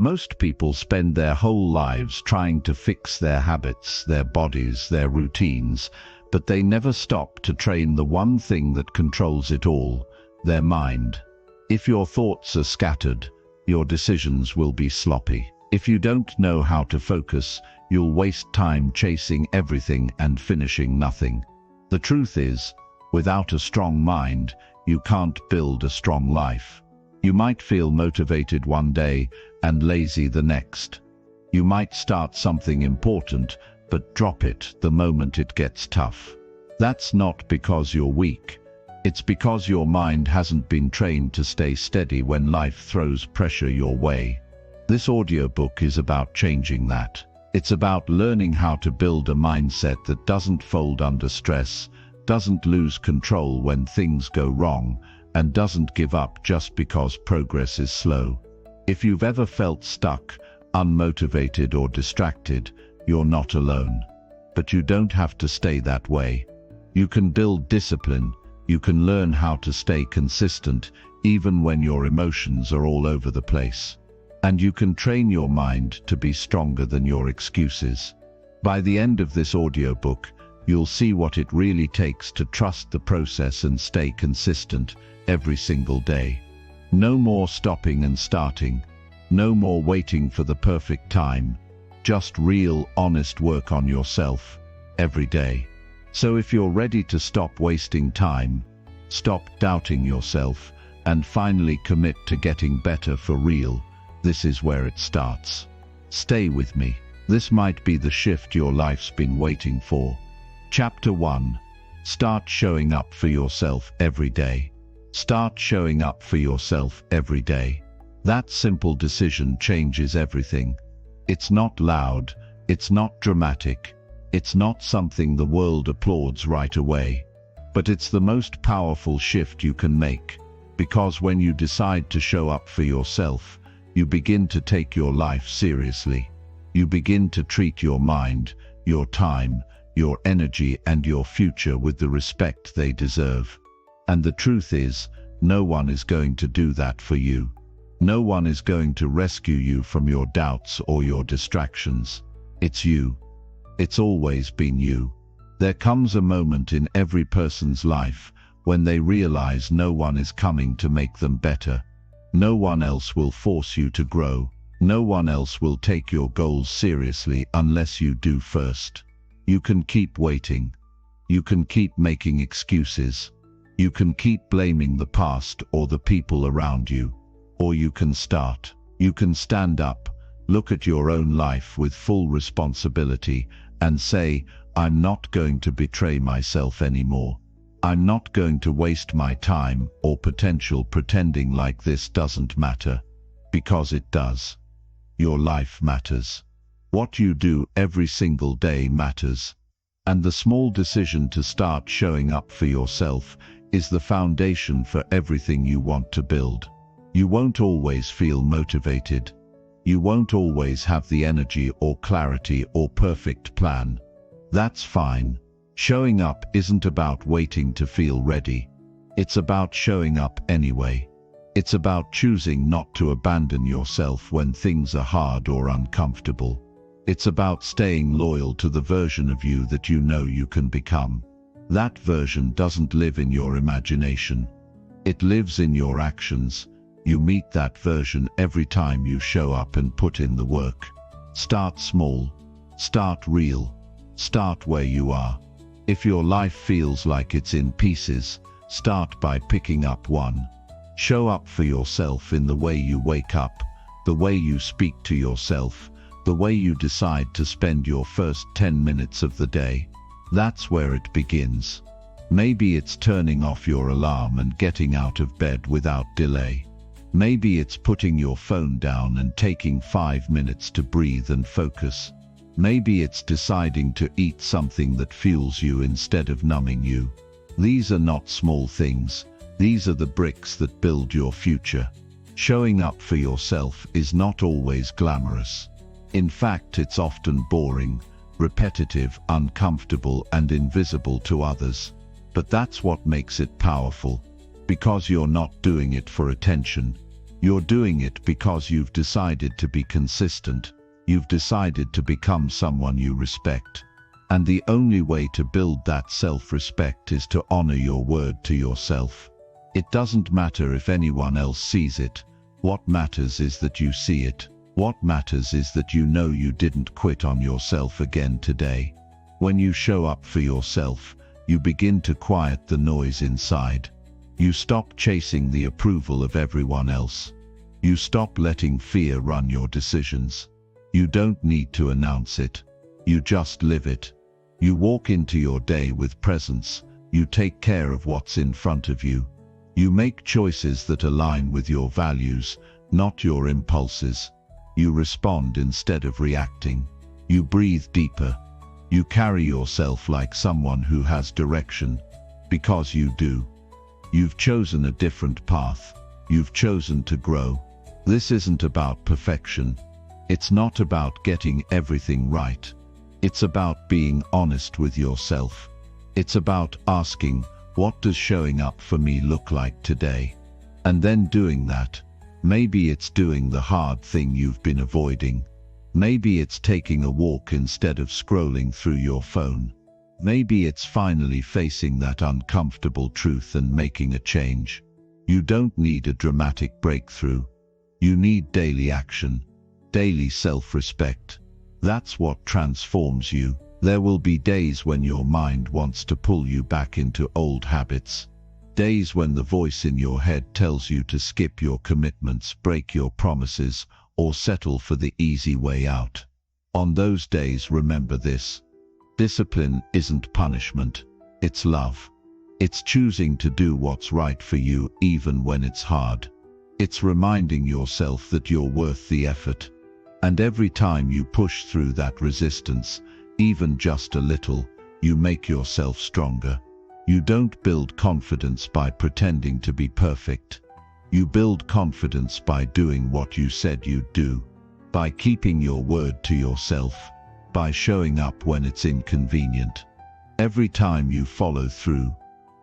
Most people spend their whole lives trying to fix their habits, their bodies, their routines, but they never stop to train the one thing that controls it all, their mind. If your thoughts are scattered, your decisions will be sloppy. If you don't know how to focus, you'll waste time chasing everything and finishing nothing. The truth is, without a strong mind, you can't build a strong life. You might feel motivated one day and lazy the next. You might start something important, but drop it the moment it gets tough. That's not because you're weak. It's because your mind hasn't been trained to stay steady when life throws pressure your way. This audiobook is about changing that. It's about learning how to build a mindset that doesn't fold under stress, doesn't lose control when things go wrong, and doesn't give up just because progress is slow. If you've ever felt stuck, unmotivated or distracted, you're not alone. But you don't have to stay that way. You can build discipline, you can learn how to stay consistent even when your emotions are all over the place. And you can train your mind to be stronger than your excuses. By the end of this audiobook, you'll see what it really takes to trust the process and stay consistent every single day. No more stopping and starting. No more waiting for the perfect time. Just real, honest work on yourself every day. So if you're ready to stop wasting time, stop doubting yourself, and finally commit to getting better for real, this is where it starts. Stay with me. This might be the shift your life's been waiting for. Chapter 1. Start showing up for yourself every day. Start showing up for yourself every day. That simple decision changes everything. It's not loud, it's not dramatic, it's not something the world applauds right away. But it's the most powerful shift you can make, because when you decide to show up for yourself, you begin to take your life seriously. You begin to treat your mind, your time, your energy and your future with the respect they deserve. And the truth is, no one is going to do that for you. No one is going to rescue you from your doubts or your distractions. It's you. It's always been you. There comes a moment in every person's life when they realize no one is coming to make them better. No one else will force you to grow. No one else will take your goals seriously unless you do first. You can keep waiting. You can keep making excuses. You can keep blaming the past or the people around you. Or you can start. You can stand up, look at your own life with full responsibility, and say, I'm not going to betray myself anymore. I'm not going to waste my time or potential pretending like this doesn't matter. Because it does. Your life matters. What you do every single day matters. And the small decision to start showing up for yourself is the foundation for everything you want to build. You won't always feel motivated. You won't always have the energy or clarity or perfect plan. That's fine. Showing up isn't about waiting to feel ready. It's about showing up anyway. It's about choosing not to abandon yourself when things are hard or uncomfortable. It's about staying loyal to the version of you that you know you can become. That version doesn't live in your imagination. It lives in your actions. You meet that version every time you show up and put in the work. Start small. Start real. Start where you are. If your life feels like it's in pieces, start by picking up one. Show up for yourself in the way you wake up, the way you speak to yourself, the way you decide to spend your first 10 minutes of the day. That's where it begins. Maybe it's turning off your alarm and getting out of bed without delay. Maybe it's putting your phone down and taking 5 minutes to breathe and focus. Maybe it's deciding to eat something that fuels you instead of numbing you. These are not small things. These are the bricks that build your future. Showing up for yourself is not always glamorous. In fact, it's often boring, repetitive, uncomfortable, and invisible to others. But that's what makes it powerful. Because you're not doing it for attention. You're doing it because you've decided to be consistent. You've decided to become someone you respect. And the only way to build that self-respect is to honor your word to yourself. It doesn't matter if anyone else sees it. What matters is that you see it. What matters is that you know you didn't quit on yourself again today. When you show up for yourself, you begin to quiet the noise inside. You stop chasing the approval of everyone else. You stop letting fear run your decisions. You don't need to announce it. You just live it. You walk into your day with presence. You take care of what's in front of you. You make choices that align with your values, not your impulses. You respond instead of reacting. You breathe deeper. You carry yourself like someone who has direction, because you do. You've chosen a different path. You've chosen to grow. This isn't about perfection. It's not about getting everything right. It's about being honest with yourself. It's about asking, what does showing up for me look like today? And then doing that. Maybe it's doing the hard thing you've been avoiding. Maybe it's taking a walk instead of scrolling through your phone. Maybe it's finally facing that uncomfortable truth and making a change. You don't need a dramatic breakthrough. You need daily action, daily self-respect. That's what transforms you. There will be days when your mind wants to pull you back into old habits. Days when the voice in your head tells you to skip your commitments, break your promises, or settle for the easy way out. On those days, remember this. Discipline isn't punishment, it's love. It's choosing to do what's right for you even when it's hard. It's reminding yourself that you're worth the effort. And every time you push through that resistance, even just a little, you make yourself stronger. You don't build confidence by pretending to be perfect. You build confidence by doing what you said you'd do, by keeping your word to yourself, by showing up when it's inconvenient. Every time you follow through,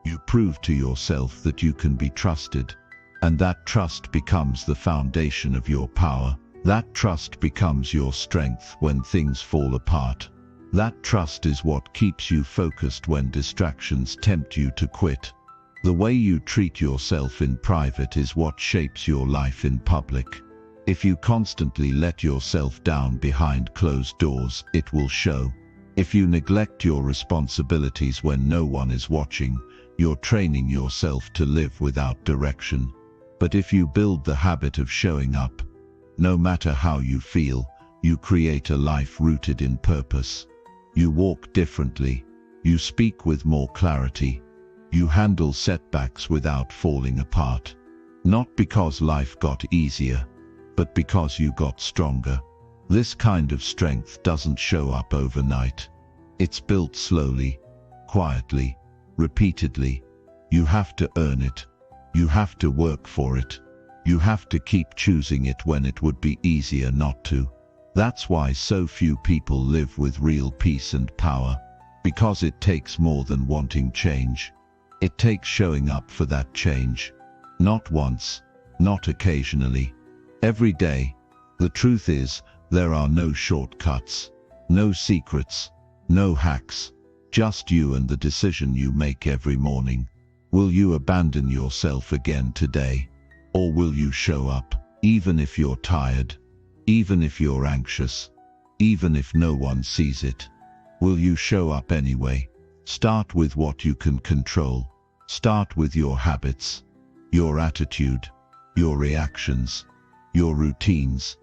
you prove to yourself that you can be trusted, and that trust becomes the foundation of your power. That trust becomes your strength when things fall apart. That trust is what keeps you focused when distractions tempt you to quit. The way you treat yourself in private is what shapes your life in public. If you constantly let yourself down behind closed doors, it will show. If you neglect your responsibilities when no one is watching, you're training yourself to live without direction. But if you build the habit of showing up, no matter how you feel, you create a life rooted in purpose. You walk differently. You speak with more clarity. You handle setbacks without falling apart. Not because life got easier, but because you got stronger. This kind of strength doesn't show up overnight. It's built slowly, quietly, repeatedly. You have to earn it. You have to work for it. You have to keep choosing it when it would be easier not to. That's why so few people live with real peace and power. Because it takes more than wanting change. It takes showing up for that change. Not once, not occasionally. Every day. The truth is, there are no shortcuts, no secrets, no hacks. Just you and the decision you make every morning. Will you abandon yourself again today? Or will you show up, even if you're tired, even if you're anxious, even if no one sees it? Will you show up anyway? Start with what you can control. Start with your habits, your attitude, your reactions, your routines.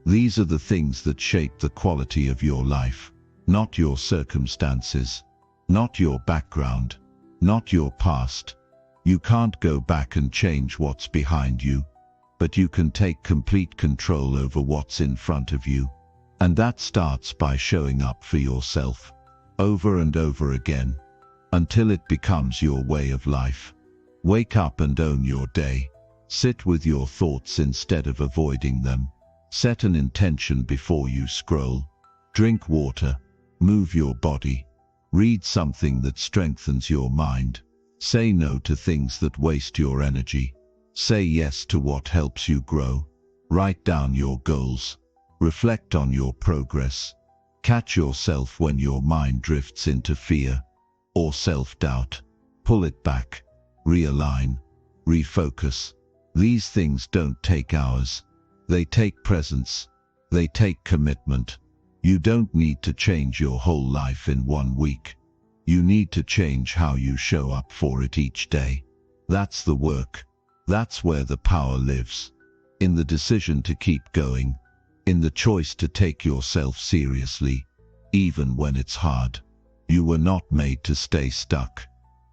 These are the things that shape the quality of your life, not your circumstances, not your background, not your past. You can't go back and change what's behind you, but you can take complete control over what's in front of you. And that starts by showing up for yourself, over and over again, until it becomes your way of life. Wake up and own your day. Sit with your thoughts instead of avoiding them. Set an intention before you scroll. Drink water. Move your body. Read something that strengthens your mind. Say no to things that waste your energy. Say yes to what helps you grow. Write down your goals. Reflect on your progress. Catch yourself when your mind drifts into fear or self-doubt. Pull it back. Realign. Refocus. These things don't take hours. They take presence. They take commitment. You don't need to change your whole life in 1 week. You need to change how you show up for it each day. That's the work. That's where the power lives. In the decision to keep going. In the choice to take yourself seriously, even when it's hard. You were not made to stay stuck.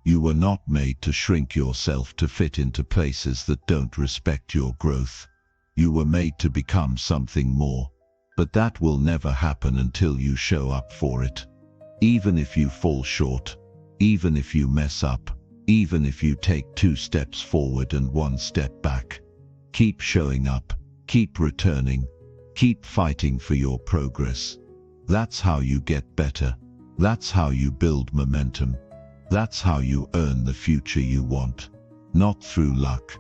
You were not made to shrink yourself to fit into places that don't respect your growth. You were made to become something more. But that will never happen until you show up for it. Even if you fall short, even if you mess up, even if you take 2 steps forward and 1 step back. Keep showing up, keep returning, keep fighting for your progress. That's how you get better. That's how you build momentum. That's how you earn the future you want. Not through luck,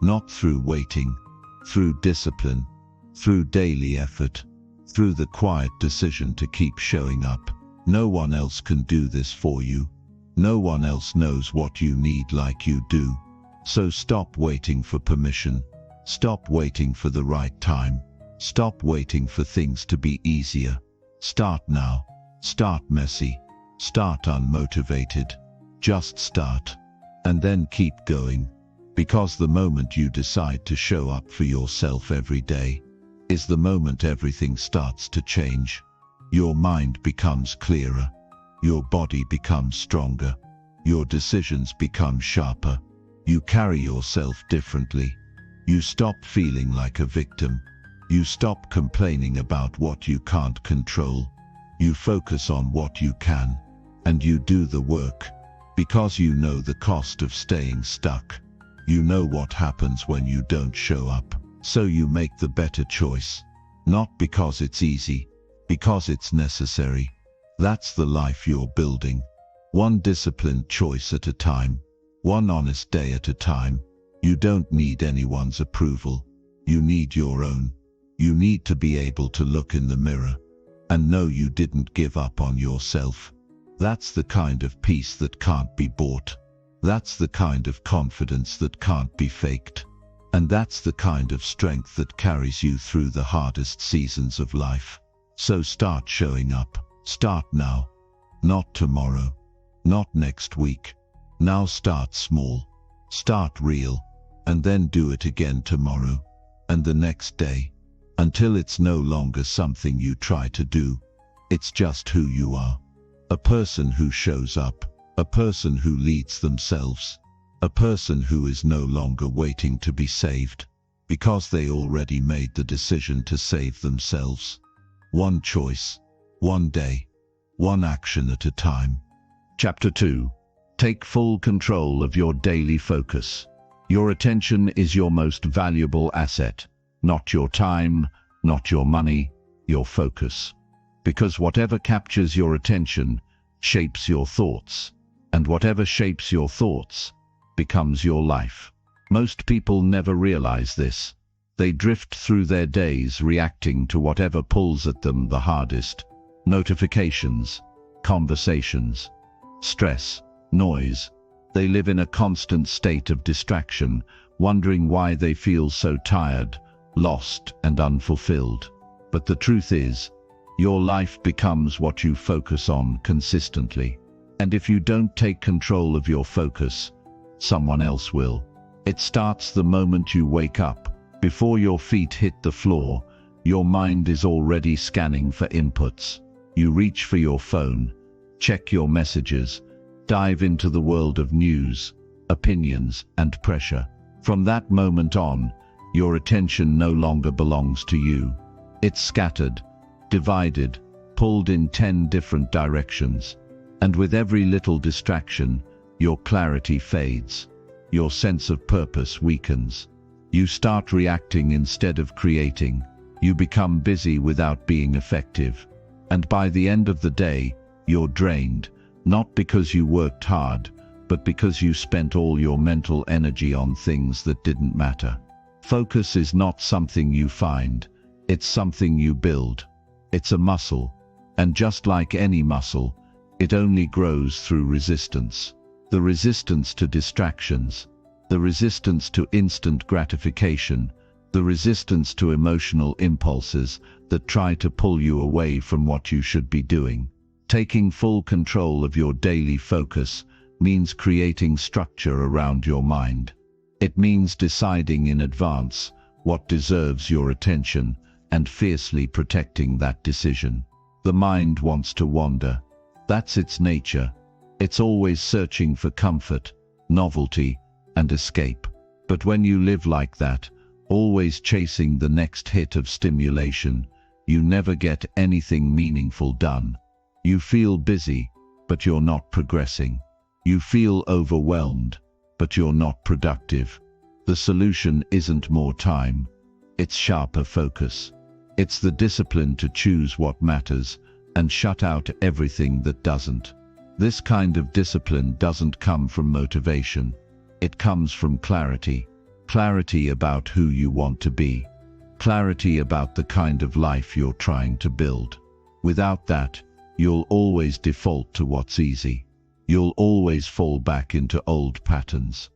not through waiting, through discipline, through daily effort, through the quiet decision to keep showing up. No one else can do this for you. No one else knows what you need like you do. So stop waiting for permission. Stop waiting for the right time. Stop waiting for things to be easier. Start now. Start messy. Start unmotivated. Just start. And then keep going. Because the moment you decide to show up for yourself every day is the moment everything starts to change. Your mind becomes clearer. Your body becomes stronger. Your decisions become sharper. You carry yourself differently. You stop feeling like a victim. You stop complaining about what you can't control. You focus on what you can. And you do the work. Because you know the cost of staying stuck. You know what happens when you don't show up. So you make the better choice. Not because it's easy, because it's necessary. That's the life you're building. One disciplined choice at a time. One honest day at a time. You don't need anyone's approval. You need your own. You need to be able to look in the mirror and know you didn't give up on yourself. That's the kind of peace that can't be bought. That's the kind of confidence that can't be faked. And that's the kind of strength that carries you through the hardest seasons of life. So start showing up. Start now. Not tomorrow. Not next week. Now start small. Start real. And then do it again tomorrow. And the next day. Until it's no longer something you try to do. It's just who you are. A person who shows up. A person who leads themselves. A person who is no longer waiting to be saved, because they already made the decision to save themselves. One choice, one day, one action at a time. Chapter 2. Take full control of your daily focus. Your attention is your most valuable asset, not your time, not your money, your focus. Because whatever captures your attention shapes your thoughts, and whatever shapes your thoughts becomes your life. Most people never realize this. They drift through their days reacting to whatever pulls at them the hardest. Notifications, conversations, stress, noise. They live in a constant state of distraction, wondering why they feel so tired, lost, and unfulfilled. But the truth is, your life becomes what you focus on consistently. And if you don't take control of your focus, someone else will. It starts the moment you wake up. Before your feet hit the floor, your mind is already scanning for inputs. You reach for your phone, check your messages, dive into the world of news, opinions, and pressure. From that moment on, your attention no longer belongs to you. It's scattered, divided, pulled in 10 different directions. And with every little distraction, your clarity fades. Your sense of purpose weakens. You start reacting instead of creating. You become busy without being effective. And by the end of the day, you're drained, not because you worked hard, but because you spent all your mental energy on things that didn't matter. Focus is not something you find, it's something you build. It's a muscle, and just like any muscle, it only grows through resistance. The resistance to distractions, the resistance to instant gratification, the resistance to emotional impulses that try to pull you away from what you should be doing. Taking full control of your daily focus means creating structure around your mind. It means deciding in advance what deserves your attention and fiercely protecting that decision. The mind wants to wander. That's its nature. It's always searching for comfort, novelty, and escape. But when you live like that, always chasing the next hit of stimulation, you never get anything meaningful done. You feel busy, but you're not progressing. You feel overwhelmed, but you're not productive. The solution isn't more time. It's sharper focus. It's the discipline to choose what matters and shut out everything that doesn't. This kind of discipline doesn't come from motivation. It comes from clarity. Clarity about who you want to be. Clarity about the kind of life you're trying to build. Without that, you'll always default to what's easy. You'll always fall back into old patterns.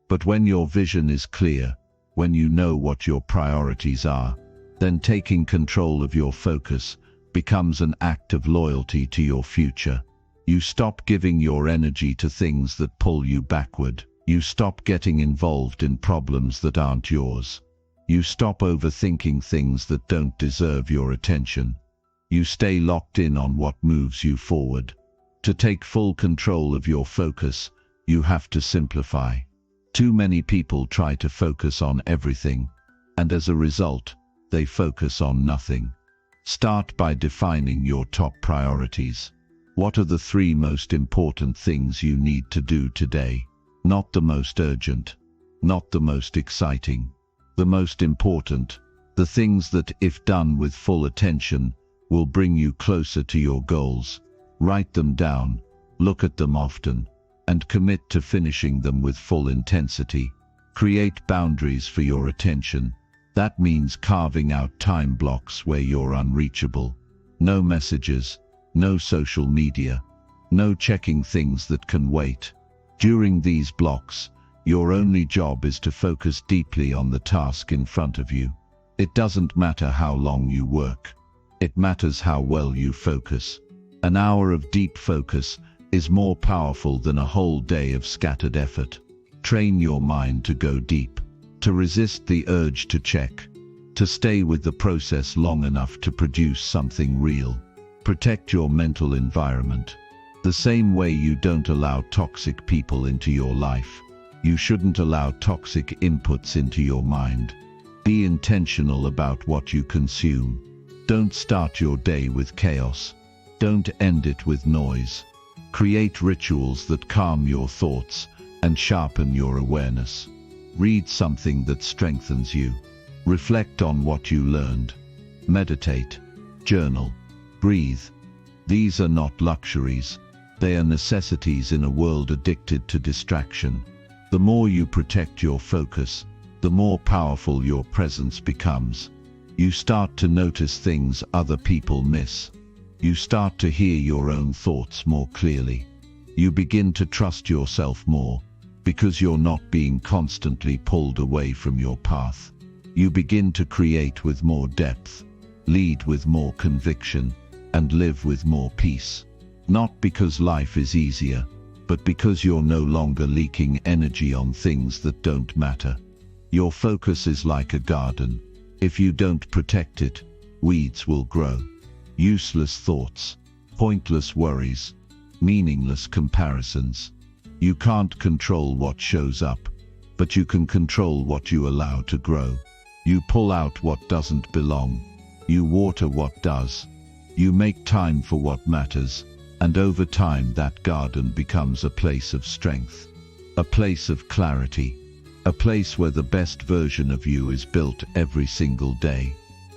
But when your vision is clear, when you know what your priorities are, then taking control of your focus becomes an act of loyalty to your future. You stop giving your energy to things that pull you backward. You stop getting involved in problems that aren't yours. You stop overthinking things that don't deserve your attention. You stay locked in on what moves you forward. To take full control of your focus, you have to simplify. Too many people try to focus on everything, and as a result, they focus on nothing. Start by defining your top priorities. What are the 3 most important things you need to do today? Not the most urgent, not the most exciting. The most important, the things that, if done with full attention, will bring you closer to your goals. Write them down, look at them often, and commit to finishing them with full intensity. Create boundaries for your attention. That means carving out time blocks where you're unreachable. No messages, no social media, no checking things that can wait. During these blocks, your only job is to focus deeply on the task in front of you. It doesn't matter how long you work. It matters how well you focus. An hour of deep focus is more powerful than a whole day of scattered effort. Train your mind to go deep, to resist the urge to check, to stay with the process long enough to produce something real. Protect your mental environment. The same way you don't allow toxic people into your life, you shouldn't allow toxic inputs into your mind. Be intentional about what you consume. Don't start your day with chaos. Don't end it with noise. Create rituals that calm your thoughts and sharpen your awareness. Read something that strengthens you. Reflect on what you learned. Meditate. Journal. Breathe. These are not luxuries. They are necessities in a world addicted to distraction. The more you protect your focus, the more powerful your presence becomes. You start to notice things other people miss. You start to hear your own thoughts more clearly. You begin to trust yourself more, because you're not being constantly pulled away from your path. You begin to create with more depth, lead with more conviction, and live with more peace. Not because life is easier, but because you're no longer leaking energy on things that don't matter. Your focus is like a garden. If you don't protect it, weeds will grow. Useless thoughts, pointless worries, meaningless comparisons. You can't control what shows up, but you can control what you allow to grow. You pull out what doesn't belong. You water what does. You make time for what matters, and over time that garden becomes a place of strength, a place of clarity, a place where the best version of you is built every single day.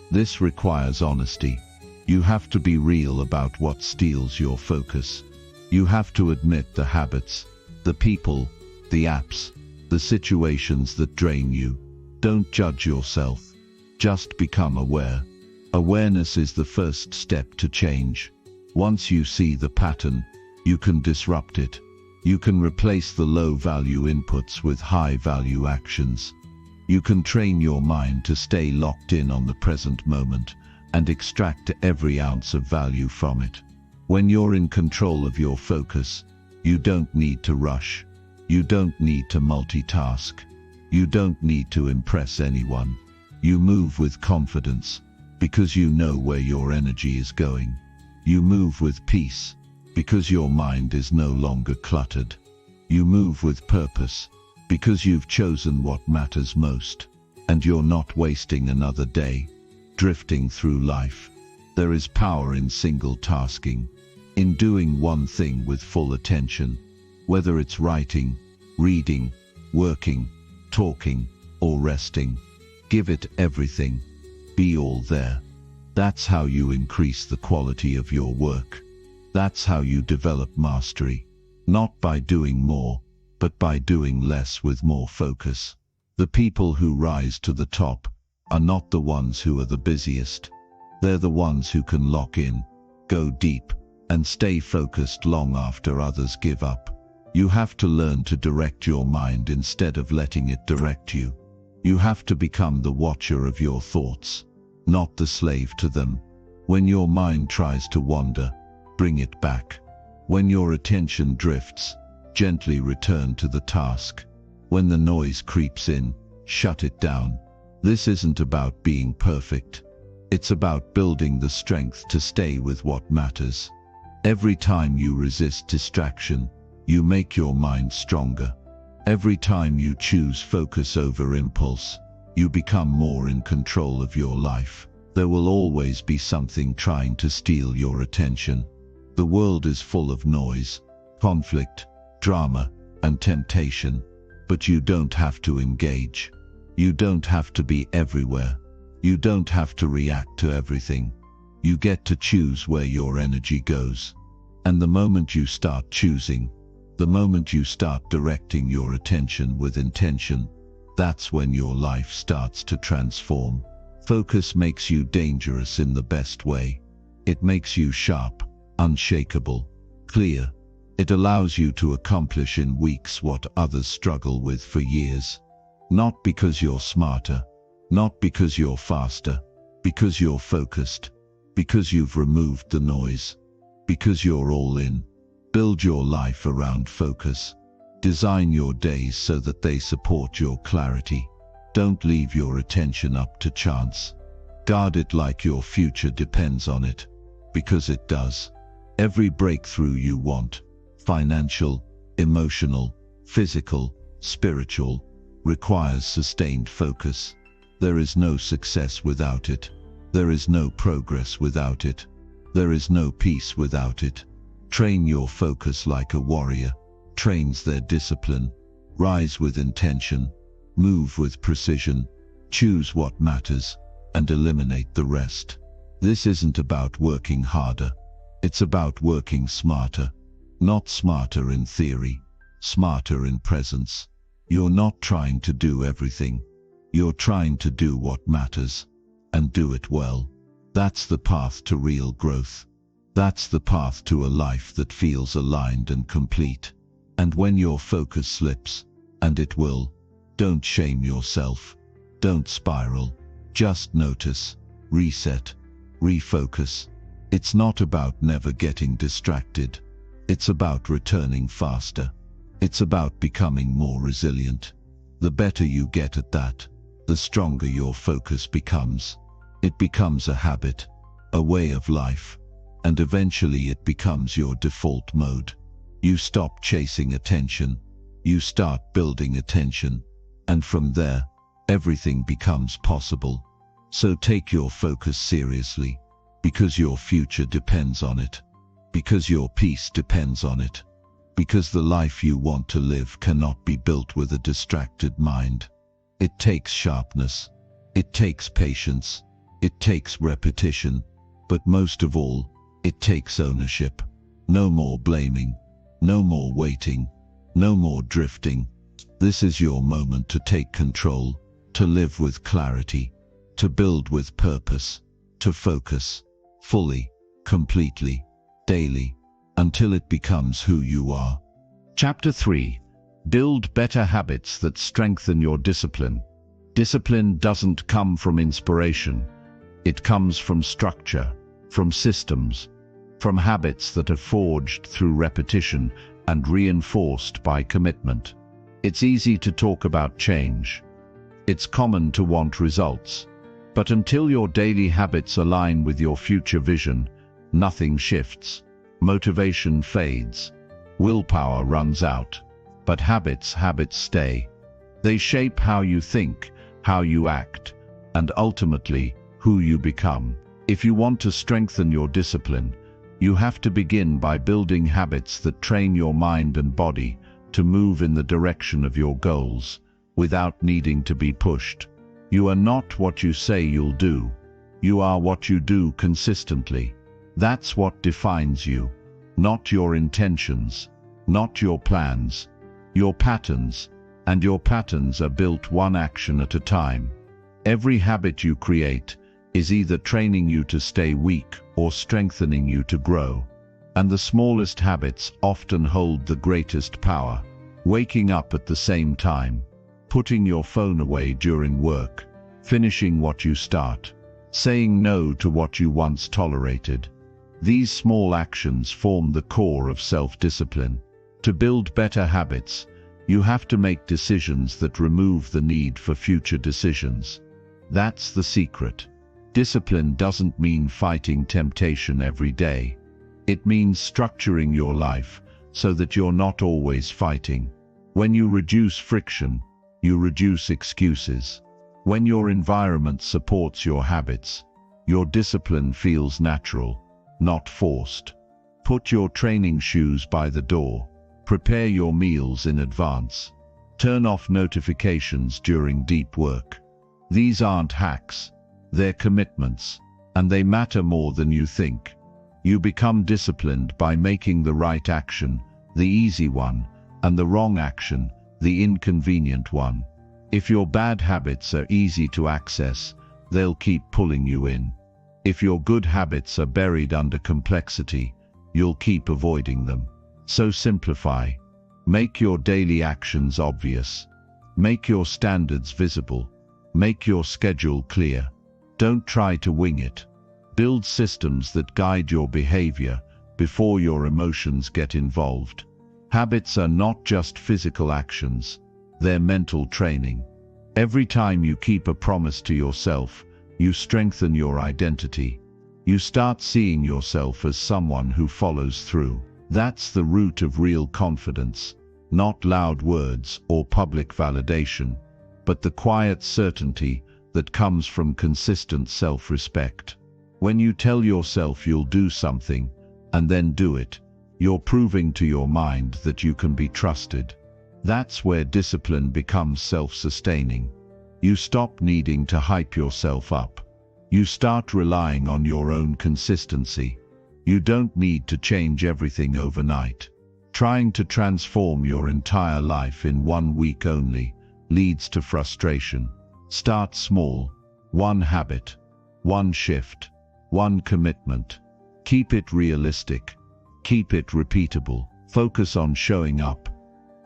This requires honesty. You have to be real about what steals your focus. You have to admit the habits, the people, the apps, the situations that drain you. Don't judge yourself. Just become aware. Awareness is the first step to change. Once you see the pattern, you can disrupt it. You can replace the low-value inputs with high-value actions. You can train your mind to stay locked in on the present moment and extract every ounce of value from it. When you're in control of your focus, you don't need to rush. You don't need to multitask. You don't need to impress anyone. You move with confidence because you know where your energy is going. You move with peace because your mind is no longer cluttered. You move with purpose because you've chosen what matters most, and you're not wasting another day drifting through life. There is power in single tasking, in doing one thing with full attention, whether it's writing, reading, working, talking, or resting. Give it everything. Be all there. That's how you increase the quality of your work. That's how you develop mastery. Not by doing more, but by doing less with more focus. The people who rise to the top are not the ones who are the busiest. They're the ones who can lock in, go deep, and stay focused long after others give up. You have to learn to direct your mind instead of letting it direct you. You have to become the watcher of your thoughts, not the slave to them. When your mind tries to wander, bring it back. When your attention drifts, gently return to the task. When the noise creeps in, shut it down. This isn't about being perfect. It's about building the strength to stay with what matters. Every time you resist distraction, you make your mind stronger. Every time you choose focus over impulse, you become more in control of your life. There will always be something trying to steal your attention. The world is full of noise, conflict, drama, and temptation, but you don't have to engage. You don't have to be everywhere. You don't have to react to everything. You get to choose where your energy goes. And the moment you start choosing, the moment you start directing your attention with intention, that's when your life starts to transform. Focus makes you dangerous in the best way. It makes you sharp, unshakable, clear. It allows you to accomplish in weeks what others struggle with for years. Not because you're smarter, not because you're faster, because you're focused, because you've removed the noise, because you're all in. Build your life around focus. Design your days so that they support your clarity. Don't leave your attention up to chance. Guard it like your future depends on it, because it does. Every breakthrough you want, financial, emotional, physical, spiritual, requires sustained focus. There is no success without it. There is no progress without it. There is no peace without it. Train your focus like a warrior trains their discipline. Rise with intention, move with precision, choose what matters, and eliminate the rest. This isn't about working harder. It's about working smarter. Not smarter in theory, smarter in presence. You're not trying to do everything. You're trying to do what matters, and do it well. That's the path to real growth. That's the path to a life that feels aligned and complete. And when your focus slips, and it will, don't shame yourself. Don't spiral. Just notice, reset, refocus. It's not about never getting distracted. It's about returning faster. It's about becoming more resilient. The better you get at that, the stronger your focus becomes. It becomes a habit, a way of life, and eventually it becomes your default mode. You stop chasing attention, you start building attention, and from there, everything becomes possible. So take your focus seriously, because your future depends on it, because your peace depends on it, because the life you want to live cannot be built with a distracted mind. It takes sharpness, it takes patience, it takes repetition, but most of all, it takes ownership. No more blaming, no more waiting, No more drifting. This is your moment to take control, to live with clarity, to build with purpose, to focus fully, completely, daily, until it becomes who you are. Chapter 3. Build better habits that strengthen your discipline. Discipline doesn't come from inspiration. It comes from structure, from systems, from habits that are forged through repetition and reinforced by commitment. It's easy to talk about change. It's common to want results. But until your daily habits align with your future vision, nothing shifts. Motivation fades. Willpower runs out. But habits stay. They shape how you think, how you act, and ultimately, who you become. If you want to strengthen your discipline, you have to begin by building habits that train your mind and body to move in the direction of your goals, without needing to be pushed. You are not what you say you'll do. You are what you do consistently. That's what defines you. Not your intentions, not your plans, your patterns, and your patterns are built one action at a time. Every habit you create is either training you to stay weak or strengthening you to grow. And the smallest habits often hold the greatest power. Waking up at the same time, putting your phone away during work, finishing what you start, saying no to what you once tolerated. These small actions form the core of self-discipline. To build better habits, you have to make decisions that remove the need for future decisions. That's the secret. Discipline doesn't mean fighting temptation every day. It means structuring your life so that you're not always fighting. When you reduce friction, you reduce excuses. When your environment supports your habits, your discipline feels natural, not forced. Put your training shoes by the door. Prepare your meals in advance. Turn off notifications during deep work. These aren't hacks. They're commitments, and they matter more than you think. You become disciplined by making the right action, the easy one, and the wrong action, the inconvenient one. If your bad habits are easy to access, they'll keep pulling you in. If your good habits are buried under complexity, you'll keep avoiding them. So simplify. Make your daily actions obvious. Make your standards visible. Make your schedule clear. Don't try to wing it. Build systems that guide your behavior before your emotions get involved. Habits are not just physical actions, they're mental training. Every time you keep a promise to yourself, you strengthen your identity. You start seeing yourself as someone who follows through. That's the root of real confidence, not loud words or public validation, but the quiet certainty that comes from consistent self-respect. When you tell yourself you'll do something, and then do it, you're proving to your mind that you can be trusted. That's where discipline becomes self-sustaining. You stop needing to hype yourself up. You start relying on your own consistency. You don't need to change everything overnight. Trying to transform your entire life in 1 week only leads to frustration. Start small. One habit, one shift, one commitment. Keep it realistic. Keep it repeatable. Focus on showing up,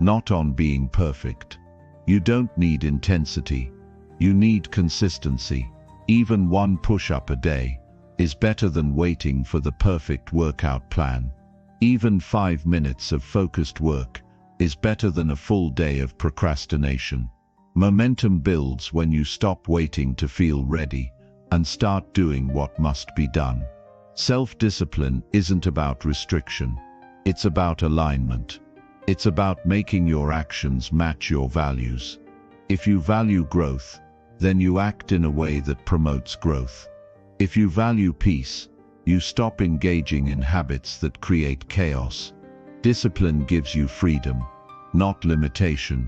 not on being perfect. You don't need intensity. You need consistency. Even one push-up a day is better than waiting for the perfect workout plan. Even 5 minutes of focused work is better than a full day of procrastination. Momentum builds when you stop waiting to feel ready and start doing what must be done. Self-discipline isn't about restriction. It's about alignment. It's about making your actions match your values. If you value growth, then you act in a way that promotes growth. If you value peace, you stop engaging in habits that create chaos. Discipline gives you freedom, not limitation,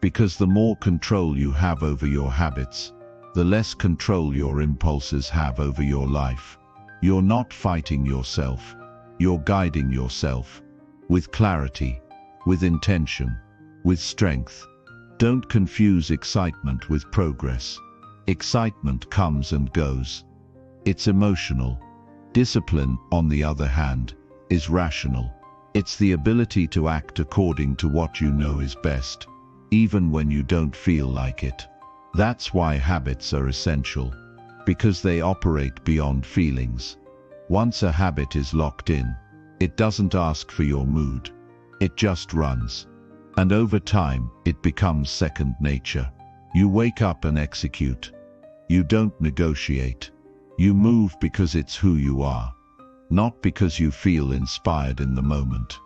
because the more control you have over your habits, the less control your impulses have over your life. You're not fighting yourself, you're guiding yourself, with clarity, with intention. with strength. Don't confuse excitement with progress. Excitement comes and goes. It's emotional. Discipline, on the other hand, is rational. It's the ability to act according to what you know is best, even when you don't feel like it. That's why habits are essential, because they operate beyond feelings. Once a habit is locked in, it doesn't ask for your mood. It just runs. And over time, it becomes second nature. You wake up and execute. You don't negotiate. You move because it's who you are, not because you feel inspired in the moment.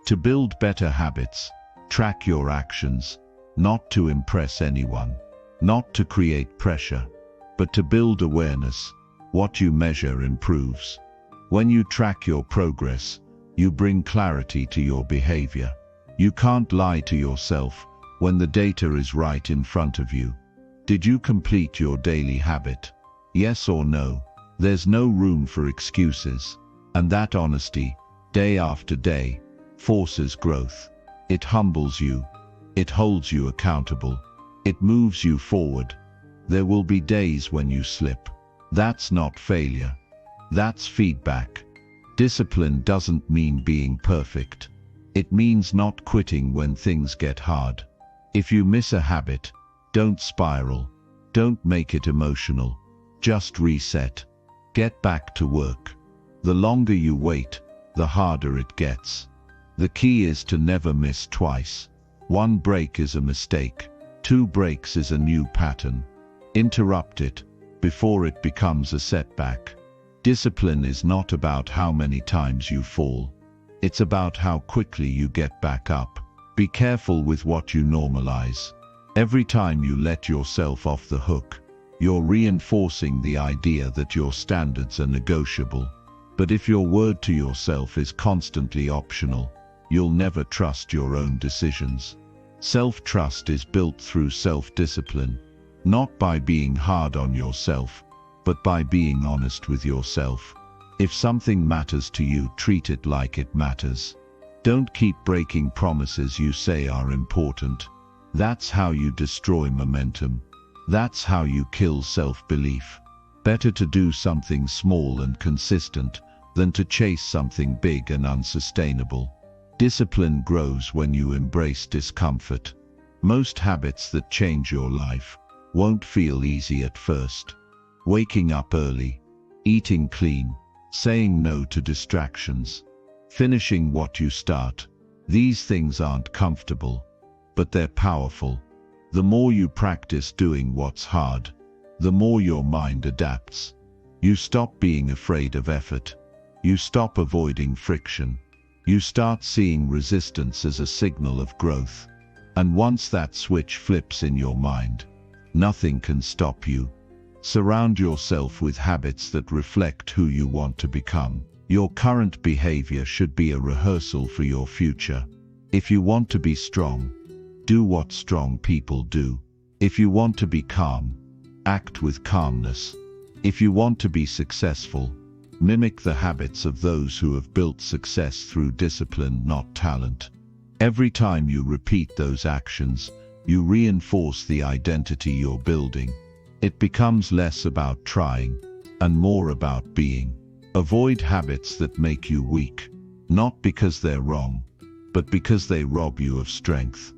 To build better habits, track your actions, not to impress anyone, not to create pressure, but to build awareness. What you measure improves. When you track your progress, you bring clarity to your behavior. You can't lie to yourself when the data is right in front of you. Did you complete your daily habit? Yes or no? There's no room for excuses. And that honesty, day after day, forces growth. It humbles you. It holds you accountable. It moves you forward. There will be days when you slip. That's not failure. That's feedback. Discipline doesn't mean being perfect. It means not quitting when things get hard. If you miss a habit, don't spiral. Don't make it emotional. Just reset. Get back to work. The longer you wait, the harder it gets. The key is to never miss twice. One break is a mistake. 2 breaks is a new pattern. Interrupt it before it becomes a setback. Discipline is not about how many times you fall. It's about how quickly you get back up. Be careful with what you normalize. Every time you let yourself off the hook, you're reinforcing the idea that your standards are negotiable. But if your word to yourself is constantly optional, you'll never trust your own decisions. Self-trust is built through self-discipline, not by being hard on yourself, but by being honest with yourself. If something matters to you, treat it like it matters. Don't keep breaking promises you say are important. That's how you destroy momentum. That's how you kill self-belief. Better to do something small and consistent than to chase something big and unsustainable. Discipline grows when you embrace discomfort. Most habits that change your life won't feel easy at first. Waking up early, eating clean, saying no to distractions, finishing what you start. These things aren't comfortable, but they're powerful. The more you practice doing what's hard, the more your mind adapts. You stop being afraid of effort. You stop avoiding friction. You start seeing resistance as a signal of growth. And once that switch flips in your mind, nothing can stop you. Surround yourself with habits that reflect who you want to become. Your current behavior should be a rehearsal for your future. If you want to be strong, do what strong people do. If you want to be calm, act with calmness. If you want to be successful, mimic the habits of those who have built success through discipline, not talent. Every time you repeat those actions, you reinforce the identity you're building. It becomes less about trying and more about being. Avoid habits that make you weak, not because they're wrong, but because they rob you of strength.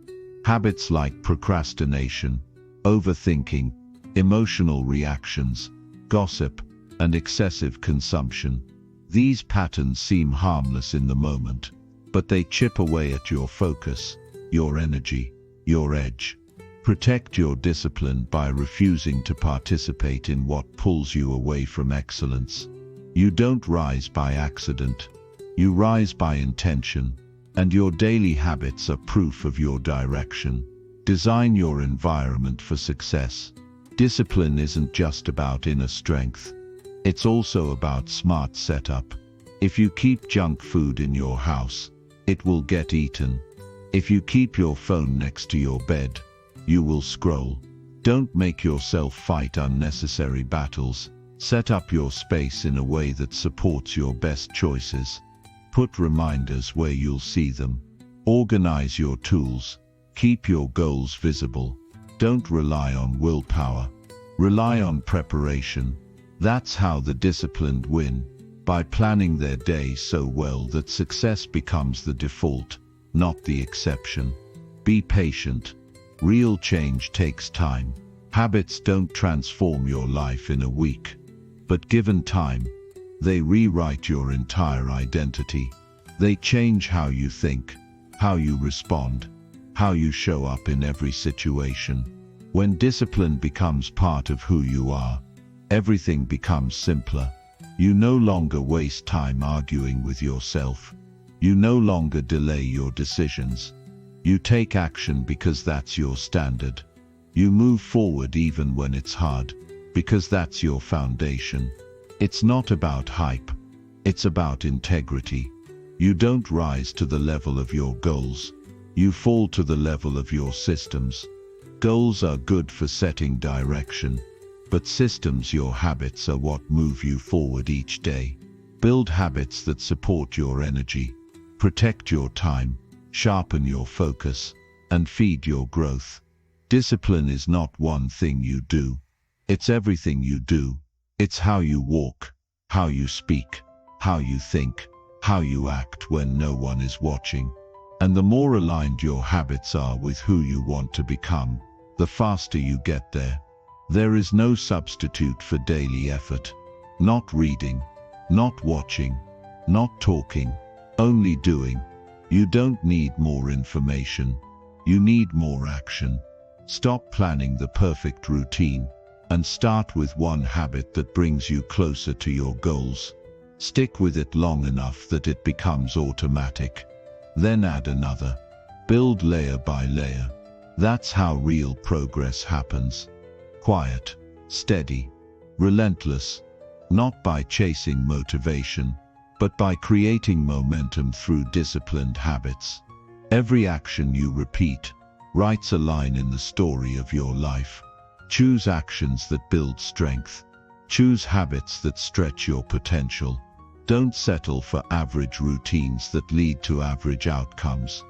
Habits like procrastination, overthinking, emotional reactions, gossip, and excessive consumption. These patterns seem harmless in the moment, but they chip away at your focus, your energy, your edge. Protect your discipline by refusing to participate in what pulls you away from excellence. You don't rise by accident. You rise by intention, and your daily habits are proof of your direction. Design your environment for success. Discipline isn't just about inner strength. It's also about smart setup. If you keep junk food in your house, it will get eaten. If you keep your phone next to your bed, you will scroll. Don't make yourself fight unnecessary battles. Set up your space in a way that supports your best choices. Put reminders where you'll see them. Organize your tools. Keep your goals visible. Don't rely on willpower. Rely on preparation. That's how the disciplined win, by planning their day so well that success becomes the default, not the exception. Be patient. Real change takes time. Habits don't transform your life in a week, but given time, they rewrite your entire identity. They change how you think, how you respond, how you show up in every situation. When discipline becomes part of who you are, everything becomes simpler. You no longer waste time arguing with yourself. You no longer delay your decisions. You take action because that's your standard. You move forward even when it's hard, because that's your foundation. It's not about hype. It's about integrity. You don't rise to the level of your goals. You fall to the level of your systems. Goals are good for setting direction, but systems, your habits, are what move you forward each day. Build habits that support your energy, protect your time, sharpen your focus, and feed your growth. Discipline is not one thing you do. It's everything you do. It's how you walk, how you speak, how you think, how you act when no one is watching. And the more aligned your habits are with who you want to become, the faster you get there. There is no substitute for daily effort. Not reading, not watching, not talking, only doing. You don't need more information. You need more action. Stop planning the perfect routine and start with one habit that brings you closer to your goals. Stick with it long enough that it becomes automatic. Then add another. Build layer by layer. That's how real progress happens. Quiet, steady, relentless, not by chasing motivation, but by creating momentum through disciplined habits. Every action you repeat writes a line in the story of your life. Choose actions that build strength. Choose habits that stretch your potential. Don't settle for average routines that lead to average outcomes.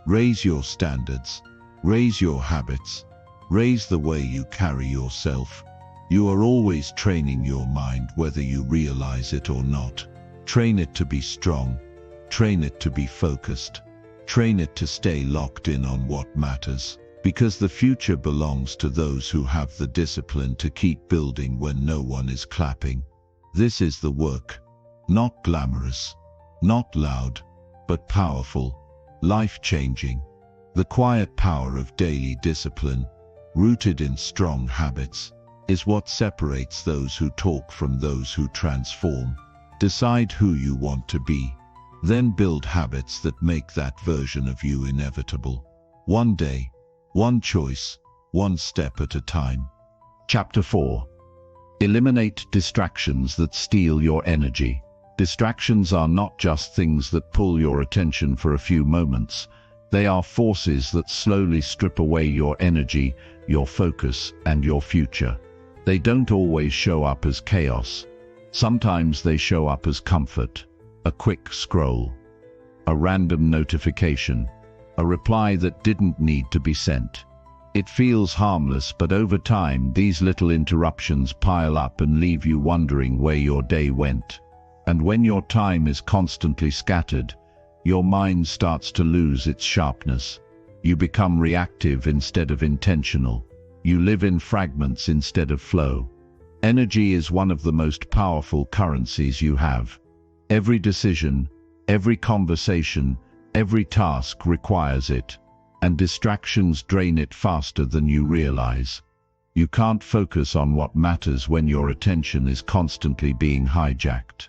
Raise your standards. Raise your habits. Raise the way you carry yourself. You are always training your mind, whether you realize it or not. Train it to be strong. Train it to be focused. Train it to stay locked in on what matters. Because the future belongs to those who have the discipline to keep building when no one is clapping. This is the work. Not glamorous, not loud, but powerful, life-changing. The quiet power of daily discipline, rooted in strong habits, is what separates those who talk from those who transform. Decide who you want to be. Then build habits that make that version of you inevitable. One day, one choice, one step at a time. Chapter 4. Eliminate distractions that steal your energy. Distractions are not just things that pull your attention for a few moments. They are forces that slowly strip away your energy, your focus, and your future. They don't always show up as chaos. Sometimes they show up as comfort. A quick scroll, a random notification, a reply that didn't need to be sent. It feels harmless, but over time, these little interruptions pile up and leave you wondering where your day went. And when your time is constantly scattered, your mind starts to lose its sharpness. You become reactive instead of intentional. You live in fragments instead of flow. Energy is one of the most powerful currencies you have. Every decision, every conversation, every task requires it, and distractions drain it faster than you realize. You can't focus on what matters when your attention is constantly being hijacked.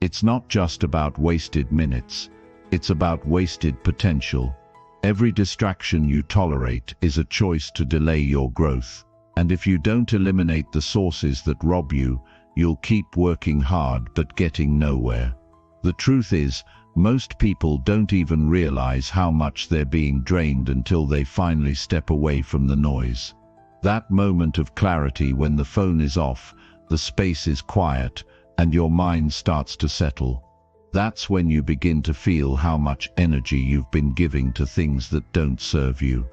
It's not just about wasted minutes, it's about wasted potential. Every distraction you tolerate is a choice to delay your growth, and if you don't eliminate the sources that rob you, you'll keep working hard but getting nowhere. The truth is, most people don't even realize how much they're being drained until they finally step away from the noise. That moment of clarity when the phone is off, the space is quiet, and your mind starts to settle. That's when you begin to feel how much energy you've been giving to things that don't serve you.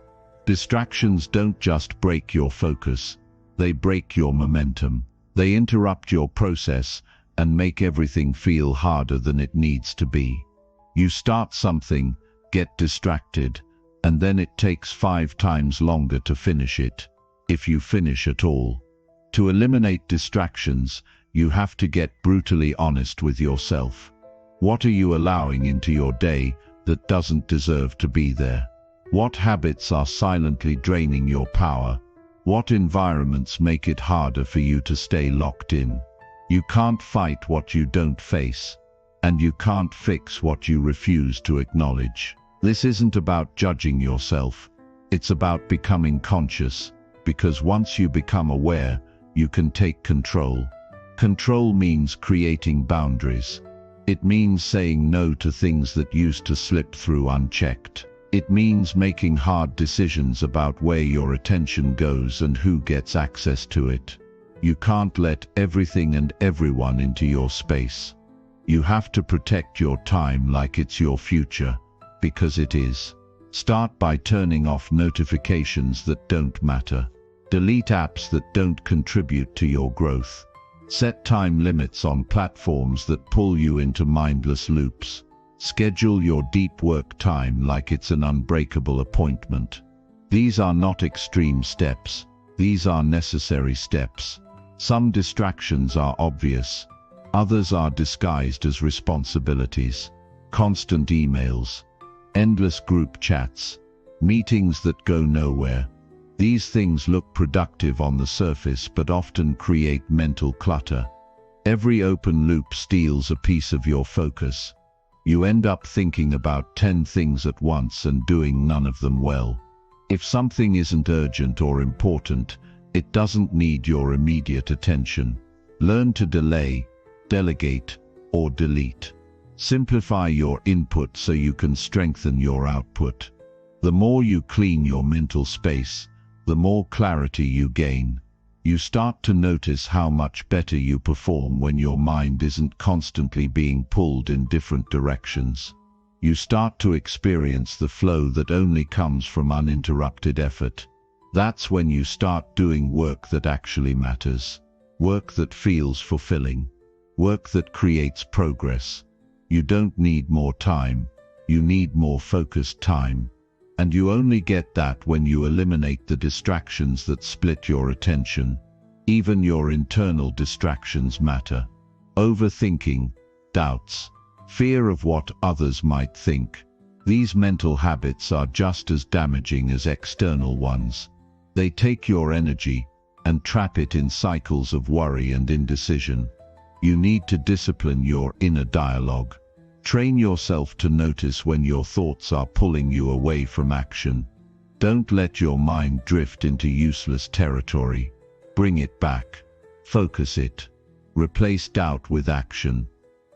Distractions don't just break your focus, they break your momentum. They interrupt your process and make everything feel harder than it needs to be. You start something, get distracted, and then it takes 5 times longer to finish it, if you finish at all. To eliminate distractions, you have to get brutally honest with yourself. What are you allowing into your day that doesn't deserve to be there? What habits are silently draining your power? What environments make it harder for you to stay locked in? You can't fight what you don't face, and you can't fix what you refuse to acknowledge. This isn't about judging yourself, it's about becoming conscious, because once you become aware, you can take control. Control means creating boundaries. It means saying no to things that used to slip through unchecked. It means making hard decisions about where your attention goes and who gets access to it. You can't let everything and everyone into your space. You have to protect your time like it's your future, because it is. Start by turning off notifications that don't matter. Delete apps that don't contribute to your growth. Set time limits on platforms that pull you into mindless loops. Schedule your deep work time like it's an unbreakable appointment. These are not extreme steps. These are necessary steps. Some distractions are obvious. Others are disguised as responsibilities. Constant emails, endless group chats, meetings that go nowhere. These things look productive on the surface but often create mental clutter. Every open loop steals a piece of your focus. You end up thinking about 10 things at once and doing none of them well. If something isn't urgent or important, it doesn't need your immediate attention. Learn to delay, delegate, or delete. Simplify your input so you can strengthen your output. The more you clean your mental space, the more clarity you gain. You start to notice how much better you perform when your mind isn't constantly being pulled in different directions. You start to experience the flow that only comes from uninterrupted effort. That's when you start doing work that actually matters. Work that feels fulfilling. Work that creates progress. You don't need more time. You need more focused time. And you only get that when you eliminate the distractions that split your attention. Even your internal distractions matter. Overthinking, doubts, fear of what others might think. These mental habits are just as damaging as external ones. They take your energy and trap it in cycles of worry and indecision. You need to discipline your inner dialogue. Train yourself to notice when your thoughts are pulling you away from action. Don't let your mind drift into useless territory. Bring it back. Focus it. Replace doubt with action.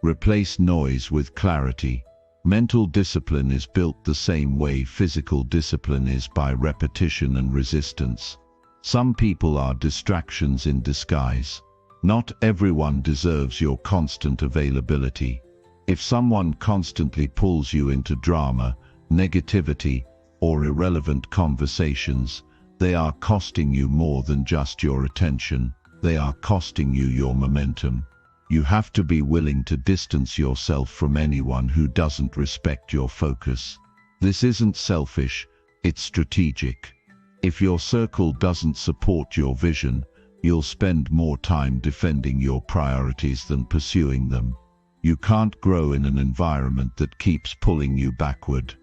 Replace noise with clarity. Mental discipline is built the same way physical discipline is, by repetition and resistance. Some people are distractions in disguise. Not everyone deserves your constant availability. If someone constantly pulls you into drama, negativity, or irrelevant conversations, they are costing you more than just your attention. They are costing you your momentum. You have to be willing to distance yourself from anyone who doesn't respect your focus. This isn't selfish, it's strategic. If your circle doesn't support your vision, you'll spend more time defending your priorities than pursuing them. You can't grow in an environment that keeps pulling you backward.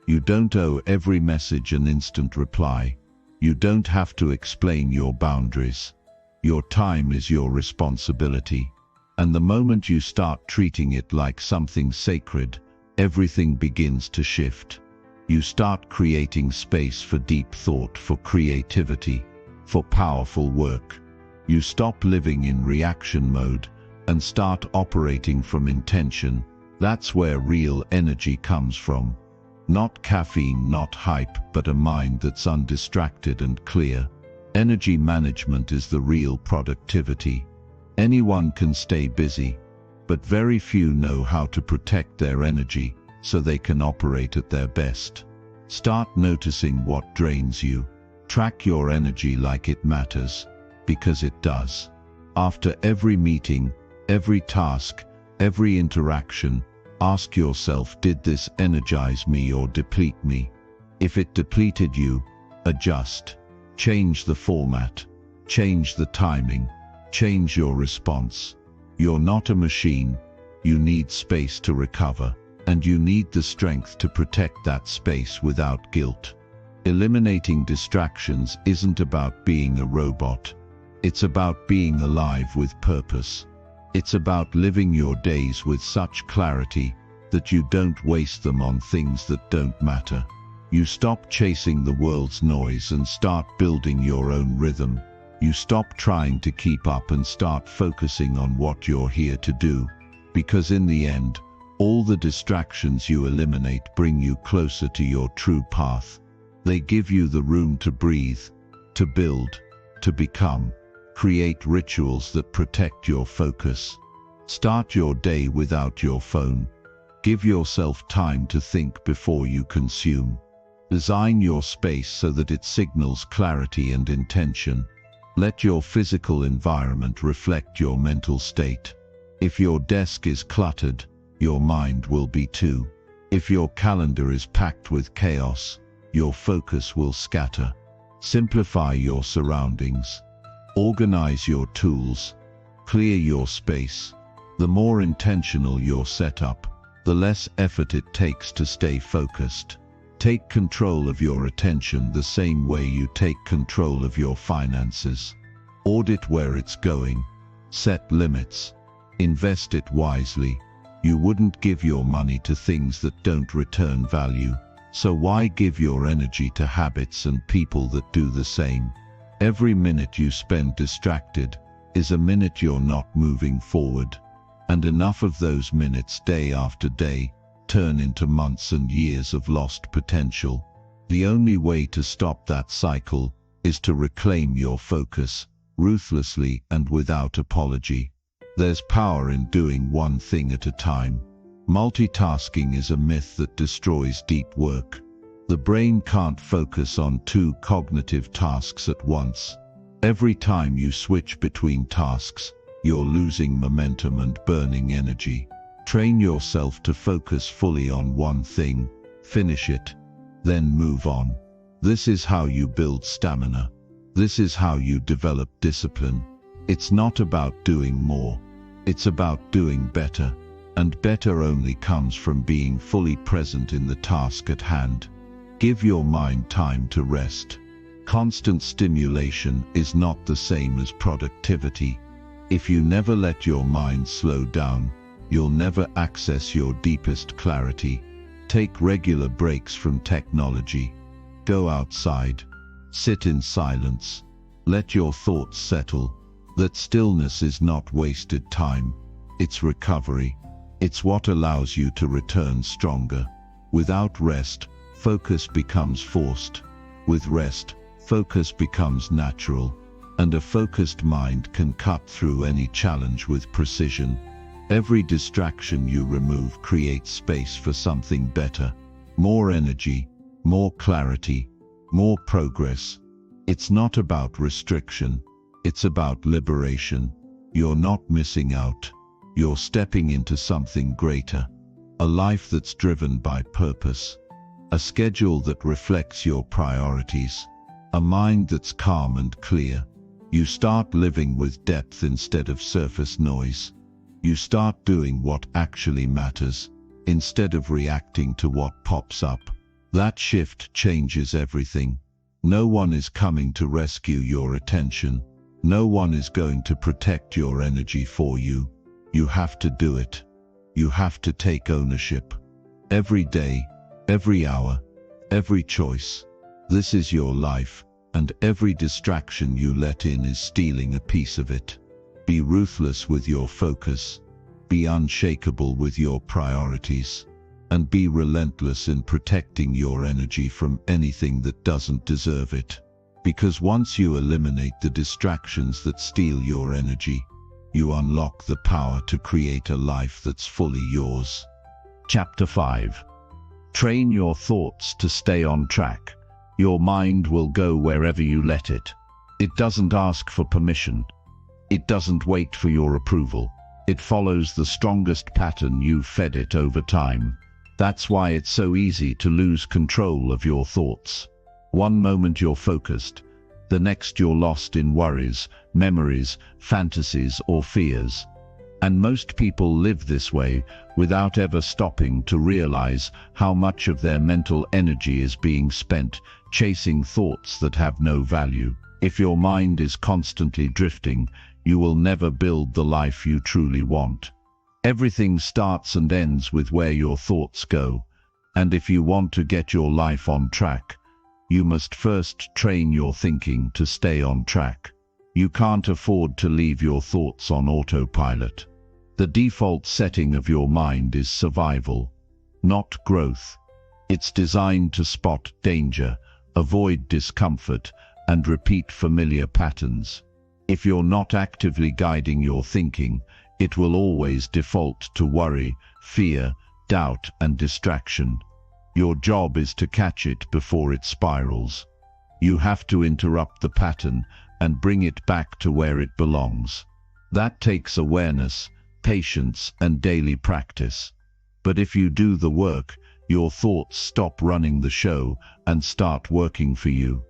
You don't owe every message an instant reply. You don't have to explain your boundaries. Your time is your responsibility. And the moment you start treating it like something sacred, everything begins to shift. You start creating space for deep thought, for creativity, for powerful work. You stop living in reaction mode and start operating from intention. That's where real energy comes from. Not caffeine, not hype, but a mind that's undistracted and clear. Energy management is the real productivity. Anyone can stay busy, but very few know how to protect their energy so they can operate at their best. Start noticing what drains you. Track your energy like it matters, because it does. After every meeting, every task, every interaction, ask yourself, did this energize me or deplete me? If it depleted you, adjust. Change the format. Change the timing. Change your response. You're not a machine. You need space to recover, and you need the strength to protect that space without guilt. Eliminating distractions isn't about being a robot. It's about being alive with purpose. It's about living your days with such clarity that you don't waste them on things that don't matter. You stop chasing the world's noise and start building your own rhythm. You stop trying to keep up and start focusing on what you're here to do. Because in the end, all the distractions you eliminate bring you closer to your true path. They give you the room to breathe, to build, to become. Create rituals that protect your focus. Start your day without your phone. Give yourself time to think before you consume. Design your space so that it signals clarity and intention. Let your physical environment reflect your mental state. If your desk is cluttered, your mind will be too. If your calendar is packed with chaos, your focus will scatter. Simplify your surroundings. Organize your tools. Clear your space. The more intentional your setup, the less effort it takes to stay focused. Take control of your attention the same way you take control of your finances. Audit where it's going. Set limits. Invest it wisely. You wouldn't give your money to things that don't return value. So why give your energy to habits and people that do the same? Every minute you spend distracted is a minute you're not moving forward. And enough of those minutes day after day turn into months and years of lost potential. The only way to stop that cycle is to reclaim your focus, ruthlessly and without apology. There's power in doing one thing at a time. Multitasking is a myth that destroys deep work. The brain can't focus on two cognitive tasks at once. Every time you switch between tasks, you're losing momentum and burning energy. Train yourself to focus fully on one thing, finish it, then move on. This is how you build stamina. This is how you develop discipline. It's not about doing more. It's about doing better. And better only comes from being fully present in the task at hand. Give your mind time to rest. Constant stimulation is not the same as productivity. If you never let your mind slow down, you'll never access your deepest clarity. Take regular breaks from technology. Go outside. Sit in silence. Let your thoughts settle. That stillness is not wasted time. It's recovery. It's what allows you to return stronger. Without rest, focus becomes forced. With rest, focus becomes natural. And a focused mind can cut through any challenge with precision. Every distraction you remove creates space for something better. More energy, more clarity, more progress. It's not about restriction. It's about liberation. You're not missing out. You're stepping into something greater. A life that's driven by purpose. A schedule that reflects your priorities. A mind that's calm and clear. You start living with depth instead of surface noise. You start doing what actually matters, instead of reacting to what pops up. That shift changes everything. No one is coming to rescue your attention. No one is going to protect your energy for you. You have to do it. You have to take ownership. Every day, every hour, every choice. This is your life, and every distraction you let in is stealing a piece of it. Be ruthless with your focus. Be unshakable with your priorities. And be relentless in protecting your energy from anything that doesn't deserve it. Because once you eliminate the distractions that steal your energy, you unlock the power to create a life that's fully yours. Chapter 5. Train your thoughts to stay on track. Your mind will go wherever you let it. It doesn't ask for permission. It doesn't wait for your approval. It follows the strongest pattern you've fed it over time. That's why it's so easy to lose control of your thoughts. One moment you're focused, the next you're lost in worries, memories, fantasies, or fears. And most people live this way without ever stopping to realize how much of their mental energy is being spent chasing thoughts that have no value. If your mind is constantly drifting, you will never build the life you truly want. Everything starts and ends with where your thoughts go. And if you want to get your life on track, you must first train your thinking to stay on track. You can't afford to leave your thoughts on autopilot. The default setting of your mind is survival, not growth. It's designed to spot danger, avoid discomfort, and repeat familiar patterns. If you're not actively guiding your thinking, it will always default to worry, fear, doubt, and distraction. Your job is to catch it before it spirals. You have to interrupt the pattern and bring it back to where it belongs. That takes awareness, patience, and daily practice. But if you do the work, your thoughts stop running the show and start working for you.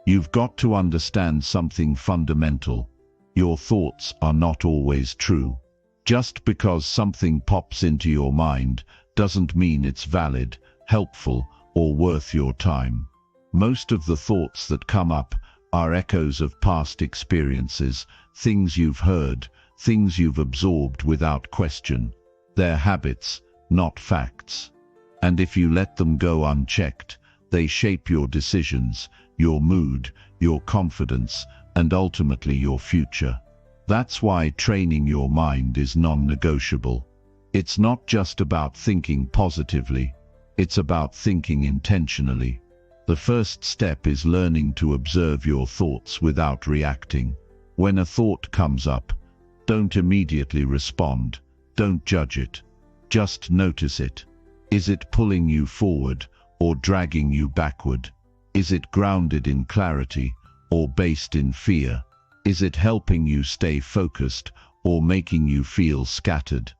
You've got to understand something fundamental. Your thoughts are not always true. Just because something pops into your mind doesn't mean it's valid, helpful, or worth your time. Most of the thoughts that come up are echoes of past experiences, things you've heard, things you've absorbed without question. They're habits, not facts. And if you let them go unchecked, they shape your decisions, your mood, your confidence, and ultimately your future. That's why training your mind is non-negotiable. It's not just about thinking positively, it's about thinking intentionally. The first step is learning to observe your thoughts without reacting. When a thought comes up, don't immediately respond, don't judge it. Just notice it. Is it pulling you forward or dragging you backward? Is it grounded in clarity or based in fear? Is it helping you stay focused or making you feel scattered?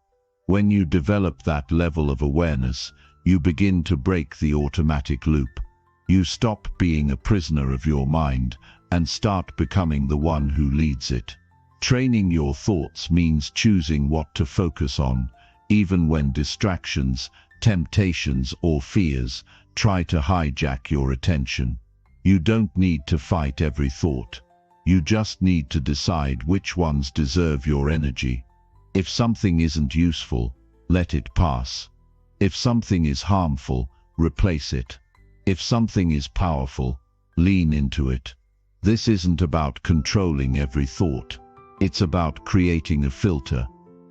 When you develop that level of awareness, you begin to break the automatic loop. You stop being a prisoner of your mind and start becoming the one who leads it. Training your thoughts means choosing what to focus on, even when distractions, temptations, or fears try to hijack your attention. You don't need to fight every thought. You just need to decide which ones deserve your energy. If something isn't useful, let it pass. If something is harmful, replace it. If something is powerful, lean into it. This isn't about controlling every thought. It's about creating a filter,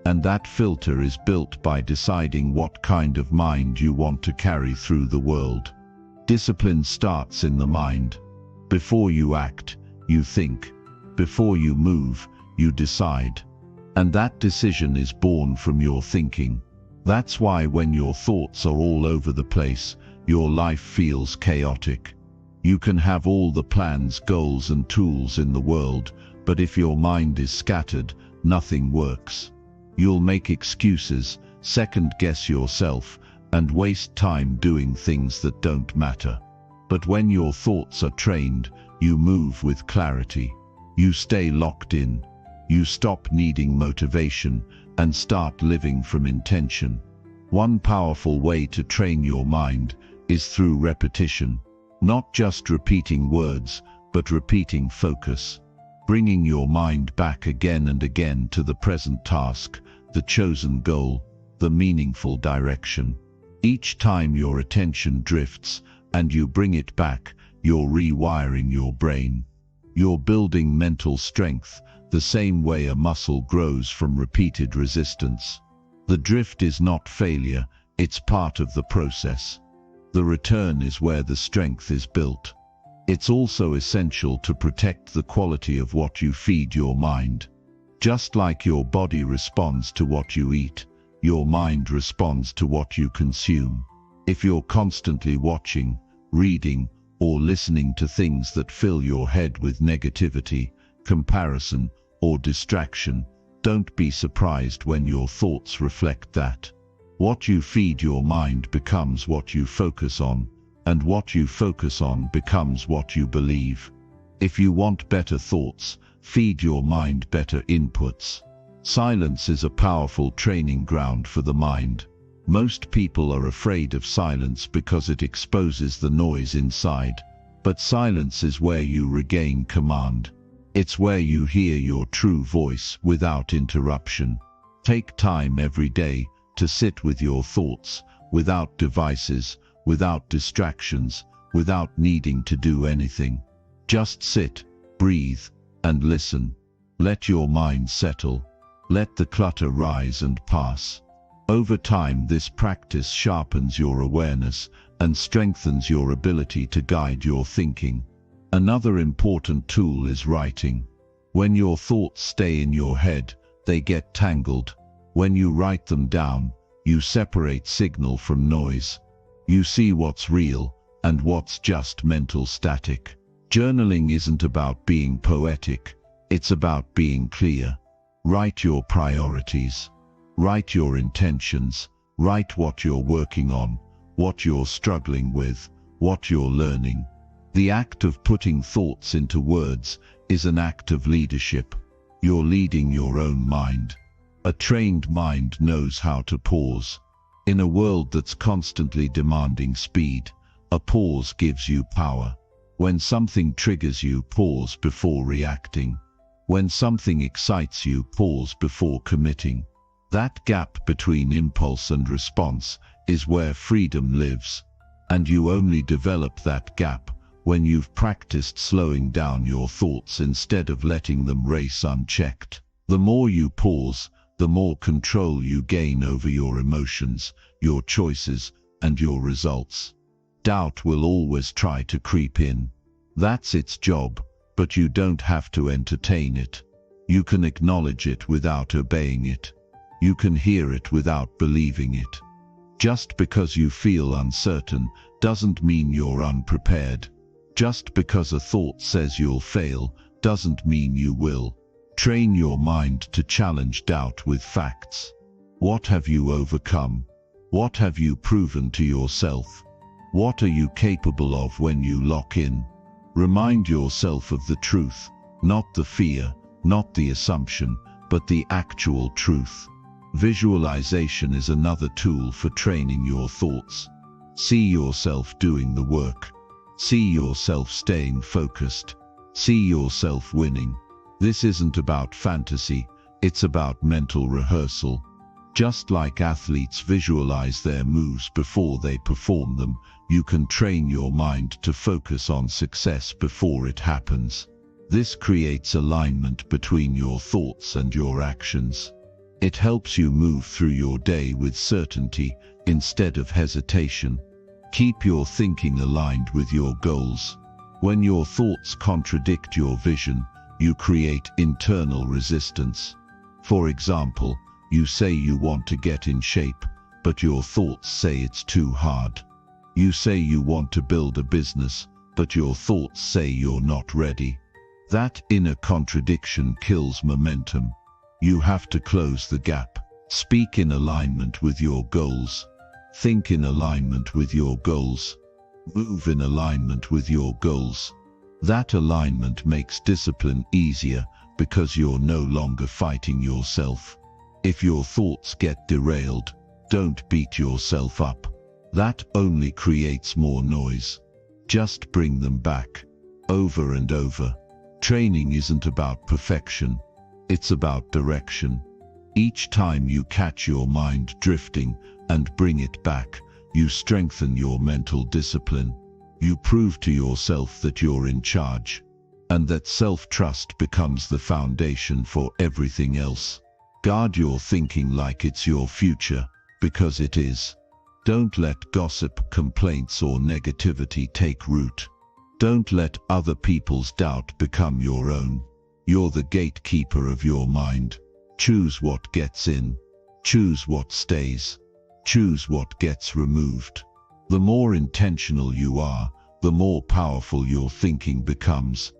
and that filter is built by deciding what kind of mind you want to carry through the world. Discipline starts in the mind. Before you act, you think. Before you move, you decide. And that decision is born from your thinking. That's why when your thoughts are all over the place, your life feels chaotic. You can have all the plans, goals, and tools in the world, but if your mind is scattered, nothing works. You'll make excuses, second-guess yourself, and waste time doing things that don't matter. But when your thoughts are trained, you move with clarity. You stay locked in. You stop needing motivation and start living from intention. One powerful way to train your mind is through repetition. Not just repeating words, but repeating focus. Bringing your mind back again and again to the present task, the chosen goal, the meaningful direction. Each time your attention drifts and you bring it back, you're rewiring your brain. You're building mental strength, the same way a muscle grows from repeated resistance. The drift is not failure, it's part of the process. The return is where the strength is built. It's also essential to protect the quality of what you feed your mind. Just like your body responds to what you eat, your mind responds to what you consume. If you're constantly watching, reading, or listening to things that fill your head with negativity, comparison, or distraction, don't be surprised when your thoughts reflect that. What you feed your mind becomes what you focus on, and what you focus on becomes what you believe. If you want better thoughts, feed your mind better inputs. Silence is a powerful training ground for the mind. Most people are afraid of silence because it exposes the noise inside. But silence is where you regain command. It's where you hear your true voice without interruption. Take time every day to sit with your thoughts, without devices, without distractions, without needing to do anything. Just sit, breathe, and listen. Let your mind settle. Let the clutter rise and pass. Over time, this practice sharpens your awareness and strengthens your ability to guide your thinking. Another important tool is writing. When your thoughts stay in your head, they get tangled. When you write them down, you separate signal from noise. You see what's real and what's just mental static. Journaling isn't about being poetic, it's about being clear. Write your priorities. Write your intentions. Write what you're working on, what you're struggling with, what you're learning. The act of putting thoughts into words is an act of leadership. You're leading your own mind. A trained mind knows how to pause. In a world that's constantly demanding speed, a pause gives you power. When something triggers you, pause before reacting. When something excites you, pause before committing. That gap between impulse and response is where freedom lives. And you only develop that gap when you've practiced slowing down your thoughts instead of letting them race unchecked. The more you pause, the more control you gain over your emotions, your choices, and your results. Doubt will always try to creep in. That's its job, but you don't have to entertain it. You can acknowledge it without obeying it. You can hear it without believing it. Just because you feel uncertain doesn't mean you're unprepared. Just because a thought says you'll fail doesn't mean you will. Train your mind to challenge doubt with facts. What have you overcome? What have you proven to yourself? What are you capable of when you lock in? Remind yourself of the truth, not the fear, not the assumption, but the actual truth. Visualization is another tool for training your thoughts. See yourself doing the work. See yourself staying focused. See yourself winning. This isn't about fantasy, it's about mental rehearsal. Just like athletes visualize their moves before they perform them, you can train your mind to focus on success before it happens. This creates alignment between your thoughts and your actions. It helps you move through your day with certainty instead of hesitation. Keep your thinking aligned with your goals. When your thoughts contradict your vision, you create internal resistance. For example, you say you want to get in shape, but your thoughts say it's too hard. You say you want to build a business, but your thoughts say you're not ready. That inner contradiction kills momentum. You have to close the gap. Speak in alignment with your goals. Think in alignment with your goals. Move in alignment with your goals. That alignment makes discipline easier because you're no longer fighting yourself. If your thoughts get derailed, don't beat yourself up. That only creates more noise. Just bring them back, over and over. Training isn't about perfection, it's about direction. Each time you catch your mind drifting and bring it back, you strengthen your mental discipline. You prove to yourself that you're in charge, and that self-trust becomes the foundation for everything else. Guard your thinking like it's your future, because it is. Don't let gossip, complaints, or negativity take root. Don't let other people's doubt become your own. You're the gatekeeper of your mind. Choose what gets in. Choose what stays. Choose what gets removed. The more intentional you are, the more powerful your thinking becomes.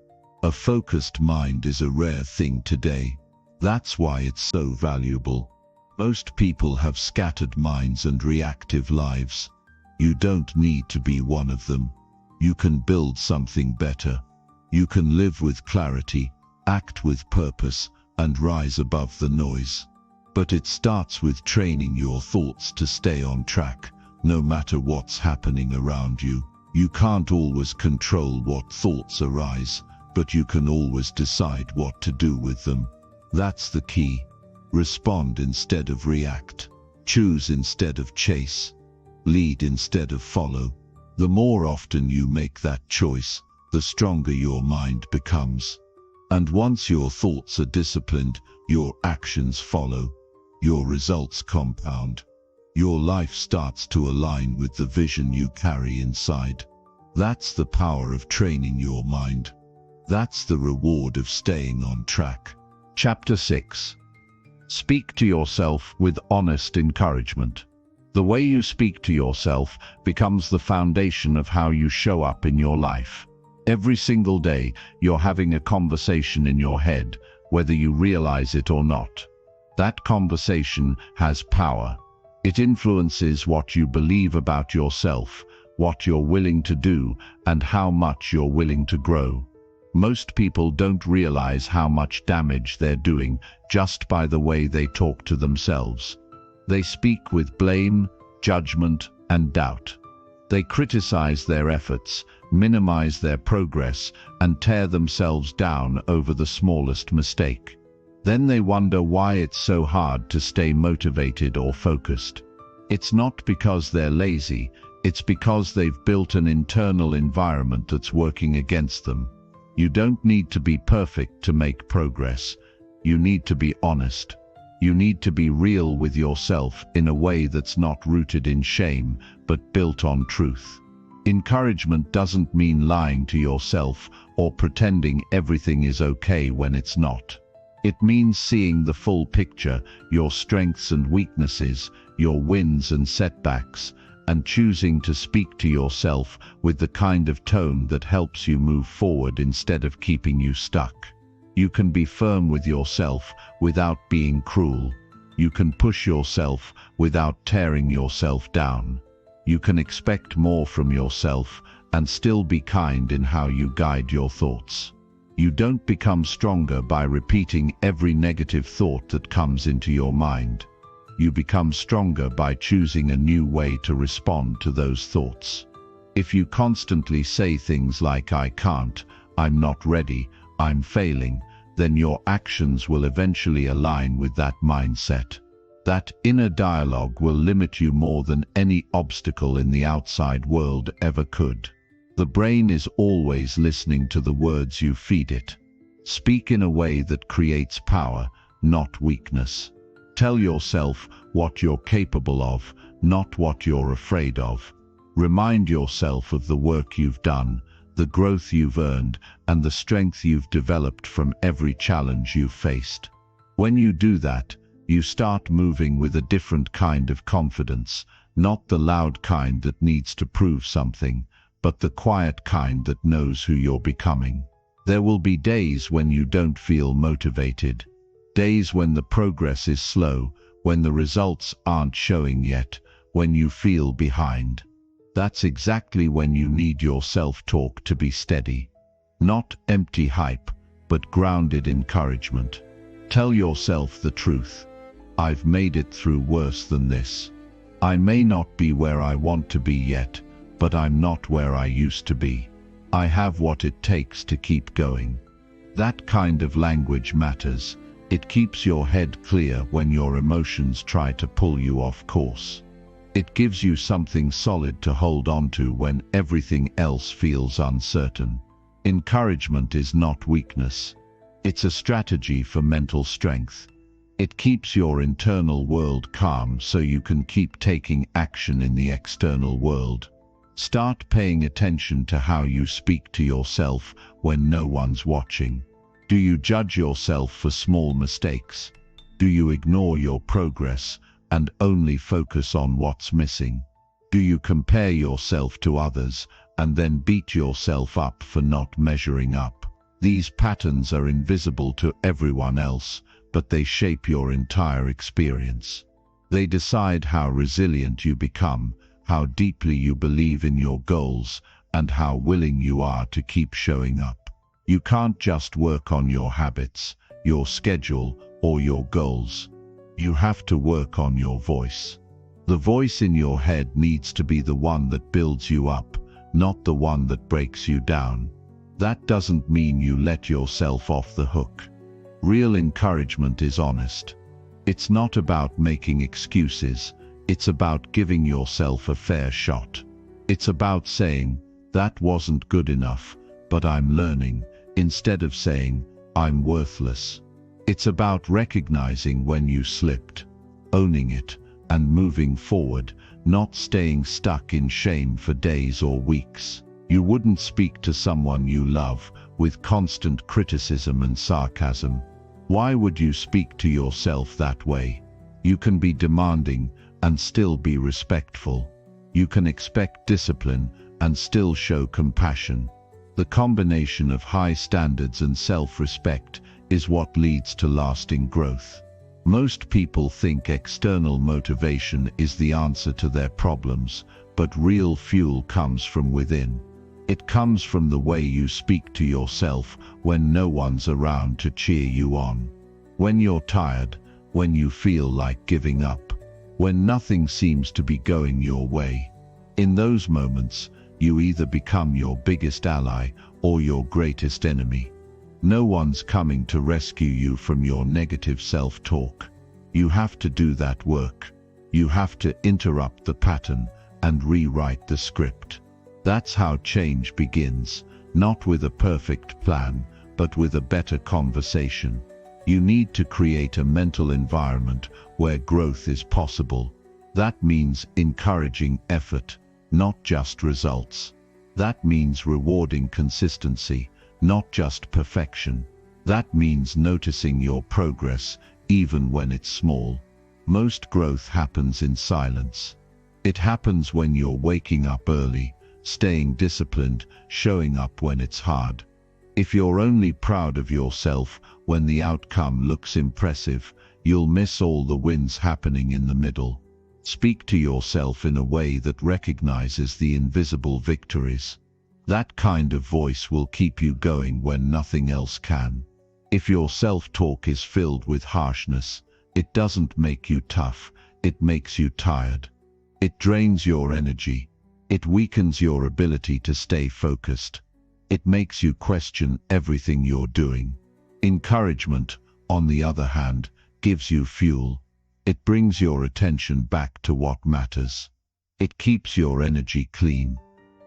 A focused mind is a rare thing today. That's why it's so valuable. Most people have scattered minds and reactive lives. You don't need to be one of them. You can build something better. You can live with clarity, act with purpose, and rise above the noise. But it starts with training your thoughts to stay on track, no matter what's happening around you. You can't always control what thoughts arise, but you can always decide what to do with them. That's the key. Respond instead of react. Choose instead of chase. Lead instead of follow. The more often you make that choice, the stronger your mind becomes. And once your thoughts are disciplined, your actions follow. Your results compound. Your life starts to align with the vision you carry inside. That's the power of training your mind. That's the reward of staying on track. Chapter 6. Speak to yourself with honest encouragement. The way you speak to yourself becomes the foundation of how you show up in your life. Every single day, you're having a conversation in your head, whether you realize it or not. That conversation has power. It influences what you believe about yourself, what you're willing to do, and how much you're willing to grow. Most people don't realize how much damage they're doing just by the way they talk to themselves. They speak with blame, judgment, and doubt. They criticize their efforts, minimize their progress, and tear themselves down over the smallest mistake. Then they wonder why it's so hard to stay motivated or focused. It's not because they're lazy, it's because they've built an internal environment that's working against them. You don't need to be perfect to make progress. You need to be honest. You need to be real with yourself in a way that's not rooted in shame, but built on truth. Encouragement doesn't mean lying to yourself or pretending everything is okay when it's not. It means seeing the full picture, your strengths and weaknesses, your wins and setbacks, and choosing to speak to yourself with the kind of tone that helps you move forward instead of keeping you stuck. You can be firm with yourself without being cruel. You can push yourself without tearing yourself down. You can expect more from yourself and still be kind in how you guide your thoughts. You don't become stronger by repeating every negative thought that comes into your mind. You become stronger by choosing a new way to respond to those thoughts. If you constantly say things like "I can't," "I'm not ready," "I'm failing," then your actions will eventually align with that mindset. That inner dialogue will limit you more than any obstacle in the outside world ever could. The brain is always listening to the words you feed it. Speak in a way that creates power, not weakness. Tell yourself what you're capable of, not what you're afraid of. Remind yourself of the work you've done, the growth you've earned, and the strength you've developed from every challenge you've faced. When you do that, you start moving with a different kind of confidence, not the loud kind that needs to prove something, but the quiet kind that knows who you're becoming. There will be days when you don't feel motivated. Days when the progress is slow, when the results aren't showing yet, when you feel behind. That's exactly when you need your self-talk to be steady. Not empty hype, but grounded encouragement. Tell yourself the truth. I've made it through worse than this. I may not be where I want to be yet, but I'm not where I used to be. I have what it takes to keep going. That kind of language matters. It keeps your head clear when your emotions try to pull you off course. It gives you something solid to hold on to when everything else feels uncertain. Encouragement is not weakness. It's a strategy for mental strength. It keeps your internal world calm so you can keep taking action in the external world. Start paying attention to how you speak to yourself when no one's watching. Do you judge yourself for small mistakes? Do you ignore your progress and only focus on what's missing? Do you compare yourself to others and then beat yourself up for not measuring up? These patterns are invisible to everyone else, but they shape your entire experience. They decide how resilient you become, how deeply you believe in your goals, and how willing you are to keep showing up. You can't just work on your habits, your schedule, or your goals. You have to work on your voice. The voice in your head needs to be the one that builds you up, not the one that breaks you down. That doesn't mean you let yourself off the hook. Real encouragement is honest. It's not about making excuses, it's about giving yourself a fair shot. It's about saying, "That wasn't good enough, but I'm learning," instead of saying, "I'm worthless." It's about recognizing when you slipped, owning it, and moving forward, not staying stuck in shame for days or weeks. You wouldn't speak to someone you love with constant criticism and sarcasm. Why would you speak to yourself that way? You can be demanding and still be respectful. You can expect discipline and still show compassion. The combination of high standards and self-respect is what leads to lasting growth. Most people think external motivation is the answer to their problems, but real fuel comes from within. It comes from the way you speak to yourself when no one's around to cheer you on. When you're tired, when you feel like giving up, when nothing seems to be going your way. In those moments, you either become your biggest ally or your greatest enemy. No one's coming to rescue you from your negative self-talk. You have to do that work. You have to interrupt the pattern and rewrite the script. That's how change begins, not with a perfect plan, but with a better conversation. You need to create a mental environment where growth is possible. That means encouraging effort, not just results. That means rewarding consistency, not just perfection. That means noticing your progress, even when it's small. Most growth happens in silence. It happens when you're waking up early, staying disciplined, showing up when it's hard. If you're only proud of yourself when the outcome looks impressive, you'll miss all the wins happening in the middle. Speak to yourself in a way that recognizes the invisible victories. That kind of voice will keep you going when nothing else can. If your self-talk is filled with harshness, it doesn't make you tough, it makes you tired. It drains your energy. It weakens your ability to stay focused. It makes you question everything you're doing. Encouragement, on the other hand, gives you fuel. It brings your attention back to what matters. It keeps your energy clean.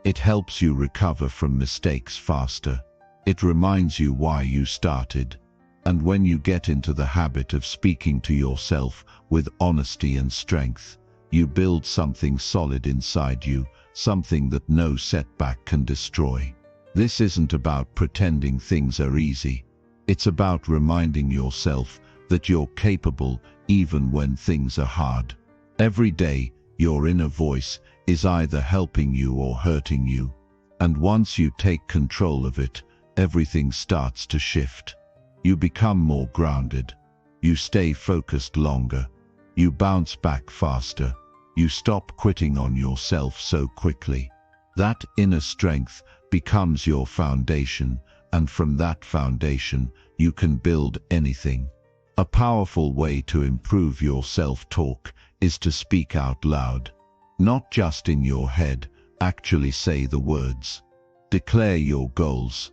It helps you recover from mistakes faster. It reminds you why you started. And when you get into the habit of speaking to yourself with honesty and strength, you build something solid inside you, something that no setback can destroy. This isn't about pretending things are easy. It's about reminding yourself that you're capable even when things are hard. Every day, your inner voice is either helping you or hurting you. And once you take control of it, everything starts to shift. You become more grounded. You stay focused longer. You bounce back faster. You stop quitting on yourself so quickly. That inner strength becomes your foundation, and from that foundation, you can build anything. A powerful way to improve your self-talk is to speak out loud. Not just in your head, actually say the words. Declare your goals.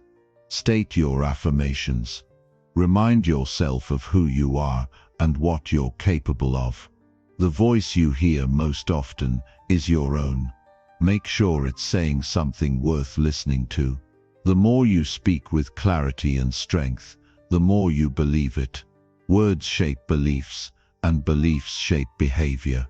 State your affirmations. Remind yourself of who you are and what you're capable of. The voice you hear most often is your own. Make sure it's saying something worth listening to. The more you speak with clarity and strength, the more you believe it. Words shape beliefs, and beliefs shape behavior.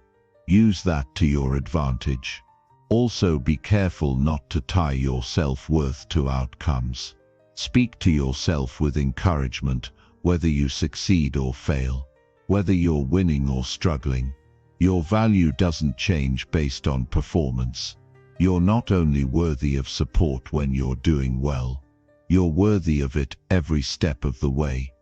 Use that to your advantage. Also, be careful not to tie your self-worth to outcomes. Speak to yourself with encouragement, whether you succeed or fail, whether you're winning or struggling. Your value doesn't change based on performance. You're not only worthy of support when you're doing well, you're worthy of it every step of the way.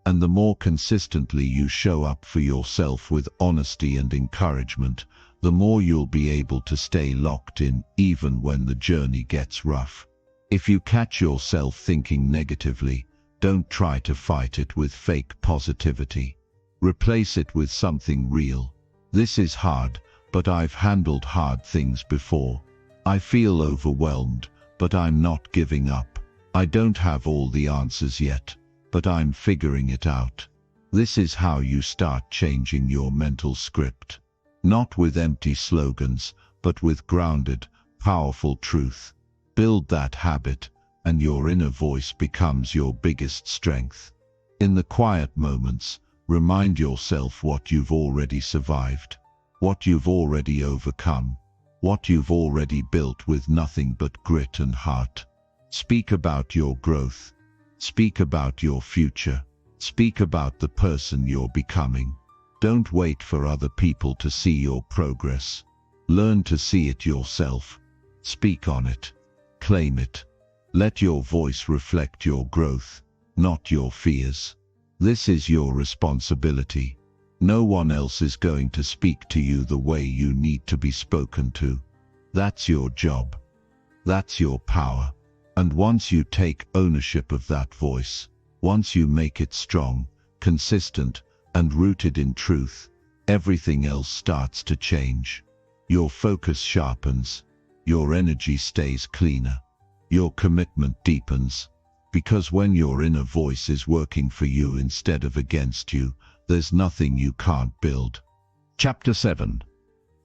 And the more consistently you show up for yourself with honesty and encouragement, the more you'll be able to stay locked in even when the journey gets rough. If you catch yourself thinking negatively, don't try to fight it with fake positivity. Replace it with something real. This is hard, but I've handled hard things before. I feel overwhelmed, but I'm not giving up. I don't have all the answers yet, but I'm figuring it out. This is how you start changing your mental script. Not with empty slogans, but with grounded, powerful truth. Build that habit, and your inner voice becomes your biggest strength. In the quiet moments, remind yourself what you've already survived, what you've already overcome, what you've already built with nothing but grit and heart. Speak about your growth. Speak about your future. Speak about the person you're becoming. Don't wait for other people to see your progress. Learn to see it yourself. Speak on it. Claim it. Let your voice reflect your growth, not your fears. This is your responsibility. No one else is going to speak to you the way you need to be spoken to. That's your job. That's your power. And once you take ownership of that voice, once you make it strong, consistent, and rooted in truth, everything else starts to change. Your focus sharpens, your energy stays cleaner, your commitment deepens, because when your inner voice is working for you instead of against you, there's nothing you can't build. Chapter 7.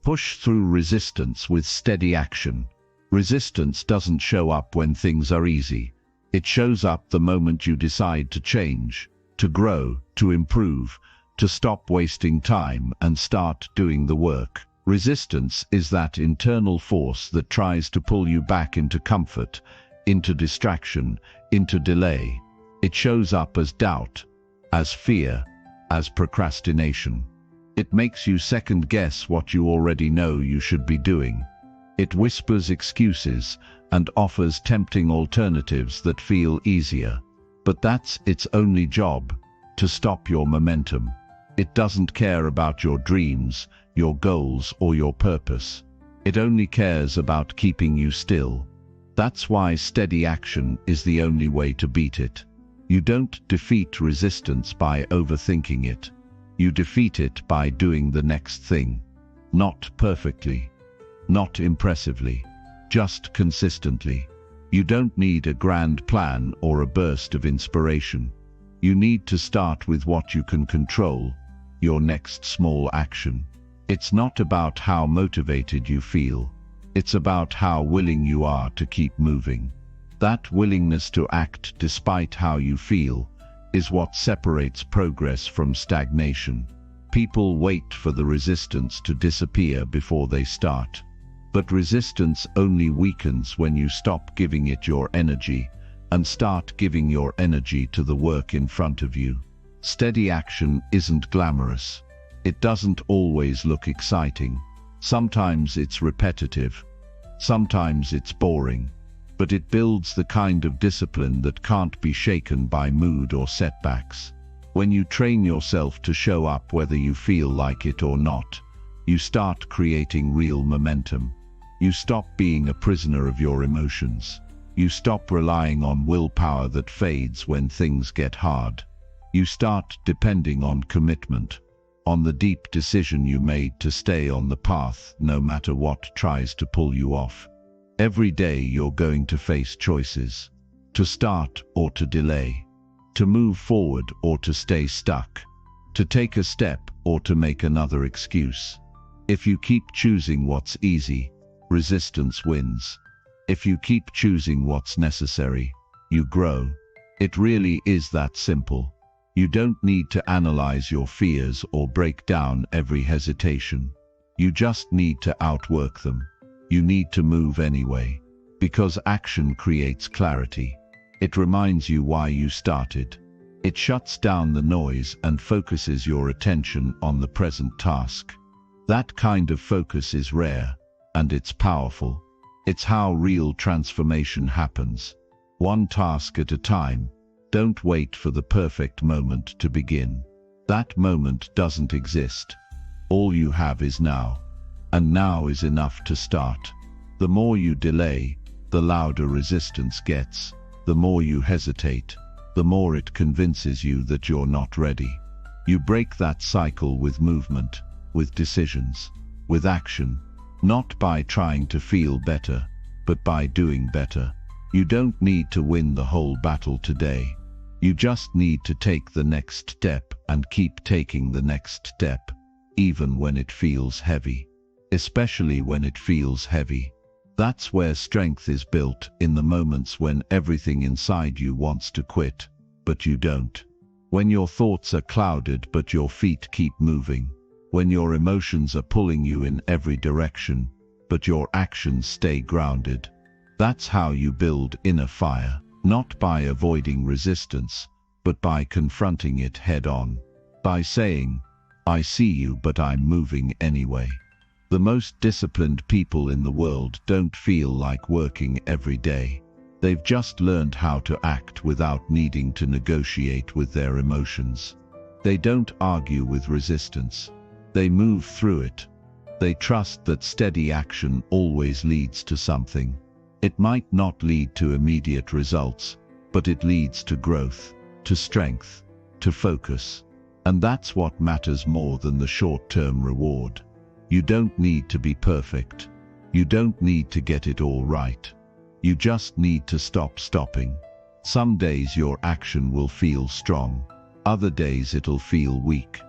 Push through resistance with steady action. Resistance doesn't show up when things are easy. It shows up the moment you decide to change, to grow, to improve, to stop wasting time and start doing the work. Resistance is that internal force that tries to pull you back into comfort, into distraction, into delay. It shows up as doubt, as fear, as procrastination. It makes you second-guess what you already know you should be doing. It whispers excuses and offers tempting alternatives that feel easier. But that's its only job, to stop your momentum. It doesn't care about your dreams, your goals, or your purpose. It only cares about keeping you still. That's why steady action is the only way to beat it. You don't defeat resistance by overthinking it. You defeat it by doing the next thing. Not perfectly, not impressively, just consistently. You don't need a grand plan or a burst of inspiration. You need to start with what you can control, your next small action. It's not about how motivated you feel. It's about how willing you are to keep moving. That willingness to act despite how you feel is what separates progress from stagnation. People wait for the resistance to disappear before they start. But resistance only weakens when you stop giving it your energy and start giving your energy to the work in front of you. Steady action isn't glamorous. It doesn't always look exciting. Sometimes it's repetitive. Sometimes it's boring. But it builds the kind of discipline that can't be shaken by mood or setbacks. When you train yourself to show up whether you feel like it or not, you start creating real momentum. You stop being a prisoner of your emotions. You stop relying on willpower that fades when things get hard. You start depending on commitment, on the deep decision you made to stay on the path no matter what tries to pull you off. Every day you're going to face choices, to start or to delay, to move forward or to stay stuck, to take a step or to make another excuse. If you keep choosing what's easy, resistance wins. If you keep choosing what's necessary, you grow. It really is that simple. You don't need to analyze your fears or break down every hesitation. You just need to outwork them. You need to move anyway, because action creates clarity. It reminds you why you started. It shuts down the noise and focuses your attention on the present task. That kind of focus is rare, and it's powerful. It's how real transformation happens. One task at a time. Don't wait for the perfect moment to begin. That moment doesn't exist. All you have is now. And now is enough to start. The more you delay, the louder resistance gets. The more you hesitate, the more it convinces you that you're not ready. You break that cycle with movement, with decisions, with action, not by trying to feel better, but by doing better. You don't need to win the whole battle today. You just need to take the next step and keep taking the next step, even when it feels heavy. Especially when it feels heavy. That's where strength is built, in the moments when everything inside you wants to quit, but you don't. When your thoughts are clouded but your feet keep moving. When your emotions are pulling you in every direction, but your actions stay grounded. That's how you build inner fire, not by avoiding resistance, but by confronting it head-on. By saying, "I see you, but I'm moving anyway." The most disciplined people in the world don't feel like working every day. They've just learned how to act without needing to negotiate with their emotions. They don't argue with resistance. They move through it. They trust that steady action always leads to something. It might not lead to immediate results, but it leads to growth, to strength, to focus. And that's what matters more than the short-term reward. You don't need to be perfect. You don't need to get it all right. You just need to stop stopping. Some days your action will feel strong. Other days it'll feel weak.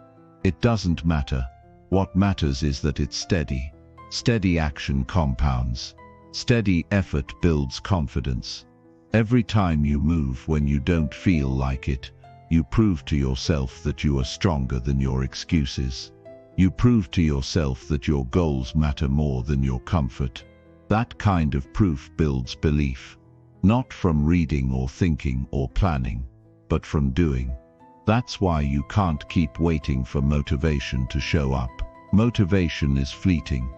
It doesn't matter. What matters is that it's steady. Steady action compounds. Steady effort builds confidence. Every time you move when you don't feel like it, you prove to yourself that you are stronger than your excuses. You prove to yourself that your goals matter more than your comfort. That kind of proof builds belief. Not from reading or thinking or planning, but from doing. That's why you can't keep waiting for motivation to show up. Motivation is fleeting.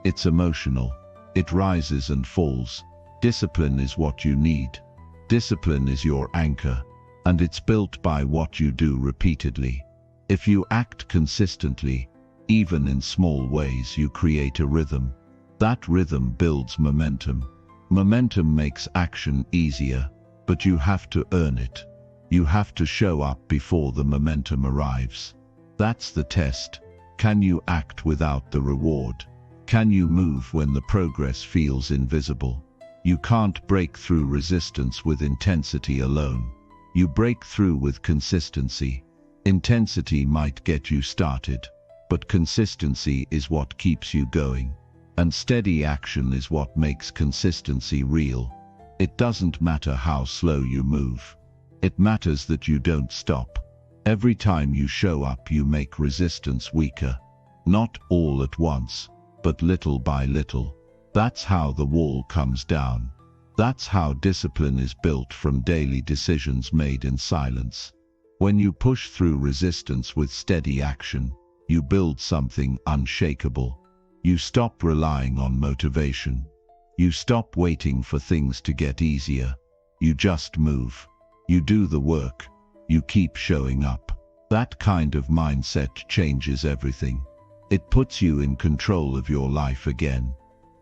It's emotional. It rises and falls. Discipline is what you need. Discipline is your anchor, and it's built by what you do repeatedly. If you act consistently, even in small ways, you create a rhythm. That rhythm builds momentum. Momentum makes action easier, but you have to earn it. You have to show up before the momentum arrives. That's the test. Can you act without the reward? Can you move when the progress feels invisible? You can't break through resistance with intensity alone. You break through with consistency. Intensity might get you started, but consistency is what keeps you going. And steady action is what makes consistency real. It doesn't matter how slow you move. It matters that you don't stop. Every time you show up, you make resistance weaker. Not all at once, but little by little. That's how the wall comes down. That's how discipline is built, from daily decisions made in silence. When you push through resistance with steady action, you build something unshakable. You stop relying on motivation. You stop waiting for things to get easier. You just move. You do the work. You keep showing up. That kind of mindset changes everything. It puts you in control of your life again.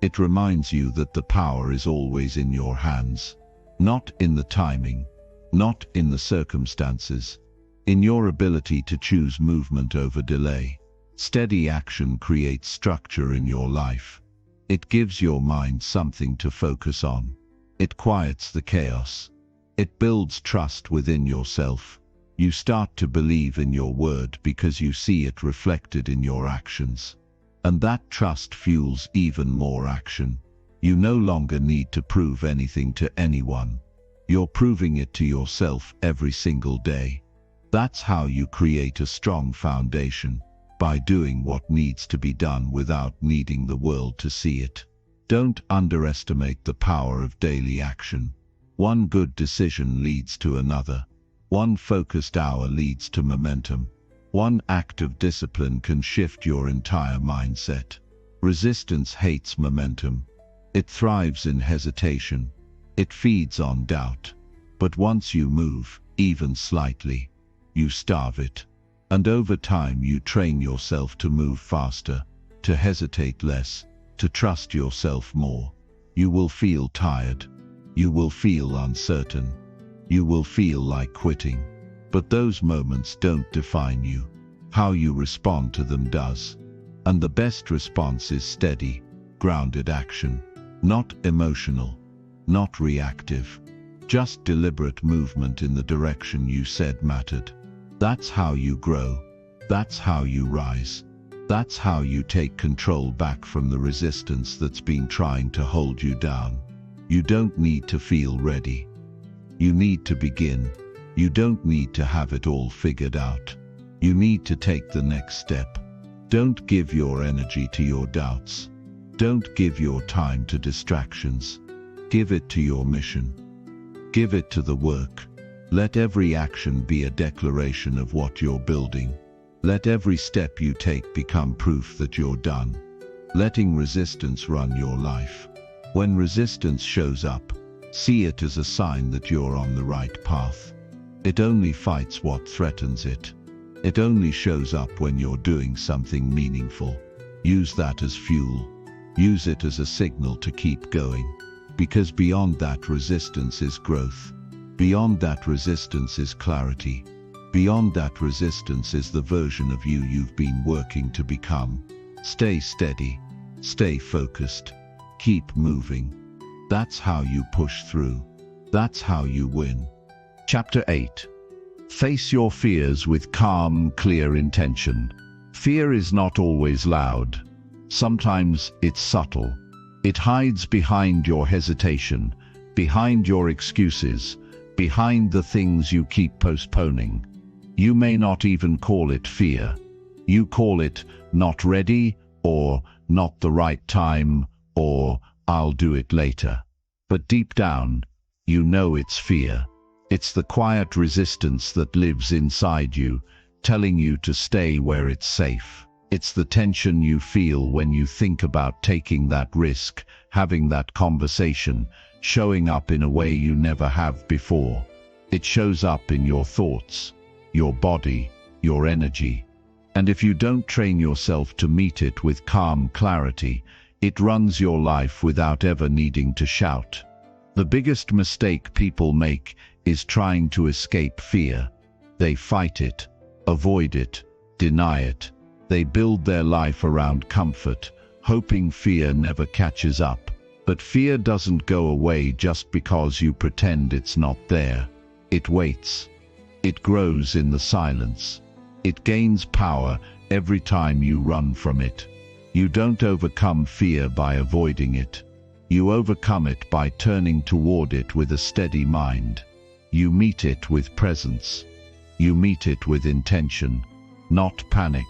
It reminds you that the power is always in your hands. Not in the timing. Not in the circumstances. In your ability to choose movement over delay. Steady action creates structure in your life. It gives your mind something to focus on. It quiets the chaos. It builds trust within yourself. You start to believe in your word because you see it reflected in your actions. And that trust fuels even more action. You no longer need to prove anything to anyone. You're proving it to yourself every single day. That's how you create a strong foundation. By doing what needs to be done without needing the world to see it. Don't underestimate the power of daily action. One good decision leads to another. One focused hour leads to momentum. One act of discipline can shift your entire mindset. Resistance hates momentum. It thrives in hesitation. It feeds on doubt. But once you move, even slightly, you starve it. And over time you train yourself to move faster, to hesitate less, to trust yourself more. You will feel tired. You will feel uncertain. You will feel like quitting. But those moments don't define you. How you respond to them does. And the best response is steady, grounded action. Not emotional, not reactive. Just deliberate movement in the direction you said mattered. That's how you grow. That's how you rise. That's how you take control back from the resistance that's been trying to hold you down. You don't need to feel ready. You need to begin. You don't need to have it all figured out. You need to take the next step. Don't give your energy to your doubts. Don't give your time to distractions. Give it to your mission. Give it to the work. Let every action be a declaration of what you're building. Let every step you take become proof that you're done. Letting resistance run your life. When resistance shows up, see it as a sign that you're on the right path. It only fights what threatens it. It only shows up when you're doing something meaningful. Use that as fuel. Use it as a signal to keep going. Because beyond that resistance is growth. Beyond that resistance is clarity. Beyond that resistance is the version of you you've been working to become. Stay steady. Stay focused. Keep moving. That's how you push through. That's how you win. Chapter 8. Face your fears with calm, clear intention. Fear is not always loud. Sometimes it's subtle. It hides behind your hesitation, behind your excuses, behind the things you keep postponing. You may not even call it fear. You call it not ready, or not the right time, or I'll do it later. But deep down, you know it's fear. It's the quiet resistance that lives inside you, telling you to stay where it's safe. It's the tension you feel when you think about taking that risk, having that conversation, showing up in a way you never have before. It shows up in your thoughts, your body, your energy. And if you don't train yourself to meet it with calm clarity, it runs your life without ever needing to shout. The biggest mistake people make is trying to escape fear. They fight it, avoid it, deny it. They build their life around comfort, hoping fear never catches up. But fear doesn't go away just because you pretend it's not there. It waits. It grows in the silence. It gains power every time you run from it. You don't overcome fear by avoiding it. You overcome it by turning toward it with a steady mind. You meet it with presence. You meet it with intention, not panic,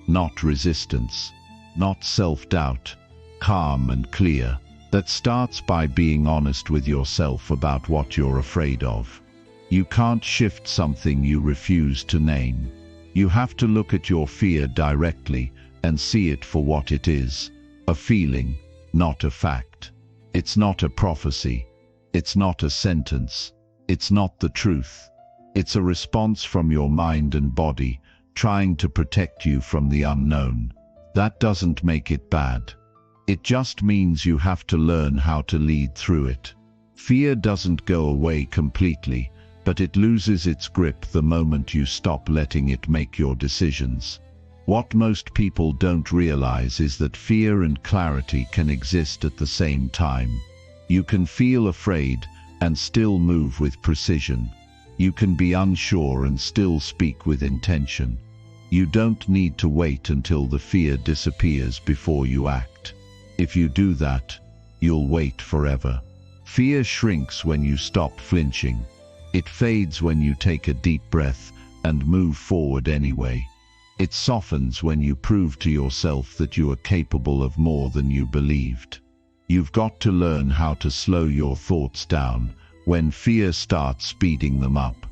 not resistance, not self-doubt, calm and clear. That starts by being honest with yourself about what you're afraid of. You can't shift something you refuse to name. You have to look at your fear directly and see it for what it is, a feeling, not a fact. It's not a prophecy. It's not a sentence. It's not the truth. It's a response from your mind and body, trying to protect you from the unknown. That doesn't make it bad. It just means you have to learn how to lead through it. Fear doesn't go away completely, but it loses its grip the moment you stop letting it make your decisions. What most people don't realize is that fear and clarity can exist at the same time. You can feel afraid and still move with precision. You can be unsure and still speak with intention. You don't need to wait until the fear disappears before you act. If you do that, you'll wait forever. Fear shrinks when you stop flinching. It fades when you take a deep breath and move forward anyway. It softens when you prove to yourself that you are capable of more than you believed. You've got to learn how to slow your thoughts down when fear starts speeding them up.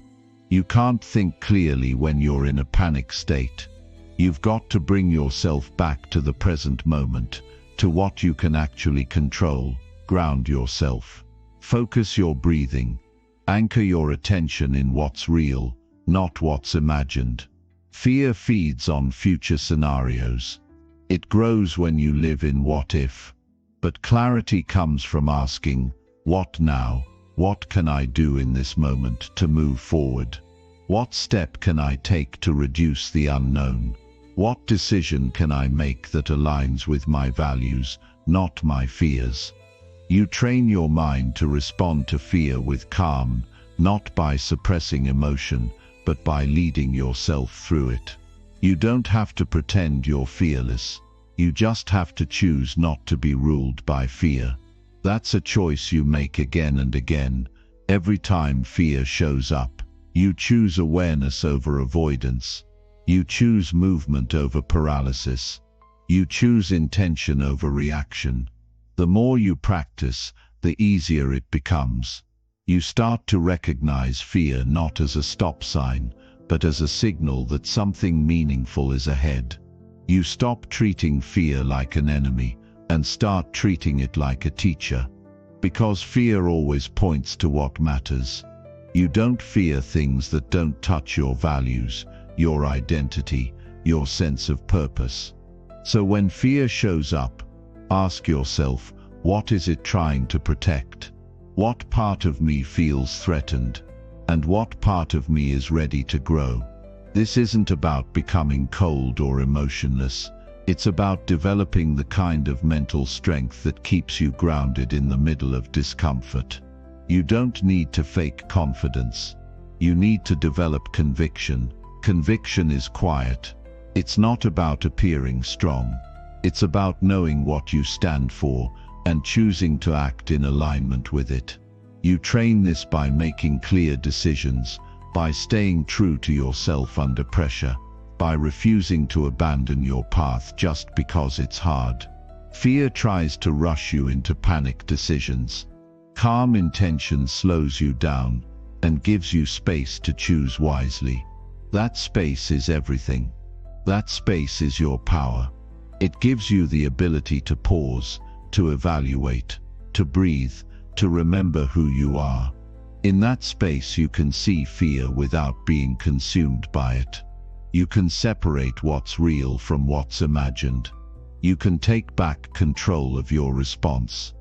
You can't think clearly when you're in a panic state. You've got to bring yourself back to the present moment, to what you can actually control. Ground yourself. Focus your breathing. Anchor your attention in what's real, not what's imagined. Fear feeds on future scenarios. It grows when you live in what if. But clarity comes from asking, what now? What can I do in this moment to move forward? What step can I take to reduce the unknown? What decision can I make that aligns with my values, not my fears? You train your mind to respond to fear with calm, not by suppressing emotion, but by leading yourself through it. You don't have to pretend you're fearless. You just have to choose not to be ruled by fear. That's a choice you make again and again. Every time fear shows up, you choose awareness over avoidance. You choose movement over paralysis. You choose intention over reaction. The more you practice, the easier it becomes. You start to recognize fear not as a stop sign, but as a signal that something meaningful is ahead. You stop treating fear like an enemy and start treating it like a teacher. Because fear always points to what matters. You don't fear things that don't touch your values, your identity, your sense of purpose. So when fear shows up, ask yourself, what is it trying to protect? What part of me feels threatened? And what part of me is ready to grow? This isn't about becoming cold or emotionless. It's about developing the kind of mental strength that keeps you grounded in the middle of discomfort. You don't need to fake confidence. You need to develop conviction. Conviction is quiet. It's not about appearing strong. It's about knowing what you stand for and choosing to act in alignment with it. You train this by making clear decisions, by staying true to yourself under pressure, by refusing to abandon your path just because it's hard. Fear tries to rush you into panic decisions. Calm intention slows you down and gives you space to choose wisely. That space is everything. That space is your power. It gives you the ability to pause, to evaluate, to breathe, to remember who you are. In that space you can see fear without being consumed by it. You can separate what's real from what's imagined. You can take back control of your response.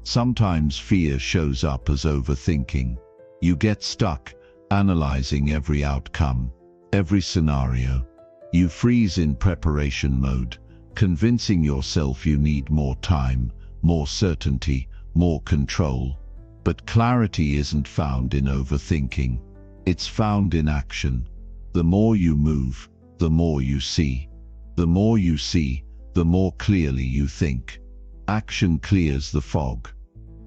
Sometimes fear shows up as overthinking. You get stuck, analyzing every outcome, every scenario. You freeze in preparation mode, convincing yourself you need more time, more certainty, more control. But clarity isn't found in overthinking. It's found in action. The more you move, the more you see. The more you see, the more clearly you think. Action clears the fog.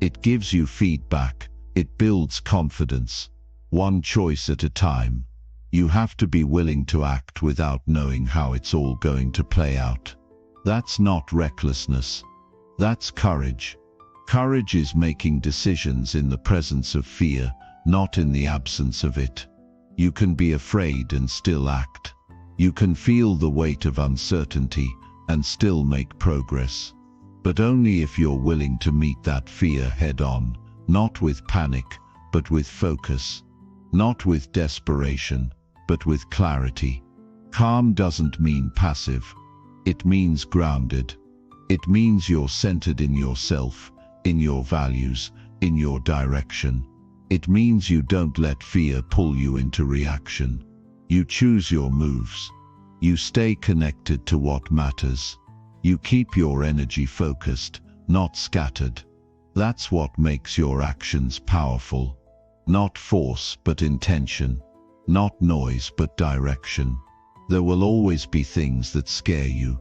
It gives you feedback. It builds confidence. One choice at a time. You have to be willing to act without knowing how it's all going to play out. That's not recklessness. That's courage. Courage is making decisions in the presence of fear, not in the absence of it. You can be afraid and still act. You can feel the weight of uncertainty and still make progress. But only if you're willing to meet that fear head-on, not with panic, but with focus. Not with desperation, but with clarity. Calm doesn't mean passive. It means grounded. It means you're centered in yourself, in your values, in your direction. It means you don't let fear pull you into reaction. You choose your moves. You stay connected to what matters. You keep your energy focused, not scattered. That's what makes your actions powerful. Not force, but intention. Not noise, but direction. There will always be things that scare you.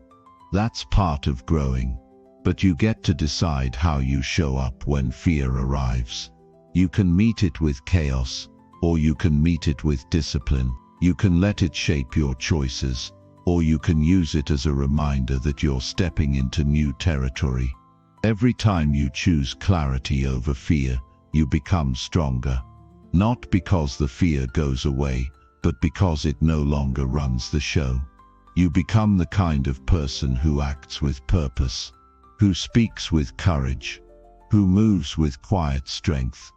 That's part of growing. But you get to decide how you show up when fear arrives. You can meet it with chaos, or you can meet it with discipline. You can let it shape your choices, or you can use it as a reminder that you're stepping into new territory. Every time you choose clarity over fear, you become stronger. Not because the fear goes away, but because it no longer runs the show. You become the kind of person who acts with purpose, who speaks with courage, who moves with quiet strength.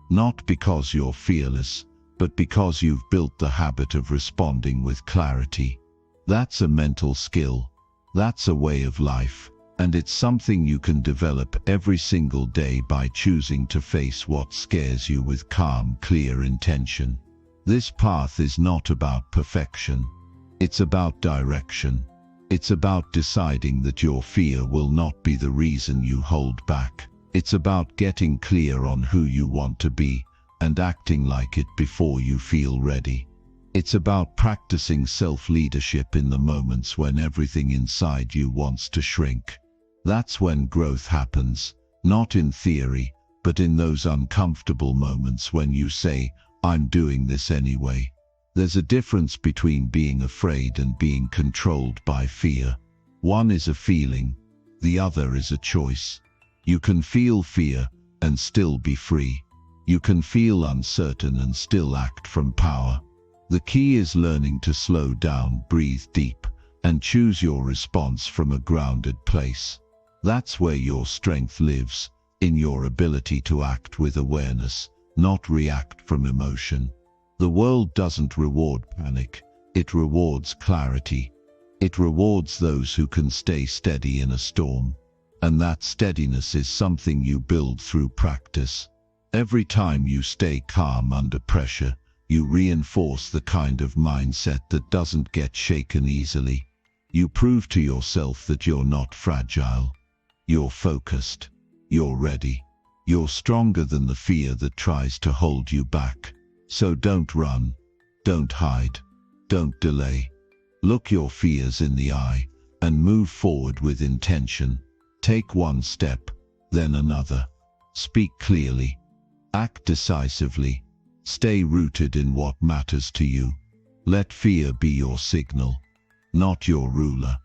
Not because you're fearless, but because you've built the habit of responding with clarity. That's a mental skill. That's a way of life. And it's something you can develop every single day by choosing to face what scares you with calm, clear intention. This path is not about perfection. It's about direction. It's about deciding that your fear will not be the reason you hold back. It's about getting clear on who you want to be and acting like it before you feel ready. It's about practicing self-leadership in the moments when everything inside you wants to shrink. That's when growth happens, not in theory, but in those uncomfortable moments when you say, "I'm doing this anyway." There's a difference between being afraid and being controlled by fear. One is a feeling, the other is a choice. You can feel fear and still be free. You can feel uncertain and still act from power. The key is learning to slow down, breathe deep, and choose your response from a grounded place. That's where your strength lives, in your ability to act with awareness, not react from emotion. The world doesn't reward panic, it rewards clarity. It rewards those who can stay steady in a storm. And that steadiness is something you build through practice. Every time you stay calm under pressure, you reinforce the kind of mindset that doesn't get shaken easily. You prove to yourself that you're not fragile. You're focused. You're ready. You're stronger than the fear that tries to hold you back. So don't run. Don't hide. Don't delay. Look your fears in the eye and move forward with intention. Take one step, then another. Speak clearly. Act decisively. Stay rooted in what matters to you. Let fear be your signal, not your ruler.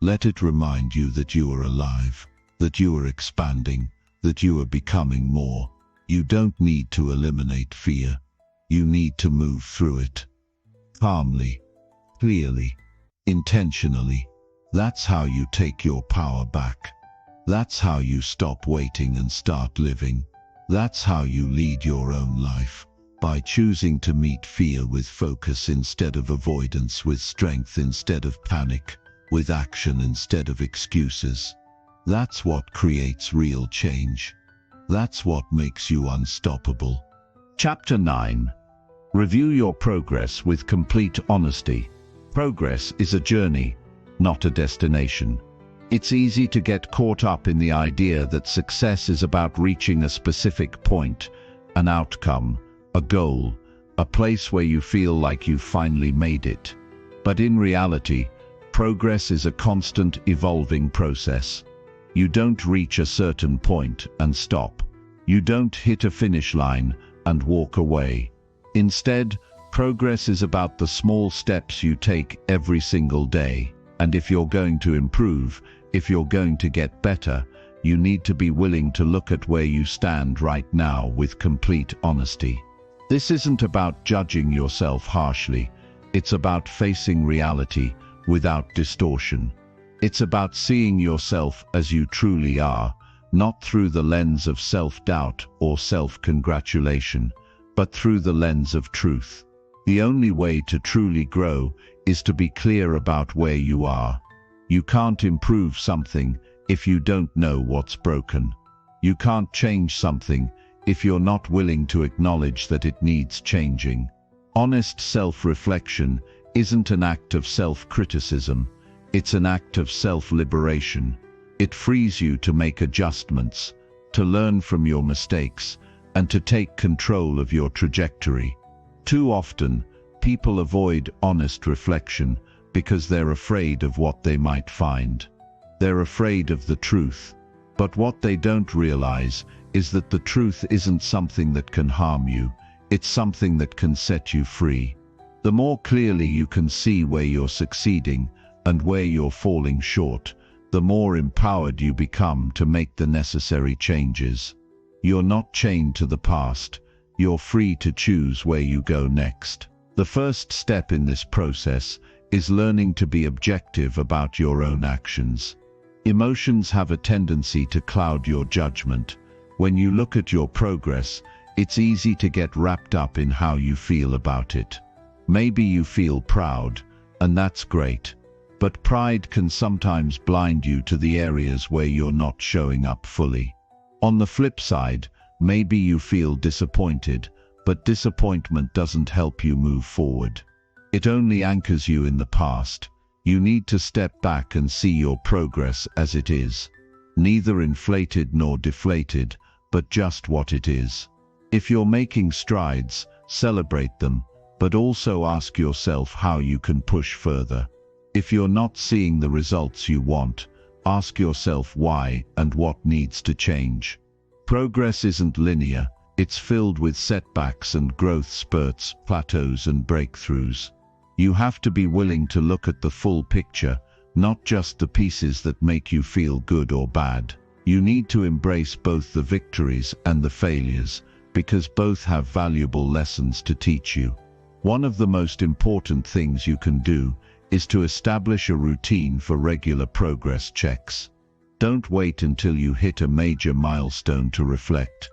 Let it remind you that you are alive, that you are expanding, that you are becoming more. You don't need to eliminate fear. You need to move through it. Calmly, clearly, intentionally. That's how you take your power back. That's how you stop waiting and start living. That's how you lead your own life, by choosing to meet fear with focus instead of avoidance, with strength instead of panic, with action instead of excuses. That's what creates real change. That's what makes you unstoppable. Chapter 9. Review your progress with complete honesty. Progress is a journey, not a destination. It's easy to get caught up in the idea that success is about reaching a specific point, an outcome, a goal, a place where you feel like you've finally made it. But in reality, progress is a constant evolving process. You don't reach a certain point and stop. You don't hit a finish line and walk away. Instead, progress is about the small steps you take every single day. And if you're going to improve, if you're going to get better, you need to be willing to look at where you stand right now with complete honesty. This isn't about judging yourself harshly. It's about facing reality without distortion. It's about seeing yourself as you truly are, not through the lens of self-doubt or self-congratulation, but through the lens of truth. The only way to truly grow is to be clear about where you are. You can't improve something if you don't know what's broken. You can't change something if you're not willing to acknowledge that it needs changing. Honest self-reflection isn't an act of self-criticism, it's an act of self-liberation. It frees you to make adjustments, to learn from your mistakes, and to take control of your trajectory. Too often, people avoid honest reflection because they're afraid of what they might find. They're afraid of the truth. But what they don't realize is that the truth isn't something that can harm you, it's something that can set you free. The more clearly you can see where you're succeeding and where you're falling short, the more empowered you become to make the necessary changes. You're not chained to the past, You're free to choose where you go next. The first step in this process is learning to be objective about your own actions. Emotions have a tendency to cloud your judgment. When you look at your progress, it's easy to get wrapped up in how you feel about it. Maybe you feel proud, and that's great. But pride can sometimes blind you to the areas where you're not showing up fully. On the flip side, maybe you feel disappointed, but disappointment doesn't help you move forward. It only anchors you in the past. You need to step back and see your progress as it is. Neither inflated nor deflated, but just what it is. If you're making strides, celebrate them, but also ask yourself how you can push further. If you're not seeing the results you want, ask yourself why and what needs to change. Progress isn't linear, it's filled with setbacks and growth spurts, plateaus and breakthroughs. You have to be willing to look at the full picture, not just the pieces that make you feel good or bad. You need to embrace both the victories and the failures, because both have valuable lessons to teach you. One of the most important things you can do is to establish a routine for regular progress checks. Don't wait until you hit a major milestone to reflect.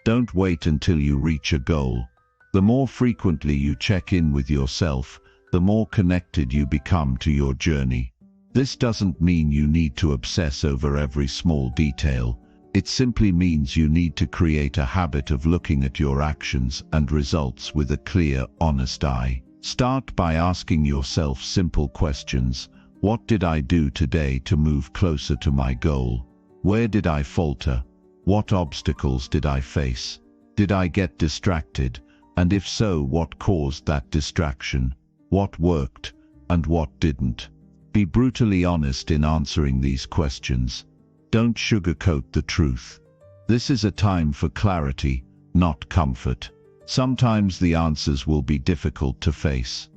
Don't wait until you reach a goal. The more frequently you check in with yourself, the more connected you become to your journey. This doesn't mean you need to obsess over every small detail. It simply means you need to create a habit of looking at your actions and results with a clear, honest eye. Start by asking yourself simple questions. What did I do today to move closer to my goal? Where did I falter? What obstacles did I face? Did I get distracted? And if so, what caused that distraction? What worked and what didn't? Be brutally honest in answering these questions. Don't sugarcoat the truth. This is a time for clarity, not comfort. Sometimes the answers will be difficult to face.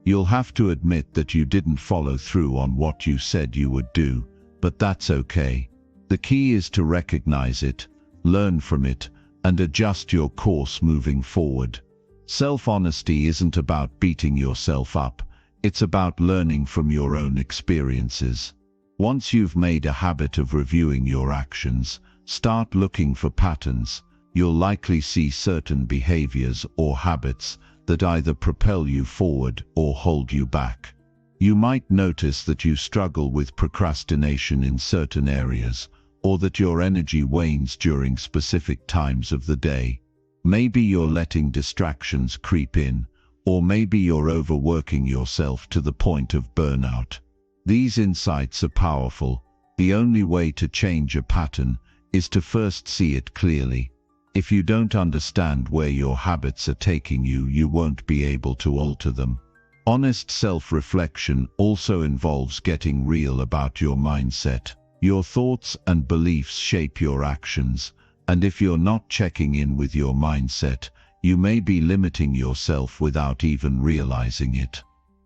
You'll have to admit that you didn't follow through on what you said you would do, but that's okay. The key is to recognize it, learn from it, and adjust your course moving forward. Self-honesty isn't about beating yourself up, it's about learning from your own experiences. Once you've made a habit of reviewing your actions, start looking for patterns. You'll likely see certain behaviors or habits that either propel you forward or hold you back. You might notice that you struggle with procrastination in certain areas, or that your energy wanes during specific times of the day. Maybe you're letting distractions creep in, or maybe you're overworking yourself to the point of burnout. These insights are powerful. The only way to change a pattern is to first see it clearly. If you don't understand where your habits are taking you, you won't be able to alter them. Honest self-reflection also involves getting real about your mindset. Your thoughts and beliefs shape your actions, and if you're not checking in with your mindset, you may be limiting yourself without even realizing it.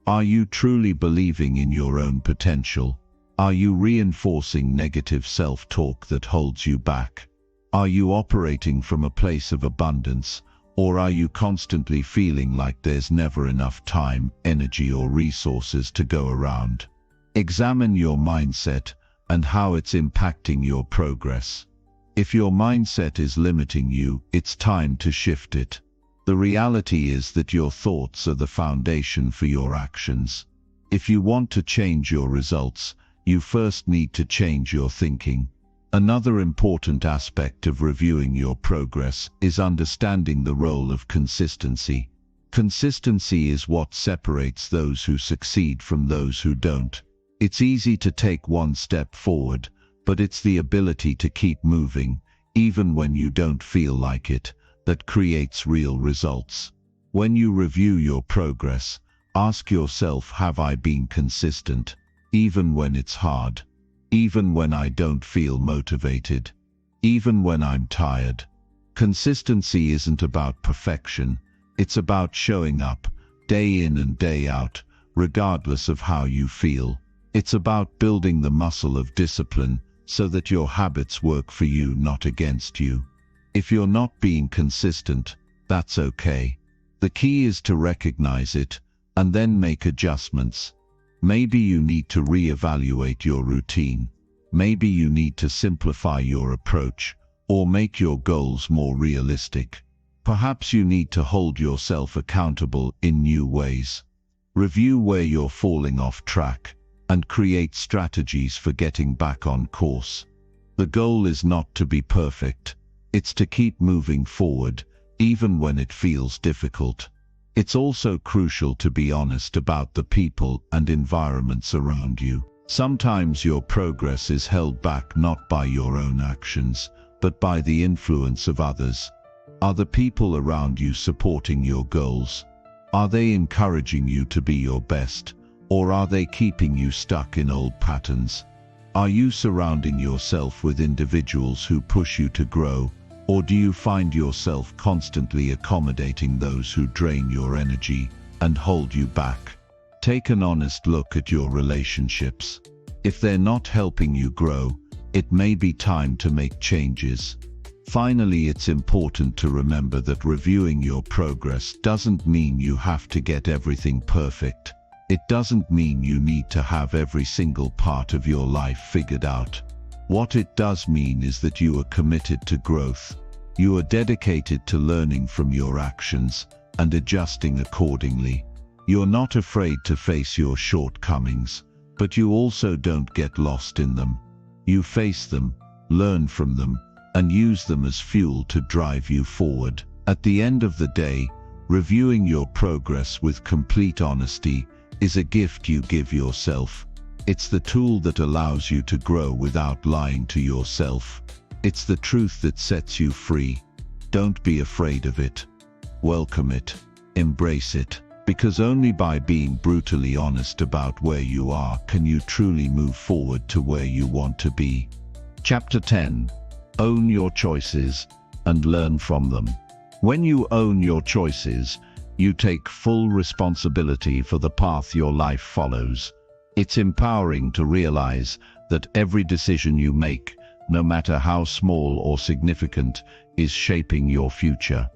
Are you truly believing in your own potential? Are you reinforcing negative self-talk that holds you back? Are you operating from a place of abundance, or are you constantly feeling like there's never enough time, energy, or resources to go around? Examine your mindset and how it's impacting your progress. If your mindset is limiting you, it's time to shift it. The reality is that your thoughts are the foundation for your actions. If you want to change your results, you first need to change your thinking. Another important aspect of reviewing your progress is understanding the role of consistency. Consistency is what separates those who succeed from those who don't. It's easy to take one step forward, but it's the ability to keep moving, even when you don't feel like it, that creates real results. When you review your progress, ask yourself, have I been consistent, even when it's hard? Even when I don't feel motivated? Even when I'm tired? Consistency isn't about perfection, it's about showing up, day in and day out, regardless of how you feel. It's about building the muscle of discipline so that your habits work for you, not against you. If you're not being consistent, That's okay. The key is to recognize it and then make adjustments. Maybe you need to reevaluate your routine. Maybe you need to simplify your approach or make your goals more realistic. Perhaps you need to hold yourself accountable in new ways. Review where you're falling off track and create strategies for getting back on course. The goal is not to be perfect. It's to keep moving forward, even when it feels difficult. It's also crucial to be honest about the people and environments around you. Sometimes your progress is held back not by your own actions, but by the influence of others. Are the people around you supporting your goals? Are they encouraging you to be your best, or are they keeping you stuck in old patterns? Are you surrounding yourself with individuals who push you to grow, or do you find yourself constantly accommodating those who drain your energy and hold you back? Take an honest look at your relationships. If they're not helping you grow, it may be time to make changes. Finally, it's important to remember that reviewing your progress doesn't mean you have to get everything perfect. It doesn't mean you need to have every single part of your life figured out. What it does mean is that you are committed to growth. You are dedicated to learning from your actions and adjusting accordingly. You're not afraid to face your shortcomings, but you also don't get lost in them. You face them, learn from them, and use them as fuel to drive you forward. At the end of the day, reviewing your progress with complete honesty is a gift you give yourself. It's the tool that allows you to grow without lying to yourself. It's the truth that sets you free. Don't be afraid of it. Welcome it. Embrace it. Because only by being brutally honest about where you are can you truly move forward to where you want to be. Chapter 10. Own your choices and learn from them. When you own your choices, you take full responsibility for the path your life follows. It's empowering to realize that every decision you make, no matter how small or significant, is shaping your future.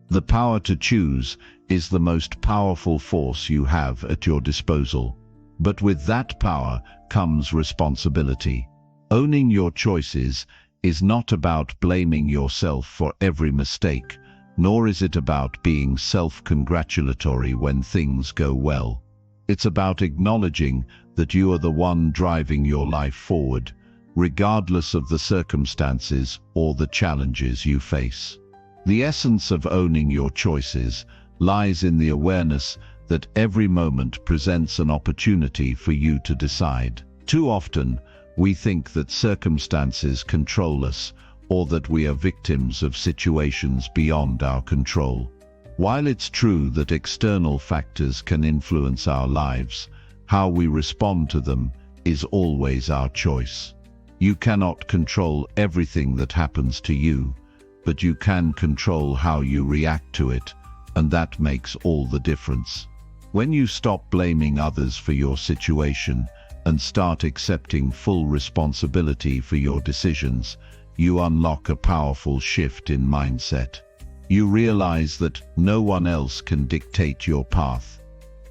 The power to choose is the most powerful force you have at your disposal. But with that power comes responsibility. Owning your choices is not about blaming yourself for every mistake, nor is it about being self-congratulatory when things go well. It's about acknowledging that you are the one driving your life forward, regardless of the circumstances or the challenges you face. The essence of owning your choices lies in the awareness that every moment presents an opportunity for you to decide. Too often, we think that circumstances control us, or that we are victims of situations beyond our control. While it's true that external factors can influence our lives, how we respond to them is always our choice. You cannot control everything that happens to you, but you can control how you react to it, and that makes all the difference. When you stop blaming others for your situation and start accepting full responsibility for your decisions, you unlock a powerful shift in mindset. You realize that no one else can dictate your path.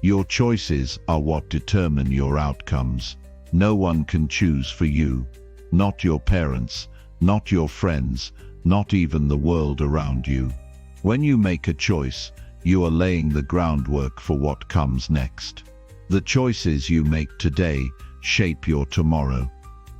Your choices are what determine your outcomes. No one can choose for you. Not your parents, not your friends, not even the world around you. When you make a choice, you are laying the groundwork for what comes next. The choices you make today shape your tomorrow,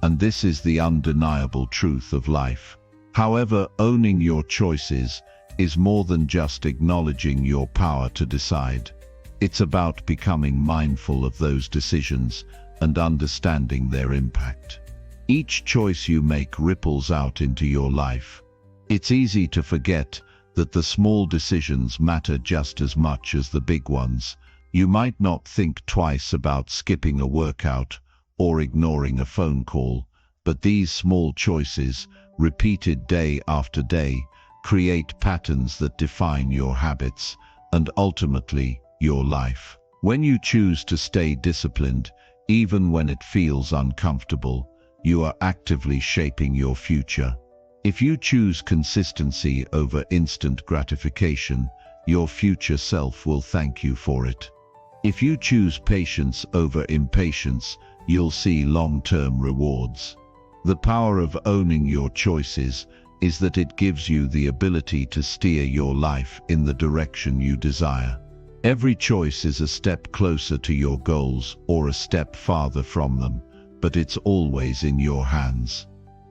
and this is the undeniable truth of life. However, owning your choices is more than just acknowledging your power to decide. It's about becoming mindful of those decisions and understanding their impact. Each choice you make ripples out into your life. It's easy to forget that the small decisions matter just as much as the big ones. You might not think twice about skipping a workout or ignoring a phone call, but these small choices, repeated day after day, create patterns that define your habits and ultimately your life. When you choose to stay disciplined, even when it feels uncomfortable, you are actively shaping your future. If you choose consistency over instant gratification, your future self will thank you for it. If you choose patience over impatience, you'll see long-term rewards. The power of owning your choices is that it gives you the ability to steer your life in the direction you desire. Every choice is a step closer to your goals or a step farther from them, but it's always in your hands.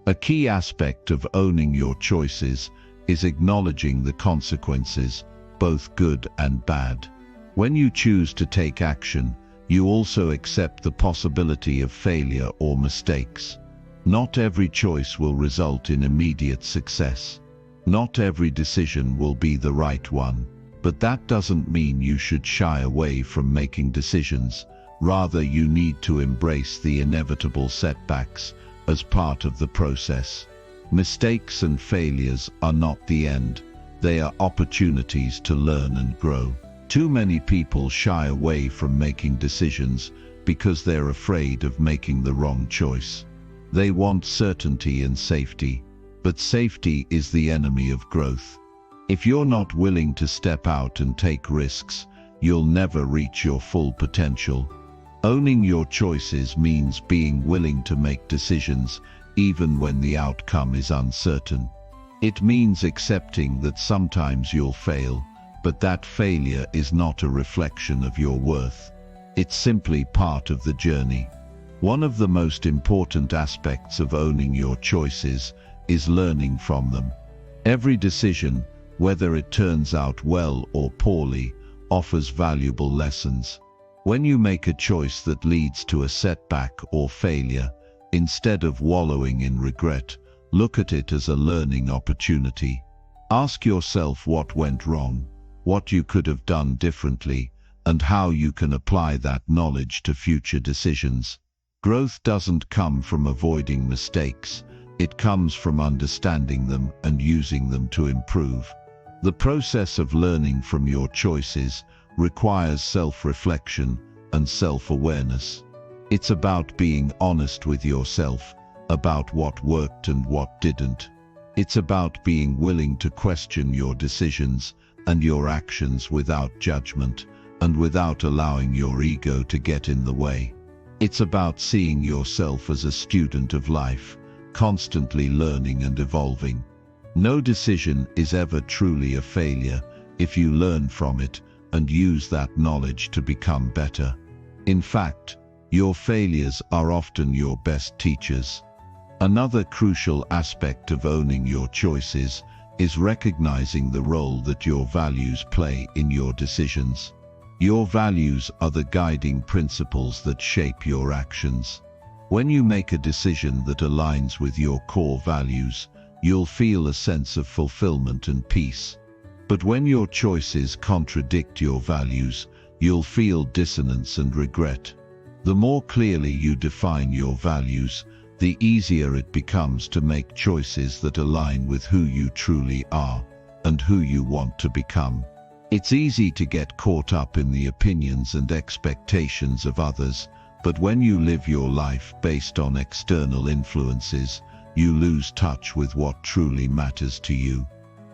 A key aspect of owning your choices is acknowledging the consequences, both good and bad. When you choose to take action, you also accept the possibility of failure or mistakes. Not every choice will result in immediate success. Not every decision will be the right one, but that doesn't mean you should shy away from making decisions. Rather, you need to embrace the inevitable setbacks as part of the process. Mistakes and failures are not the end. They are opportunities to learn and grow. Too many people shy away from making decisions because they're afraid of making the wrong choice. They want certainty and safety, but safety is the enemy of growth. If you're not willing to step out and take risks, you'll never reach your full potential. Owning your choices means being willing to make decisions even when the outcome is uncertain. It means accepting that sometimes you'll fail, but that failure is not a reflection of your worth. It's simply part of the journey. One of the most important aspects of owning your choices is learning from them. Every decision, whether it turns out well or poorly, offers valuable lessons. When you make a choice that leads to a setback or failure, instead of wallowing in regret, look at it as a learning opportunity. Ask yourself what went wrong, what you could have done differently, and how you can apply that knowledge to future decisions. Growth doesn't come from avoiding mistakes, it comes from understanding them and using them to improve. The process of learning from your choices requires self-reflection and self-awareness. It's about being honest with yourself, about what worked and what didn't. It's about being willing to question your decisions and your actions without judgment and without allowing your ego to get in the way. It's about seeing yourself as a student of life, constantly learning and evolving. No decision is ever truly a failure if you learn from it and use that knowledge to become better. In fact, your failures are often your best teachers. Another crucial aspect of owning your choices is recognizing the role that your values play in your decisions. Your values are the guiding principles that shape your actions. When you make a decision that aligns with your core values, you'll feel a sense of fulfillment and peace. But when your choices contradict your values, you'll feel dissonance and regret. The more clearly you define your values, the easier it becomes to make choices that align with who you truly are and who you want to become. It's easy to get caught up in the opinions and expectations of others, but when you live your life based on external influences, you lose touch with what truly matters to you.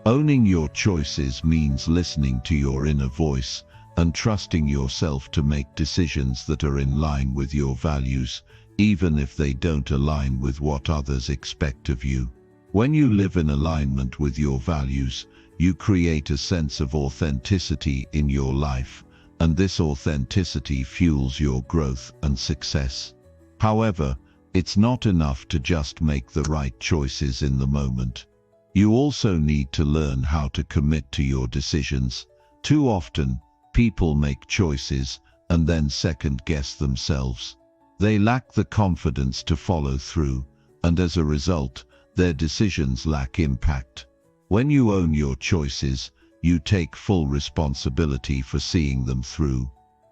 Owning your choices means listening to your inner voice and trusting yourself to make decisions that are in line with your values, even if they don't align with what others expect of you. When you live in alignment with your values, you create a sense of authenticity in your life, and this authenticity fuels your growth and success. However, it's not enough to just make the right choices in the moment. You also need to learn how to commit to your decisions. Too often, people make choices and then second-guess themselves. They lack the confidence to follow through, and as a result, their decisions lack impact. When you own your choices, you take full responsibility for seeing them through.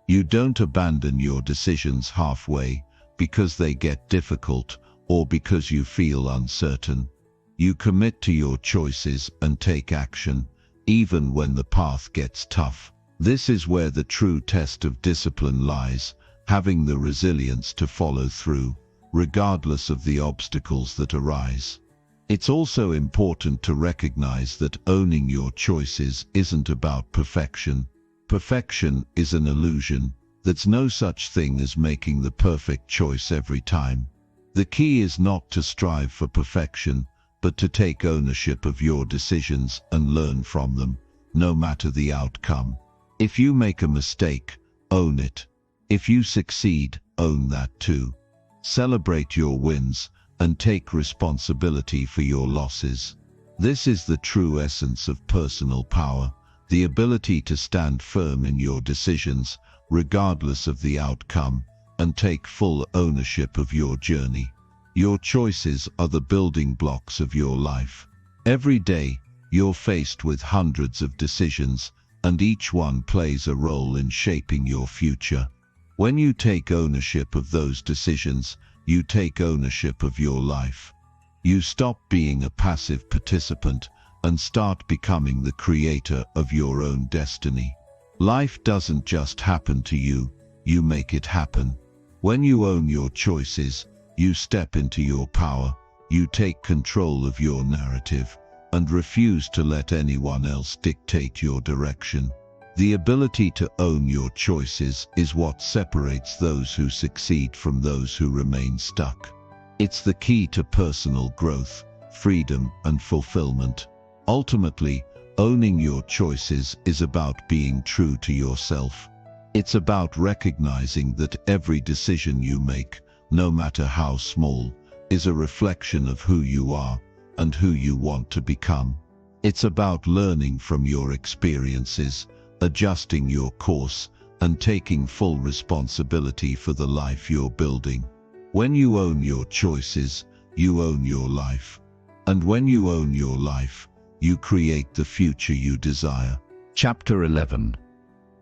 You don't abandon your decisions halfway because they get difficult or because you feel uncertain. You commit to your choices and take action, even when the path gets tough. This is where the true test of discipline lies, having the resilience to follow through, regardless of the obstacles that arise. It's also important to recognize that owning your choices isn't about perfection. Perfection is an illusion. There's no such thing as making the perfect choice every time. The key is not to strive for perfection, but to take ownership of your decisions and learn from them, no matter the outcome. If you make a mistake, own it. If you succeed, own that too. Celebrate your wins and take responsibility for your losses. This is the true essence of personal power, the ability to stand firm in your decisions, regardless of the outcome, and take full ownership of your journey. Your choices are the building blocks of your life. Every day, you're faced with hundreds of decisions, and each one plays a role in shaping your future. When you take ownership of those decisions, you take ownership of your life. You stop being a passive participant and start becoming the creator of your own destiny. Life doesn't just happen to you, you make it happen. When you own your choices, you step into your power, you take control of your narrative, and refuse to let anyone else dictate your direction. The ability to own your choices is what separates those who succeed from those who remain stuck. It's the key to personal growth, freedom, and fulfillment. Ultimately, owning your choices is about being true to yourself. It's about recognizing that every decision you make, no matter how small, is a reflection of who you are and who you want to become. It's about learning from your experiences, adjusting your course, and taking full responsibility for the life you're building. When you own your choices, you own your life. And when you own your life, you create the future you desire. Chapter 11.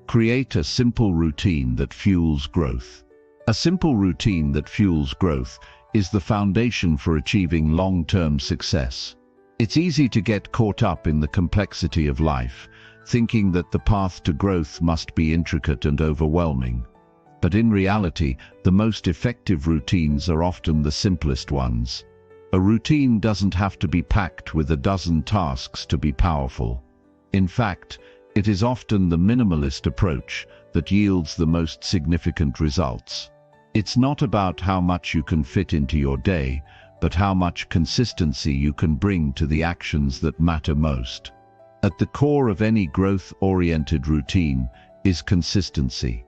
Create a simple routine that fuels growth. A simple routine that fuels growth is the foundation for achieving long-term success. It's easy to get caught up in the complexity of life, thinking that the path to growth must be intricate and overwhelming. But in reality, the most effective routines are often the simplest ones. A routine doesn't have to be packed with a dozen tasks to be powerful. In fact, it is often the minimalist approach that yields the most significant results. It's not about how much you can fit into your day, but how much consistency you can bring to the actions that matter most. At the core of any growth-oriented routine is consistency.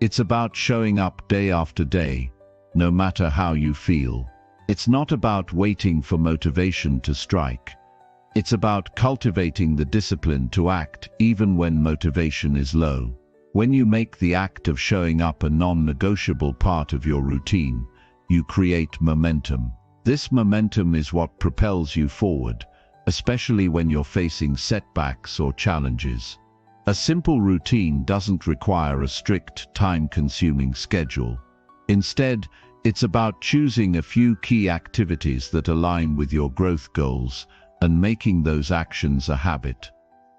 It's about showing up day after day, no matter how you feel. It's not about waiting for motivation to strike. It's about cultivating the discipline to act even when motivation is low. When you make the act of showing up a non-negotiable part of your routine, you create momentum. This momentum is what propels you forward, especially when you're facing setbacks or challenges. A simple routine doesn't require a strict, time-consuming schedule. Instead, it's about choosing a few key activities that align with your growth goals and making those actions a habit.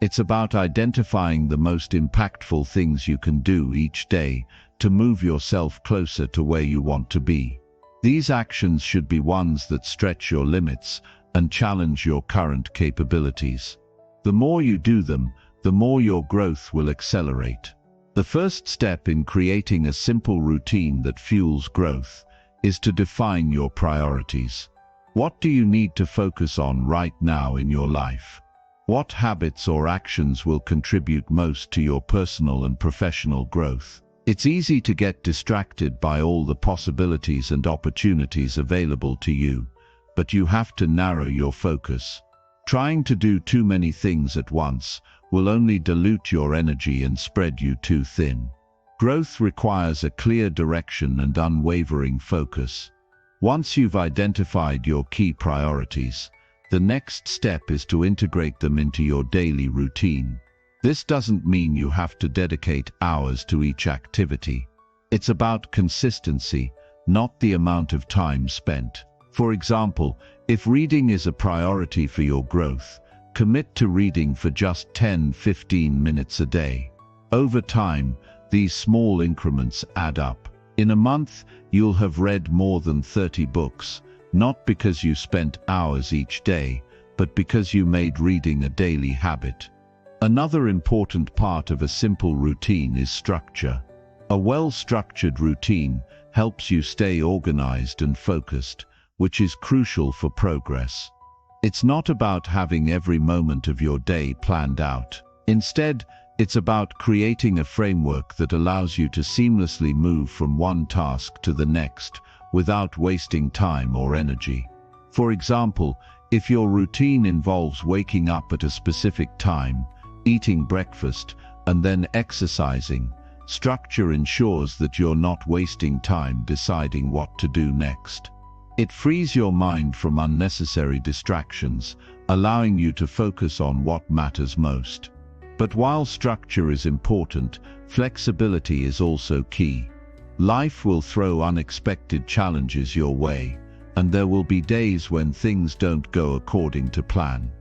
It's about identifying the most impactful things you can do each day to move yourself closer to where you want to be. These actions should be ones that stretch your limits and challenge your current capabilities. The more you do them, the more your growth will accelerate. The first step in creating a simple routine that fuels growth is to define your priorities. What do you need to focus on right now in your life? What habits or actions will contribute most to your personal and professional growth? It's easy to get distracted by all the possibilities and opportunities available to you, but you have to narrow your focus. Trying to do too many things at once will only dilute your energy and spread you too thin. Growth requires a clear direction and unwavering focus. Once you've identified your key priorities, the next step is to integrate them into your daily routine. This doesn't mean you have to dedicate hours to each activity. It's about consistency, not the amount of time spent. For example, if reading is a priority for your growth, commit to reading for just 10-15 minutes a day. Over time, these small increments add up. In a month, you'll have read more than 30 books, not because you spent hours each day, but because you made reading a daily habit. Another important part of a simple routine is structure. A well-structured routine helps you stay organized and focused, which is crucial for progress. It's not about having every moment of your day planned out. Instead, it's about creating a framework that allows you to seamlessly move from one task to the next without wasting time or energy. For example, if your routine involves waking up at a specific time, eating breakfast, and then exercising, structure ensures that you're not wasting time deciding what to do next. It frees your mind from unnecessary distractions, allowing you to focus on what matters most. But while structure is important, flexibility is also key. Life will throw unexpected challenges your way, and there will be days when things don't go according to plan.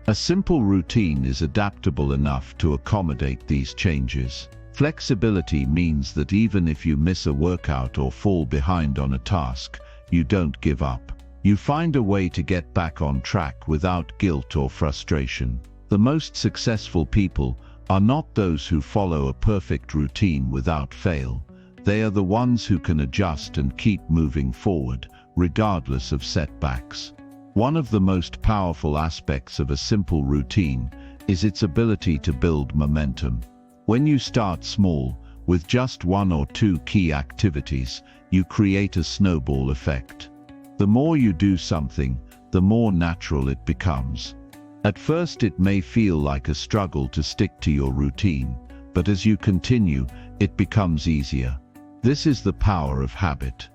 A simple routine is adaptable enough to accommodate these changes. Flexibility means that even if you miss a workout or fall behind on a task, you don't give up. You find a way to get back on track without guilt or frustration. The most successful people are not those who follow a perfect routine without fail. They are the ones who can adjust and keep moving forward, regardless of setbacks. One of the most powerful aspects of a simple routine is its ability to build momentum. When you start small, with just one or two key activities, you create a snowball effect. The more you do something, the more natural it becomes. At first it may feel like a struggle to stick to your routine, but as you continue, it becomes easier. This is the power of habit.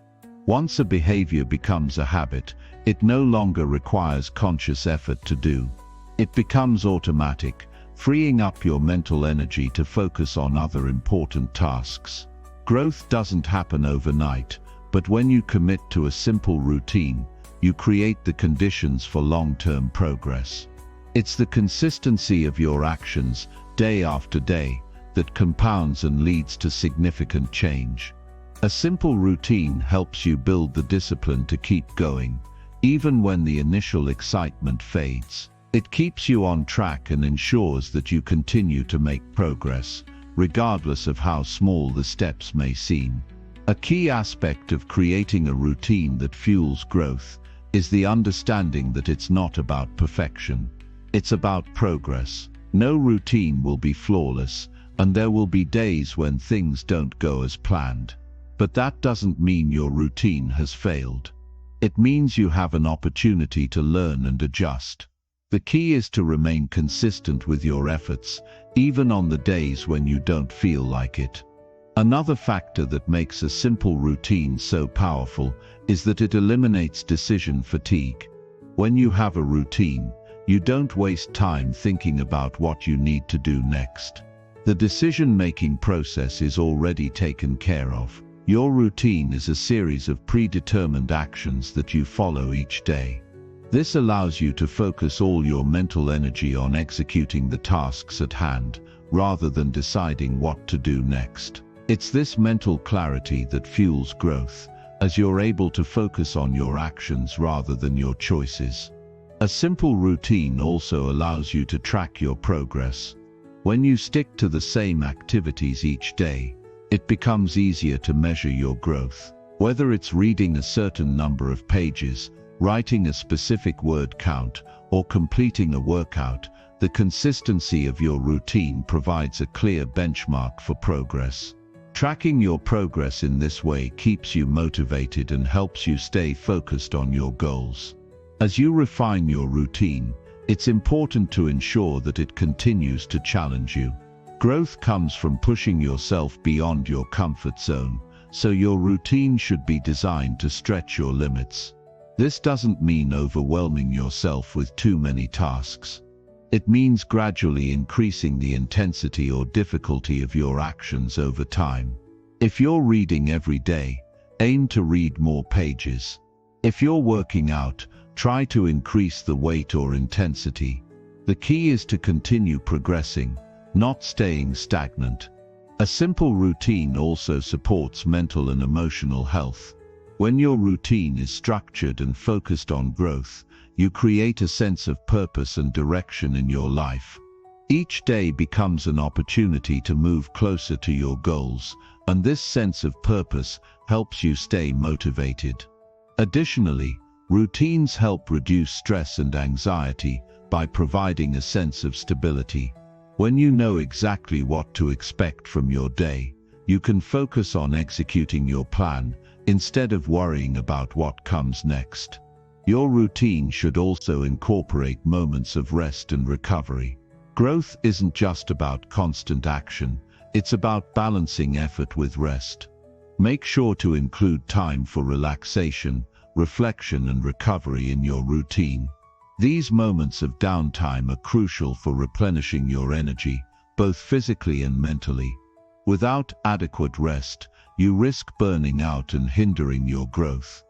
Once a behavior becomes a habit, it no longer requires conscious effort to do. It becomes automatic, freeing up your mental energy to focus on other important tasks. Growth doesn't happen overnight, but when you commit to a simple routine, you create the conditions for long-term progress. It's the consistency of your actions, day after day, that compounds and leads to significant change. A simple routine helps you build the discipline to keep going, even when the initial excitement fades. It keeps you on track and ensures that you continue to make progress, regardless of how small the steps may seem. A key aspect of creating a routine that fuels growth is the understanding that it's not about perfection. It's about progress. No routine will be flawless, and there will be days when things don't go as planned. But that doesn't mean your routine has failed. It means you have an opportunity to learn and adjust. The key is to remain consistent with your efforts, even on the days when you don't feel like it. Another factor that makes a simple routine so powerful is that it eliminates decision fatigue. When you have a routine, you don't waste time thinking about what you need to do next. The decision-making process is already taken care of. Your routine is a series of predetermined actions that you follow each day. This allows you to focus all your mental energy on executing the tasks at hand, rather than deciding what to do next. It's this mental clarity that fuels growth, as you're able to focus on your actions rather than your choices. A simple routine also allows you to track your progress. When you stick to the same activities each day, it becomes easier to measure your growth. Whether it's reading a certain number of pages, writing a specific word count, or completing a workout, the consistency of your routine provides a clear benchmark for progress. Tracking your progress in this way keeps you motivated and helps you stay focused on your goals. As you refine your routine, it's important to ensure that it continues to challenge you. Growth comes from pushing yourself beyond your comfort zone, so your routine should be designed to stretch your limits. This doesn't mean overwhelming yourself with too many tasks. It means gradually increasing the intensity or difficulty of your actions over time. If you're reading every day, aim to read more pages. If you're working out, try to increase the weight or intensity. The key is to continue progressing, not staying stagnant. A simple routine also supports mental and emotional health. When your routine is structured and focused on growth, you create a sense of purpose and direction in your life. Each day becomes an opportunity to move closer to your goals, and this sense of purpose helps you stay motivated. Additionally, routines help reduce stress and anxiety by providing a sense of stability. When you know exactly what to expect from your day, you can focus on executing your plan instead of worrying about what comes next. Your routine should also incorporate moments of rest and recovery. Growth isn't just about constant action, it's about balancing effort with rest. Make sure to include time for relaxation, reflection and recovery in your routine. These moments of downtime are crucial for replenishing your energy, both physically and mentally. Without adequate rest, you risk burning out and hindering your growth.